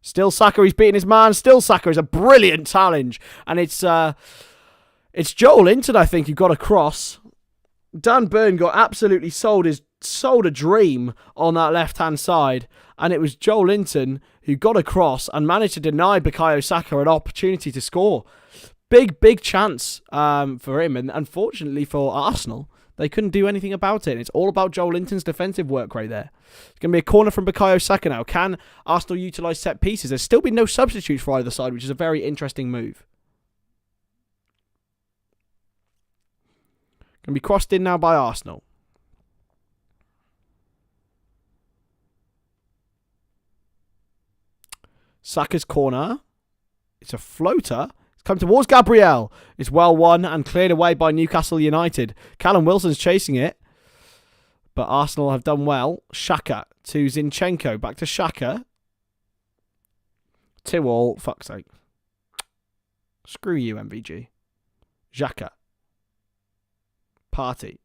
Still Saka, he's beating his man. Still Saka is a brilliant challenge. And it's Joel Linton, I think, who got across. Dan Burn got absolutely sold a dream on that left-hand side. And it was Joel Linton who got across and managed to deny Bukayo Saka an opportunity to score. Big chance for him. And unfortunately for Arsenal, they couldn't do anything about it. And it's all about Joel Linton's defensive work right there. It's going to be a corner from Bukayo Saka now. Can Arsenal utilise set pieces? There's still been no substitutes for either side, which is a very interesting move. Going to be crossed in now by Arsenal. Saka's corner. It's a floater. It's come towards Gabriel. It's well won and cleared away by Newcastle United. Callum Wilson's chasing it. But Arsenal have done well. Xhaka to Zinchenko. Back to Xhaka. 2-2. Fuck's sake. Screw you, MVG. Xhaka. Partey.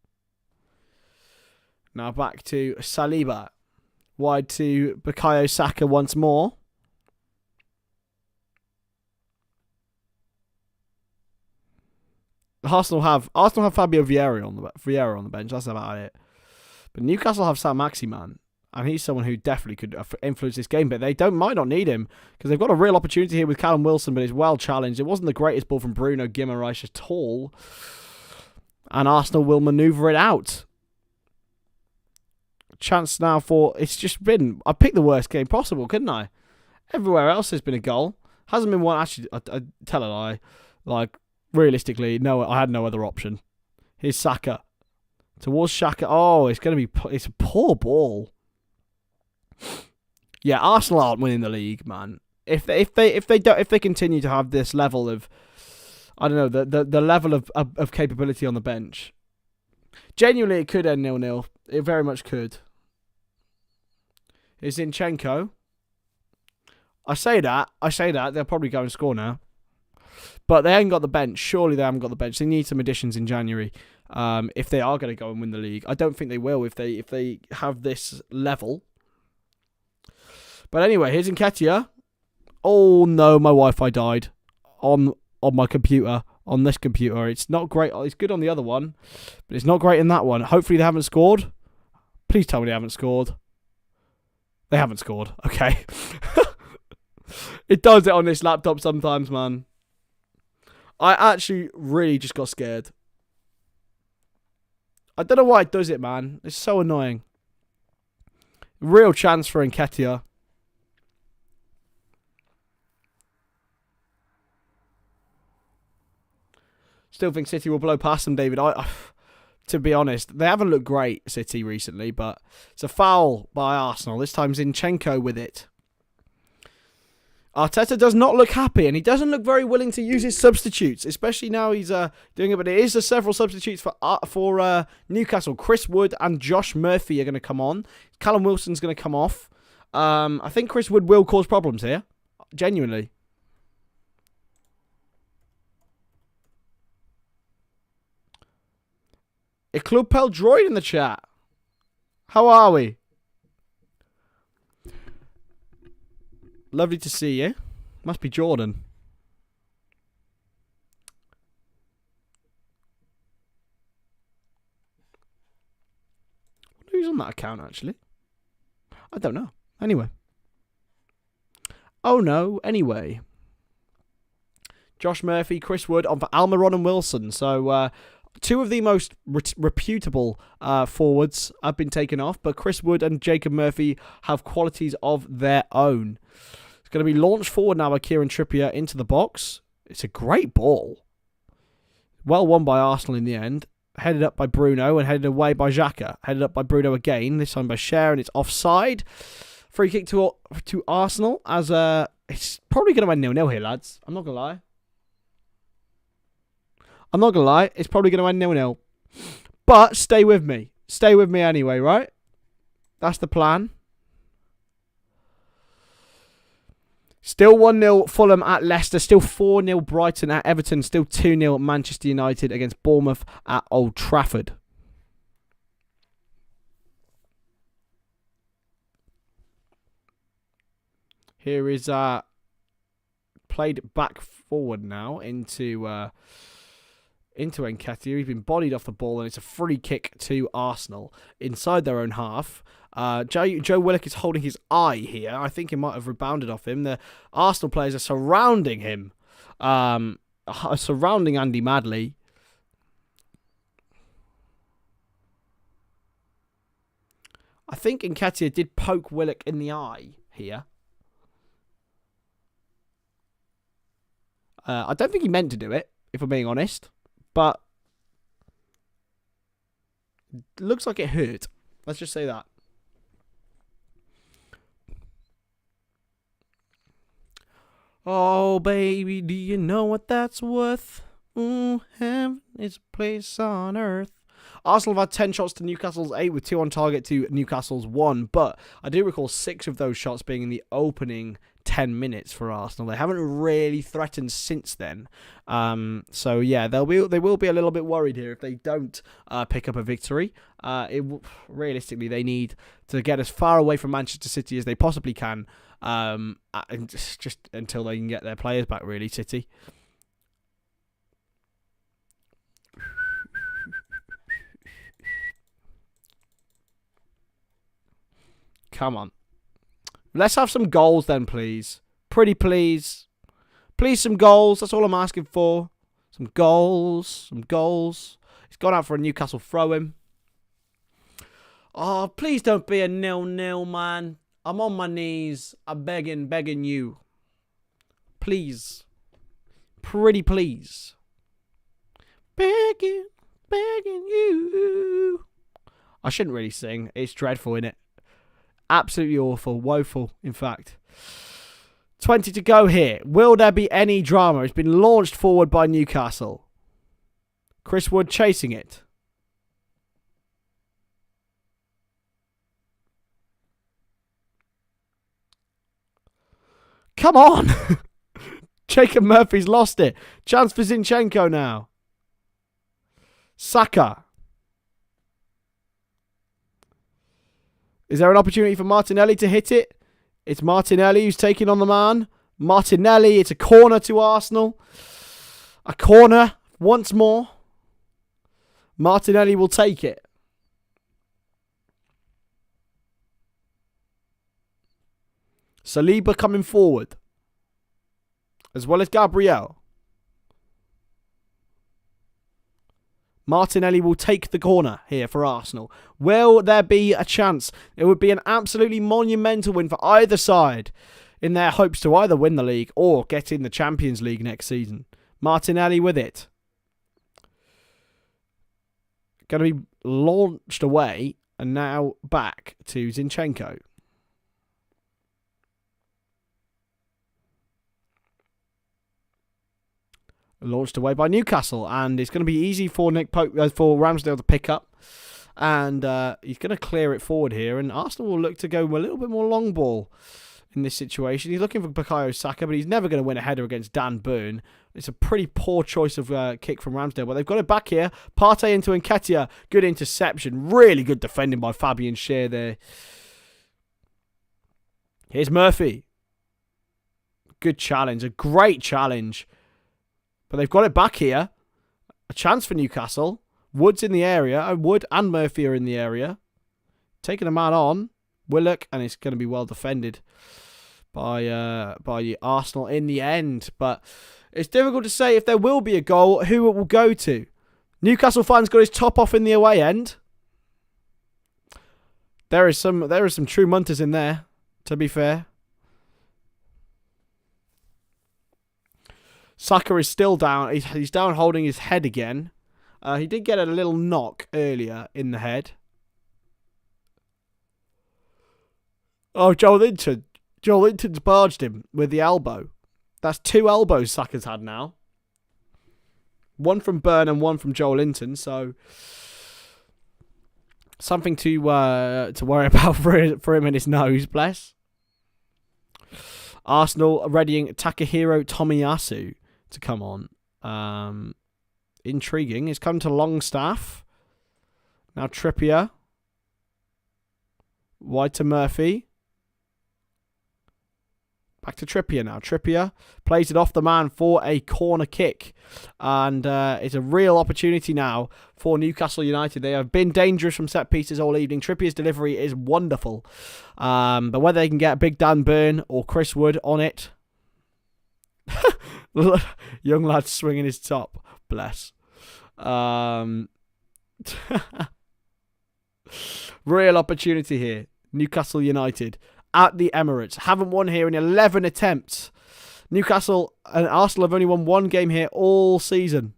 Now back to Saliba. Wide to Bukayo Saka once more. Arsenal have Fabio Vieira on the bench. That's about it. But Newcastle have Sam Maximan, and he's someone who definitely could influence this game. But they might not need him because they've got a real opportunity here with Callum Wilson, but it's well challenged. It wasn't the greatest ball from Bruno Guimaraes at all, and Arsenal will manoeuvre it out. Chance now for it's just been. I picked the worst game possible, couldn't I? Everywhere else has been a goal. Hasn't been one. Actually, I tell a lie. Like Realistically, no, I had no other option. Here's Saka. Towards Saka. Oh, it's a poor ball. Yeah, Arsenal aren't winning the league, man. If they continue to have this level of, I don't know, the level of capability on the bench, genuinely it could end 0-0. It very much could. It's Zinchenko. I say that they'll probably go and score now, but they haven't got the bench. Surely they haven't got the bench. They need some additions in January. If they are going to go and win the league, I don't think they will if they have this level. But anyway, here's Nketiah. Oh no, my Wi-Fi died on my computer. On this computer, it's not great. It's good on the other one, but it's not great in that one. Hopefully they haven't scored. Please tell me they haven't scored. They haven't scored. Okay. It does it on this laptop sometimes, man. I actually really just got scared. I don't know why it does it, man. It's so annoying. Real chance for Nketiah. Still think City will blow past them, David. To be honest, they haven't looked great, City, recently, but it's a foul by Arsenal. This time Zinchenko with it. Arteta does not look happy, and he doesn't look very willing to use his substitutes, especially now he's doing it. But it is several substitutes for Newcastle. Chris Wood and Josh Murphy are going to come on. Callum Wilson's going to come off. I think Chris Wood will cause problems here, genuinely. A Club Pel Droid in the chat. How are we? Lovely to see you. Must be Jordan. Who's on that account, actually? I don't know. Anyway. Oh, no. Anyway. Josh Murphy, Chris Wood on for Almiron and Wilson. So, two of the most reputable forwards have been taken off, but Chris Wood and Jacob Murphy have qualities of their own. It's going to be launched forward now by Kieran Trippier into the box. It's a great ball. Well won by Arsenal in the end. Headed up by Bruno and headed away by Xhaka. Headed up by Bruno again, this time by Cher, and it's offside. Free kick to Arsenal as it's probably going to end 0-0 here, lads. I'm not going to lie. It's probably going to end 0-0. But stay with me. Stay with me anyway, right? That's the plan. Still 1-0 Fulham at Leicester. Still 4-0 Brighton at Everton. Still 2-0 Manchester United against Bournemouth at Old Trafford. Here is played back forward now into Nketiah. He's been bodied off the ball, and it's a free kick to Arsenal inside their own half. Joe Willock is holding his eye here. I think it might have rebounded off him. The Arsenal players are surrounding him, surrounding Andy Madley. I think Nketiah did poke Willock in the eye here. I don't think he meant to do it, if I'm being honest. But looks like it hurt. Let's just say that. Oh, baby, do you know what that's worth? Ooh, heaven is a place on earth. Arsenal have had 10 shots to Newcastle's 8 with 2 on target to Newcastle's 1. But I do recall 6 of those shots being in the opening 10 minutes for Arsenal. They haven't really threatened since then. So yeah, they will be a little bit worried here if they don't pick up a victory. Realistically, they need to get as far away from Manchester City as they possibly can, and just until they can get their players back. Really, City. Come on. Let's have some goals then, please. Pretty please. Please, some goals. That's all I'm asking for. Some goals. Some goals. He's gone out for a Newcastle throw-in. Oh, please don't be a 0-0, man. I'm on my knees. I'm begging you. Please. Pretty please. begging, begging you. I shouldn't really sing. It's dreadful, innit? Absolutely awful. Woeful, in fact. 20 to go here. Will there be any drama? It's been launched forward by Newcastle. Chris Wood chasing it. Come on! Jacob Murphy's lost it. Chance for Zinchenko now. Saka. Is there an opportunity for Martinelli to hit it? It's Martinelli who's taking on the man. Martinelli, it's a corner to Arsenal. A corner once more. Martinelli will take it. Saliba coming forward. As well as Gabriel. Martinelli will take the corner here for Arsenal. Will there be a chance? It would be an absolutely monumental win for either side in their hopes to either win the league or get in the Champions League next season. Martinelli with it. Going to be launched away and now back to Zinchenko. Launched away by Newcastle, and it's going to be easy for for Ramsdale to pick up, and he's going to clear it forward here, and Arsenal will look to go a little bit more long ball in this situation. He's looking for Bukayo Saka, but he's never going to win a header against Dan Burn. It's a pretty poor choice of kick from Ramsdale, but they've got it back here. Partey into Nketiah, good interception, really good defending by Fabian Schär there. Here's Murphy. Good challenge, a great challenge. But they've got it back here. A chance for Newcastle. Wood's in the area. Wood and Murphy are in the area. Taking a man on. Willock. And it's going to be well defended by Arsenal in the end. But it's difficult to say if there will be a goal, who it will go to. Newcastle fans got his top off in the away end. There is some true munters in there, to be fair. Saka is still down. He's down holding his head again. He did get a little knock earlier in the head. Oh, Joel Linton. Joel Linton's barged him with the elbow. That's 2 elbows Saka's had now. One from Burn and one from Joel Linton. So something to worry about for him and his nose, bless. Arsenal readying Takahiro Tomiyasu to come on. Intriguing. He's come to Longstaff. Now Trippier. Wide to Murphy. Back to Trippier now. Trippier plays it off the man for a corner kick. And it's a real opportunity now for Newcastle United. They have been dangerous from set pieces all evening. Trippier's delivery is wonderful. But whether they can get Big Dan Burn or Chris Wood on it. Young lad swinging his top. Bless. Real opportunity here. Newcastle United at the Emirates. Haven't won here in 11 attempts. Newcastle and Arsenal have only won 1 game here all season.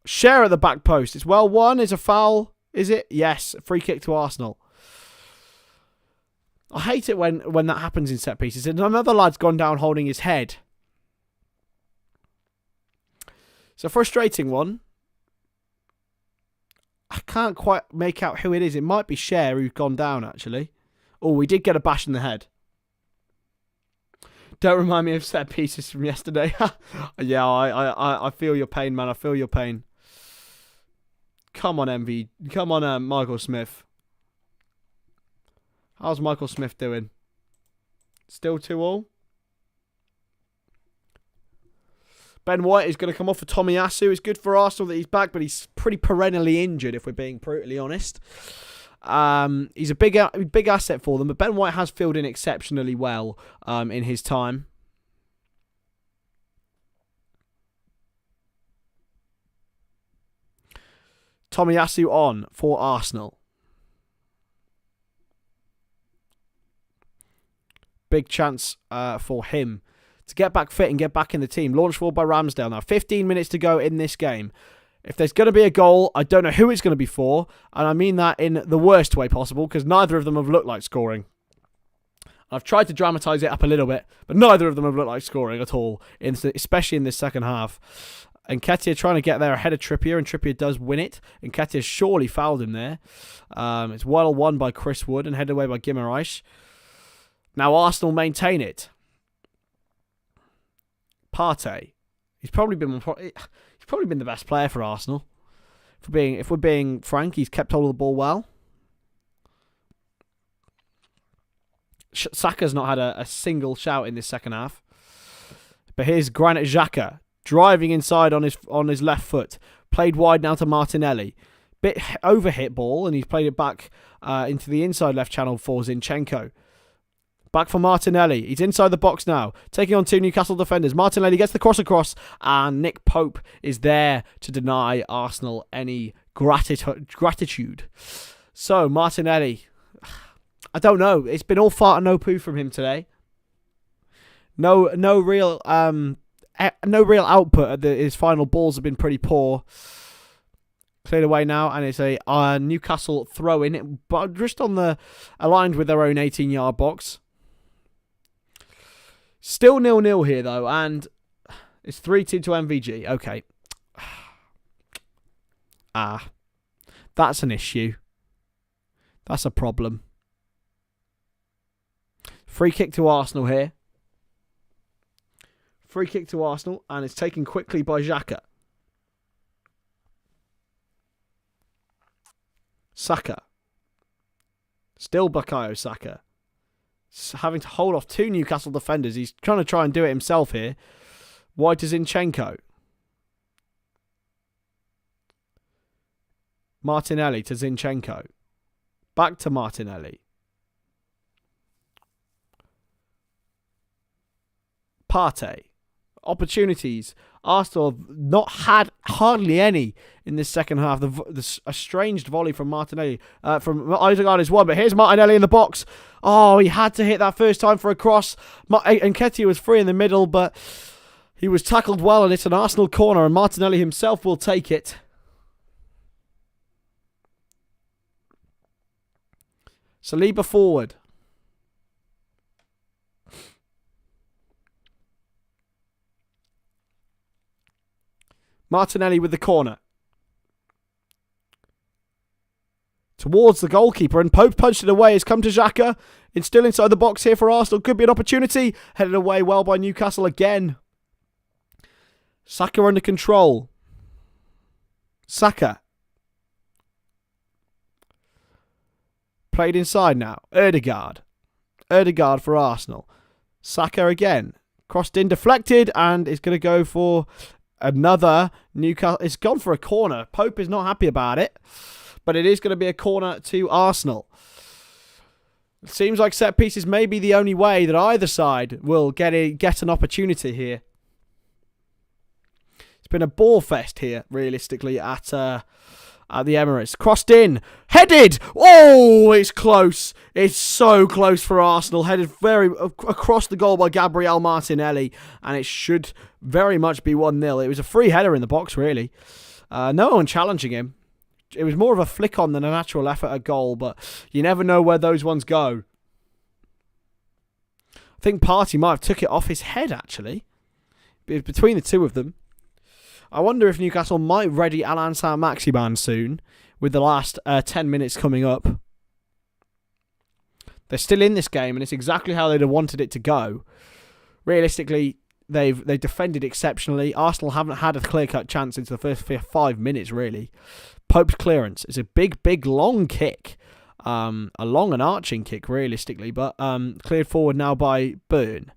Schär at the back post. It's well won. It's a foul. Is it? Yes. Free kick to Arsenal. I hate it when that happens in set pieces. And another lad's gone down holding his head. It's a frustrating one. I can't quite make out who it is. It might be Schär who's gone down, actually. Oh, we did get a bash in the head. Don't remind me of set pieces from yesterday. Yeah, I feel your pain, man. I feel your pain. Come on, MV. Come on, Michael Smith. How's Michael Smith doing? Still 2-2? Ben White is going to come off for Tomiyasu. It's good for Arsenal that he's back, but he's pretty perennially injured, if we're being brutally honest. He's a big asset for them, but Ben White has filled in exceptionally well in his time. Tomiyasu on for Arsenal. Big chance for him to get back fit and get back in the team. Launched forward by Ramsdale now. 15 minutes to go in this game. If there's going to be a goal, I don't know who it's going to be for. And I mean that in the worst way possible, because neither of them have looked like scoring. I've tried to dramatise it up a little bit, but neither of them have looked like scoring at all, especially in this second half. Nketiah trying to get there ahead of Trippier, and Trippier does win it. Nketiah surely fouled him there. It's well won by Chris Wood and headed away by Guimaraes. Now Arsenal maintain it. Partey. He's probably been the best player for Arsenal. If we're being frank, he's kept hold of the ball well. Saka's not had a single shout in this second half. But here's Granit Xhaka driving inside on his left foot. Played wide now to Martinelli. Bit overhit ball, and he's played it back into the inside left channel for Zinchenko. Back for Martinelli. He's inside the box now, taking on 2 Newcastle defenders. Martinelli gets the cross across, and Nick Pope is there to deny Arsenal any gratitude. So, Martinelli, I don't know. It's been all fart and no poo from him today. No real output. His final balls have been pretty poor. Cleared away now, and it's a Newcastle throw in, but just aligned with their own 18-yard box. Still 0-0 here though, and it's 3-2 to MVG. Okay. That's an issue. That's a problem. Free kick to Arsenal here. Free kick to Arsenal, and it's taken quickly by Xhaka. Saka. Still Bukayo Saka. Having to hold off 2 Newcastle defenders. He's trying to try and do it himself here. Wide to Zinchenko. Martinelli to Zinchenko. Back to Martinelli. Partey. Opportunities. Arsenal have not had hardly any in this second half. The estranged volley from Martinelli. From Odegaard is one, but here's Martinelli in the box. Oh, he had to hit that first time for a cross. Nketiah was free in the middle, but he was tackled well, and it's an Arsenal corner, and Martinelli himself will take it. Saliba forward. Martinelli with the corner. Towards the goalkeeper, and Pope punched it away. It's come to Xhaka. It's still inside the box here for Arsenal. Could be an opportunity. Headed away well by Newcastle again. Saka under control. Saka. Played inside now. Odegaard. Odegaard for Arsenal. Saka again. Crossed in, deflected, and it's going to go for another Newcastle. It's gone for a corner. Pope is not happy about it, but it is going to be a corner to Arsenal. It seems like set pieces may be the only way that either side will get an opportunity here. It's been a ball fest here, realistically, at the Emirates. Crossed in. Headed! Oh, it's close. It's so close for Arsenal. Headed very across the goal by Gabriel Martinelli, and it should very much be 1-0. It was a free header in the box, really. No one challenging him. It was more of a flick on than a natural effort at goal, but you never know where those ones go. I think Partey might have took it off his head, actually. Between the two of them. I wonder if Newcastle might ready Alan Saint-Maximin soon, with the last 10 minutes coming up. They're still in this game, and it's exactly how they'd have wanted it to go. Realistically, they defended exceptionally. Arsenal haven't had a clear-cut chance into the first 5 minutes, really. Pope's clearance is a big, long kick. A long and arching kick, realistically, but cleared forward now by Burn.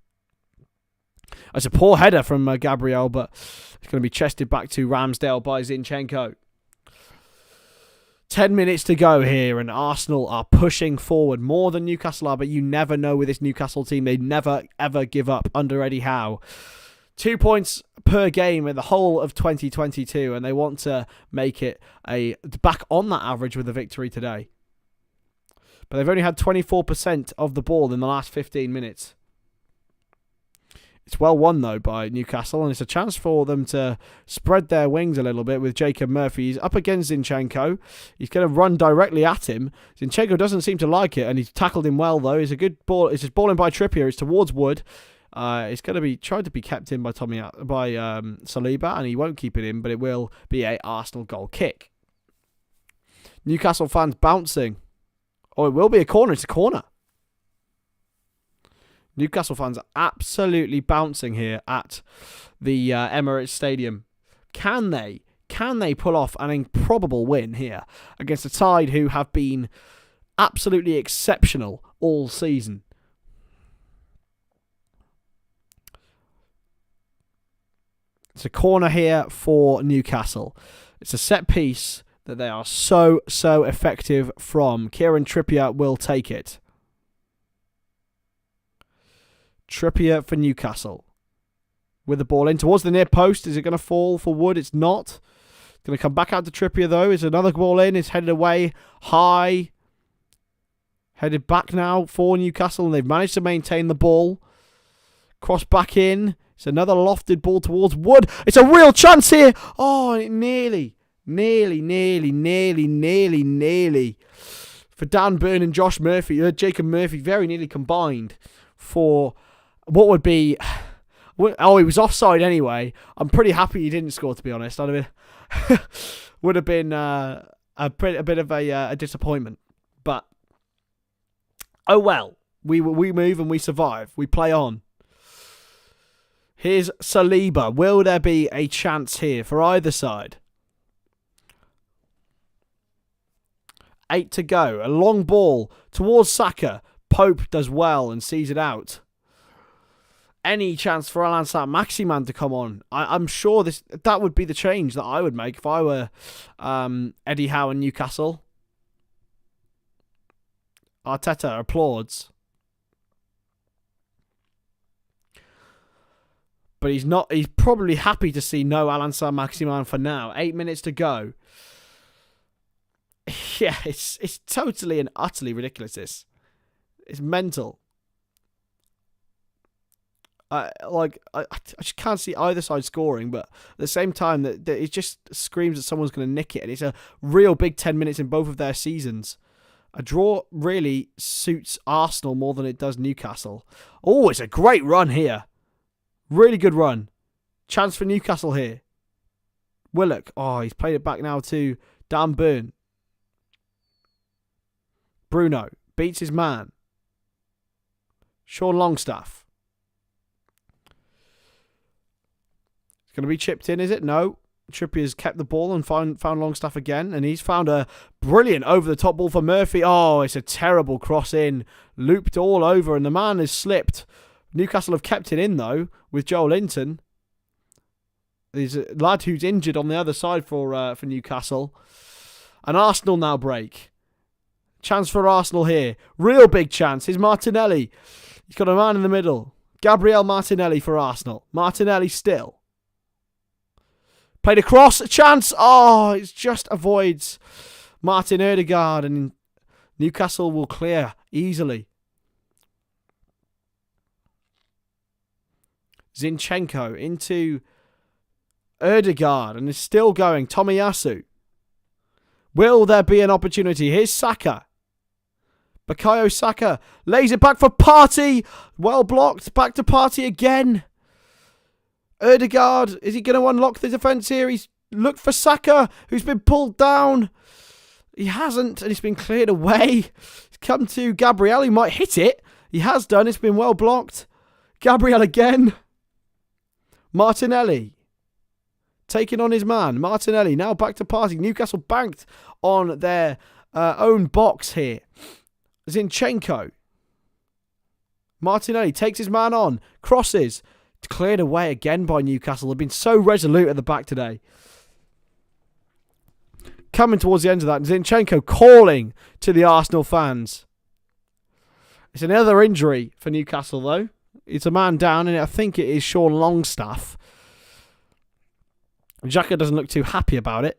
It's a poor header from Gabriel, but it's going to be chested back to Ramsdale by Zinchenko. 10 minutes to go here, and Arsenal are pushing forward more than Newcastle are, but you never know with this Newcastle team. They never, ever give up under Eddie Howe. 2 points per game in the whole of 2022, and they want to make it back on that average with a victory today. But they've only had 24% of the ball in the last 15 minutes. It's well won, though, by Newcastle, and it's a chance for them to spread their wings a little bit with Jacob Murphy. He's up against Zinchenko. He's going to run directly at him. Zinchenko doesn't seem to like it, and he's tackled him well, though. It's a good ball. It's just ball in by Trippier. It's towards Wood. It's going to be tried to be kept in by Saliba, and he won't keep it in, but it will be a Arsenal goal kick. Newcastle fans bouncing. Oh, it will be a corner. It's a corner. Newcastle fans are absolutely bouncing here at the Emirates Stadium. Can they pull off an improbable win here against a side who have been absolutely exceptional all season? It's a corner here for Newcastle. It's a set piece that they are so effective from. Kieran Trippier will take it. Trippier for Newcastle. With the ball in towards the near post. Is it going to fall for Wood? It's not. It's going to come back out to Trippier, though. Is another ball in. It's headed away high. Headed back now for Newcastle, and they've managed to maintain the ball. Cross back in. It's another lofted ball towards Wood. It's a real chance here. Oh, nearly. For Dan Burn and Josh Murphy. Jacob Murphy very nearly combined for what would be... Oh, he was offside anyway. I'm pretty happy he didn't score, to be honest. Would have been a bit of a disappointment. But, oh well. We move and we survive. We play on. Here's Saliba. Will there be a chance here for either side? 8 to go. A long ball towards Saka. Pope does well and sees it out. Any chance for Alan Saint-Maximin to come on? I'm sure that would be the change that I would make if I were Eddie Howe and Newcastle. Arteta applauds. But he's not. He's probably happy to see no Alan Saint-Maximin for now. 8 minutes to go. Yeah, it's totally and utterly ridiculous. It's mental. I just can't see either side scoring, but at the same time, that it just screams that someone's going to nick it, and it's a real big 10 minutes in both of their seasons. A draw really suits Arsenal more than it does Newcastle. Oh, it's a great run here. Really good run. Chance for Newcastle here. Willock. Oh, he's played it back now to Dan Burn. Bruno beats his man. Sean Longstaff. It's going to be chipped in, is it? No. Trippier's kept the ball and found Longstaff again. And he's found a brilliant over-the-top ball for Murphy. Oh, it's a terrible cross in. Looped all over and the man has slipped. Newcastle have kept it in, though, with Joel Linton. There's a lad who's injured on the other side for Newcastle. And Arsenal now break. Chance for Arsenal here. Real big chance. Here's Martinelli. He's got a man in the middle. Gabriel Martinelli for Arsenal. Martinelli still. Played across. A chance. Oh, it just avoids Martin Odegaard. And Newcastle will clear easily. Zinchenko into Odegaard and is still going. Tomiyasu. Will there be an opportunity? Here's Saka. Bukayo Saka lays it back for Partey. Well blocked. Back to Partey again. Odegaard. Is he going to unlock the defence here? He's looked for Saka, who's been pulled down. He hasn't, and it's been cleared away. He's come to Gabriel. He might hit it. He has done. It's been well blocked. Gabriel again. Martinelli. Taking on his man. Martinelli now back to Partey. Newcastle banked on their own box here. Zinchenko. Martinelli takes his man on. Crosses. Cleared away again by Newcastle. They've been so resolute at the back today. Coming towards the end of that. Zinchenko calling to the Arsenal fans. It's another injury for Newcastle, though. It's a man down, and I think it is Sean Longstaff. Xhaka doesn't look too happy about it.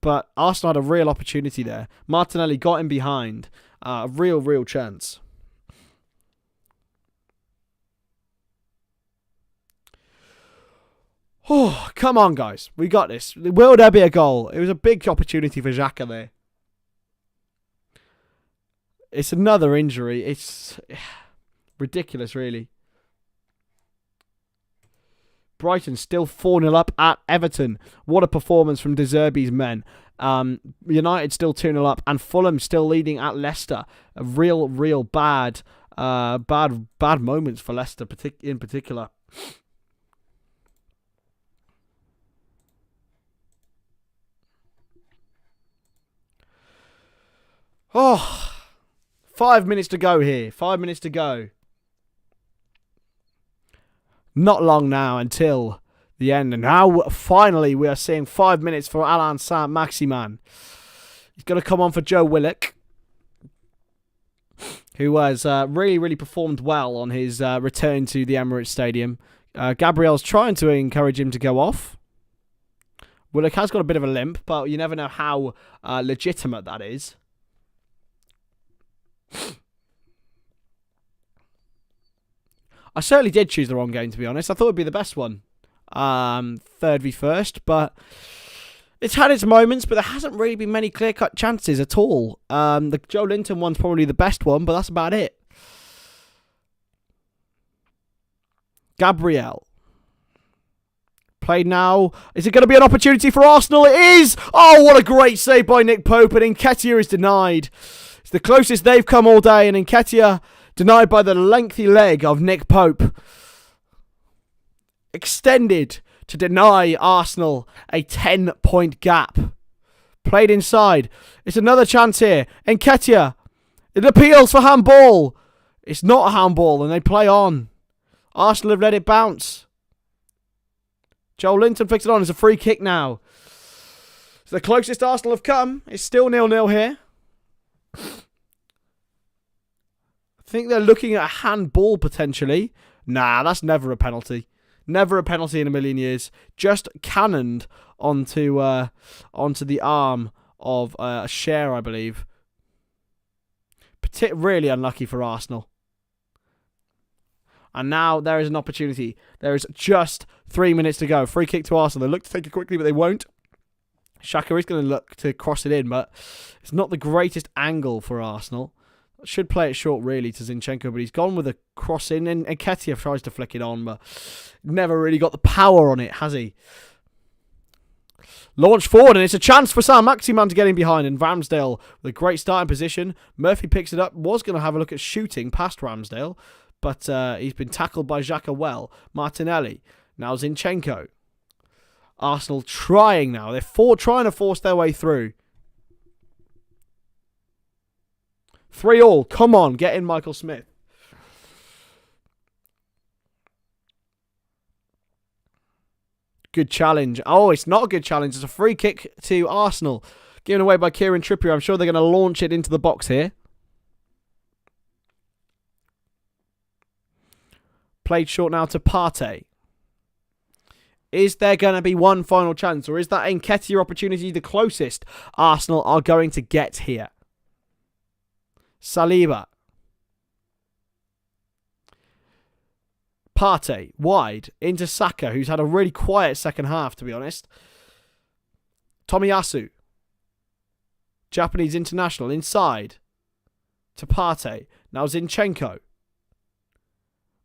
But Arsenal had a real opportunity there. Martinelli got him behind. A real chance. Oh, come on, guys. We got this. Will there be a goal? It was a big opportunity for Xhaka there. It's another injury. It's ridiculous, really. Brighton still 4-0 up at Everton. What a performance from De Zerbi's men. United still 2-0 up, and Fulham still leading at Leicester. A real bad moments for Leicester in particular. Oh, 5 minutes to go here. 5 minutes to go. Not long now until the end. And now, finally, we are seeing 5 minutes for Alain Saint-Maximin. He's going to come on for Joe Willock, who has really performed well on his return to the Emirates Stadium. Gabriel's trying to encourage him to go off. Willock has got a bit of a limp, but you never know how legitimate that is. I certainly did choose the wrong game, to be honest. I thought it would be the best one. Third v first, but it's had its moments, but there hasn't really been many clear-cut chances at all. The Joe Linton one's probably the best one, but that's about it. Gabriel. Played now. Is it going to be an opportunity for Arsenal? It is! Oh, what a great save by Nick Pope, and Nketiah is denied. It's the closest they've come all day, and Nketiah denied by the lengthy leg of Nick Pope. Extended to deny Arsenal a 10-point gap. Played inside. It's another chance here. Nketiah. It appeals for handball. It's not a handball, and they play on. Arsenal have let it bounce. Joel Linton fixed it on. It's a free kick now. It's the closest Arsenal have come. It's still 0-0 here. I think they're looking at a handball potentially. Nah, that's never a penalty. Never a penalty in a million years. Just cannoned onto the arm of a Cher, I believe. Really unlucky for Arsenal. And now there is an opportunity. There is just 3 minutes to go. Free kick to Arsenal. They look to take it quickly, but they won't. Xhaka is going to look to cross it in, but it's not the greatest angle for Arsenal. Should play it short, really, to Zinchenko, but he's gone with a cross in, and Nketiah tries to flick it on, but never really got the power on it, has he? Launched forward, and it's a chance for Saint-Maximin to get in behind, and Ramsdale with a great starting position. Murphy picks it up, was going to have a look at shooting past Ramsdale, but he's been tackled by Xhaka well. Martinelli, now Zinchenko. Arsenal trying now. They're trying to force their way through. 3-3. Come on, get in, Michael Smith. Good challenge. Oh, it's not a good challenge. It's a free kick to Arsenal. Given away by Kieran Trippier. I'm sure they're going to launch it into the box here. Played short now to Partey. Is there going to be one final chance, or is that Nketiah opportunity the closest Arsenal are going to get here? Saliba. Partey, wide, into Saka, who's had a really quiet second half, to be honest. Tomiyasu. Japanese international, inside. To Partey. Now Zinchenko.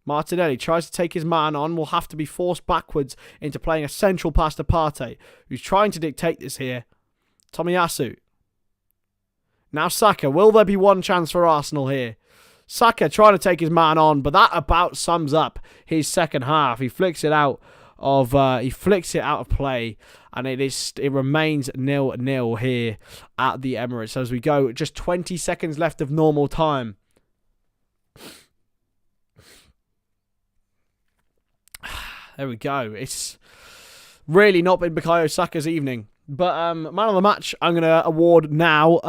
Martinelli tries to take his man on, will have to be forced backwards into playing a central pass to Partey, who's trying to dictate this here. Tomiyasu. Now Saka. Will there be one chance for Arsenal here? Saka trying to take his man on, but that about sums up his second half. He flicks it out of play, and it remains 0-0 here at the Emirates as we go. Just 20 seconds left of normal time. There we go. It's really not been Bukayo Saka's evening. But man of the match, I'm going to award now.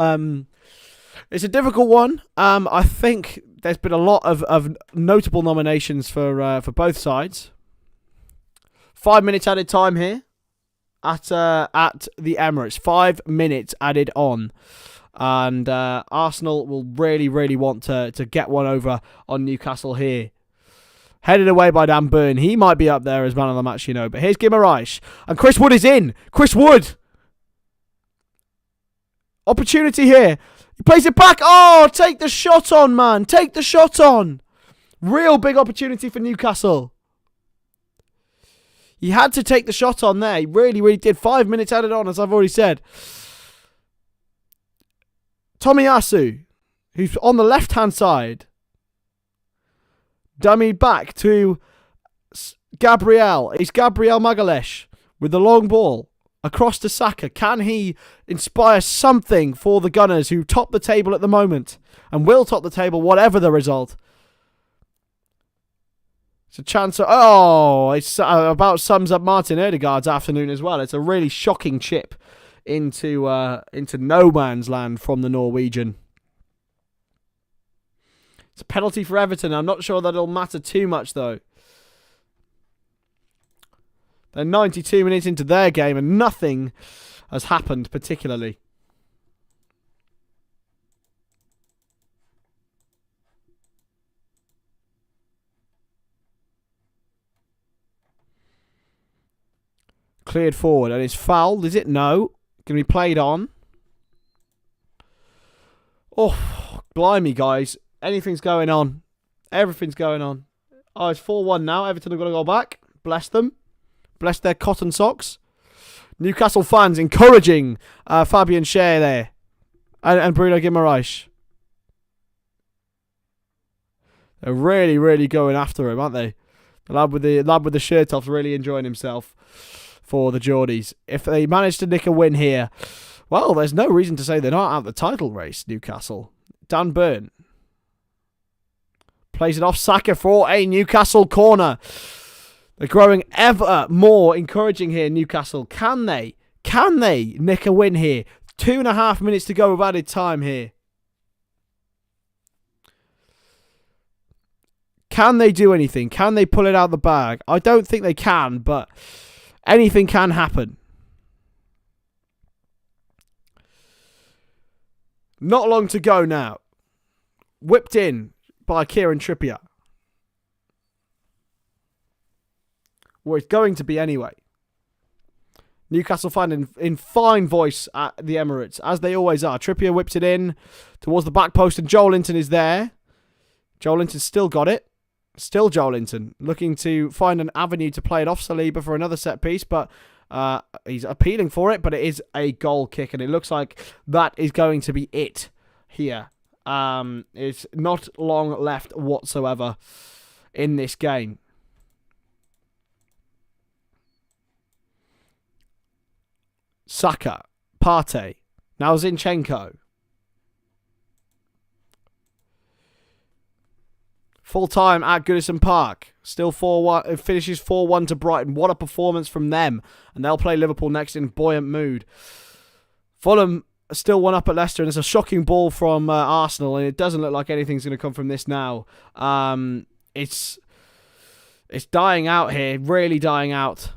It's a difficult one. I think there's been a lot of notable nominations for both sides. 5 minutes added time here at the Emirates. 5 minutes added on. And Arsenal will really want to get one over on Newcastle here. Headed away by Dan Burn. He might be up there as man of the match, you know. But here's Guimaraes. And Chris Wood is in. Chris Wood. Opportunity here. He plays it back. Oh, take the shot on, man. Take the shot on. Real big opportunity for Newcastle. He had to take the shot on there. He really, really did. 5 minutes added on, as I've already said. Tomiyasu, who's on the left-hand side. Dummied back to Gabriel. It's Gabriel Magalhaes with the long ball across to Saka. Can he inspire something for the Gunners, who top the table at the moment and will top the table whatever the result? It's a chance. It's about sums up Martin Odegaard's afternoon as well. It's a really shocking chip into no man's land from the Norwegian. It's a penalty for Everton. I'm not sure that it'll matter too much, though. They're 92 minutes into their game and nothing has happened particularly. Cleared forward and it's fouled, is it? No. Can be played on. Oh, blimey, guys. Anything's going on. Everything's going on. Oh, it's 4-1 now. Everton have got to go back. Bless them. Bless their cotton socks. Newcastle fans encouraging Fabian Schär there. And Bruno Guimaraes. They're really, really going after him, aren't they? The lad with the shirt off's really enjoying himself for the Geordies. If they manage to nick a win here, well, there's no reason to say they're not out the title race, Newcastle. Dan Burn plays it off Saka for a Newcastle corner. They're growing ever more encouraging here, Newcastle. Can they nick a win here? 2.5 minutes to go of added time here. Can they do anything? Can they pull it out the bag? I don't think they can, but anything can happen. Not long to go now. Whipped in by Kieran Trippier. Well, it's going to be anyway. Newcastle fan in fine voice at the Emirates, as they always are. Trippier whips it in towards the back post, and Joelinton is there. Joelinton's still got it. Still Joelinton, looking to find an avenue to play it off Saliba for another set piece, but he's appealing for it, but it is a goal kick, and it looks like that is going to be it here. It's not long left whatsoever in this game. Saka, Partey, now Zinchenko. Full time at Goodison Park. Still 4-1. It finishes 4-1 to Brighton. What a performance from them. And they'll play Liverpool next in buoyant mood. Fulham still 1 up at Leicester. And it's a shocking ball from Arsenal. And it doesn't look like anything's going to come from this now. It's dying out here. Really dying out.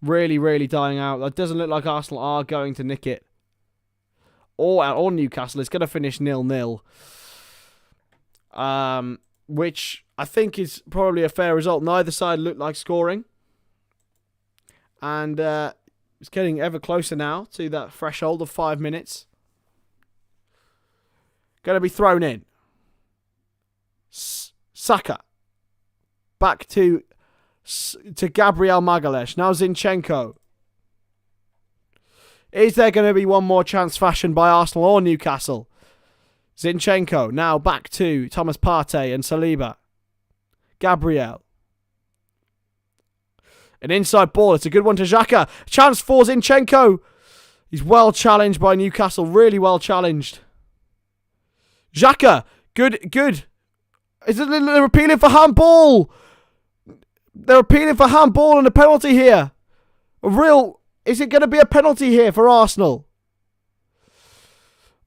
Really, really dying out. It doesn't look like Arsenal are going to nick it. Or Newcastle. It's going to finish 0-0. Which I think is probably a fair result. Neither side looked like scoring. And it's getting ever closer now to that threshold of 5 minutes. Going to be thrown in. Saka. Back to Gabriel Magalhaes. Now Zinchenko. Is there going to be one more chance fashioned by Arsenal or Newcastle? Zinchenko now back to Thomas Partey and Saliba. Gabriel. An inside ball. It's a good one to Xhaka. Chance for Zinchenko. He's well challenged by Newcastle. Really well challenged. Xhaka. Good. They're appealing for handball. They're appealing for handball and a penalty here. Is it going to be a penalty here for Arsenal?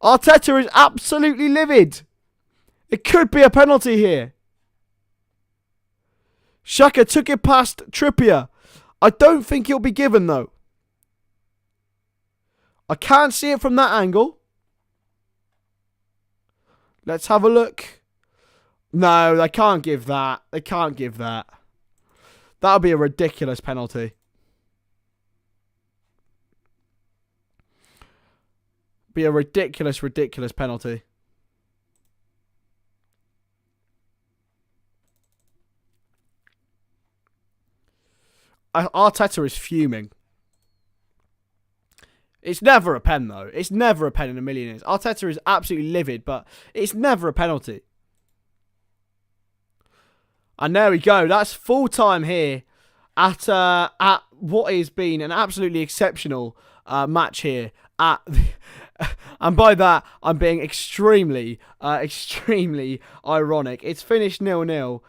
Arteta is absolutely livid. It could be a penalty here. Xhaka took it past Trippier. I don't think it'll be given, though. I can't see it from that angle. Let's have a look. No, they can't give that. They can't give that. That would be a ridiculous penalty. Be a ridiculous penalty. Arteta is fuming. It's never a pen, though. It's never a pen in a million years. Arteta is absolutely livid, but it's never a penalty. And there we go. That's full time here at what has been an absolutely exceptional match here. And by that, I'm being extremely ironic. It's finished 0-0.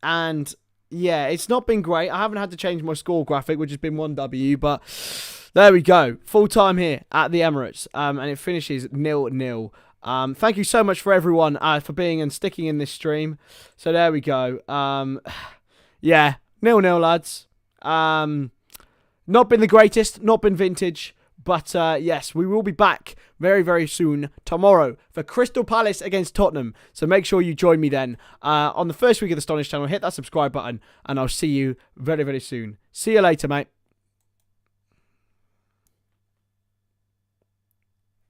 And yeah, it's not been great. I haven't had to change my score graphic, which has been 1W, but there we go. Full time here at the Emirates. And it finishes 0-0. Thank you so much for everyone for being and sticking in this stream. So there we go. Yeah, 0-0, lads. Not been the greatest, not been vintage. But yes, we will be back very soon tomorrow for Crystal Palace against Tottenham. So make sure you join me then on the first week of the Stonadge channel. Hit that subscribe button and I'll see you very soon. See you later, mate.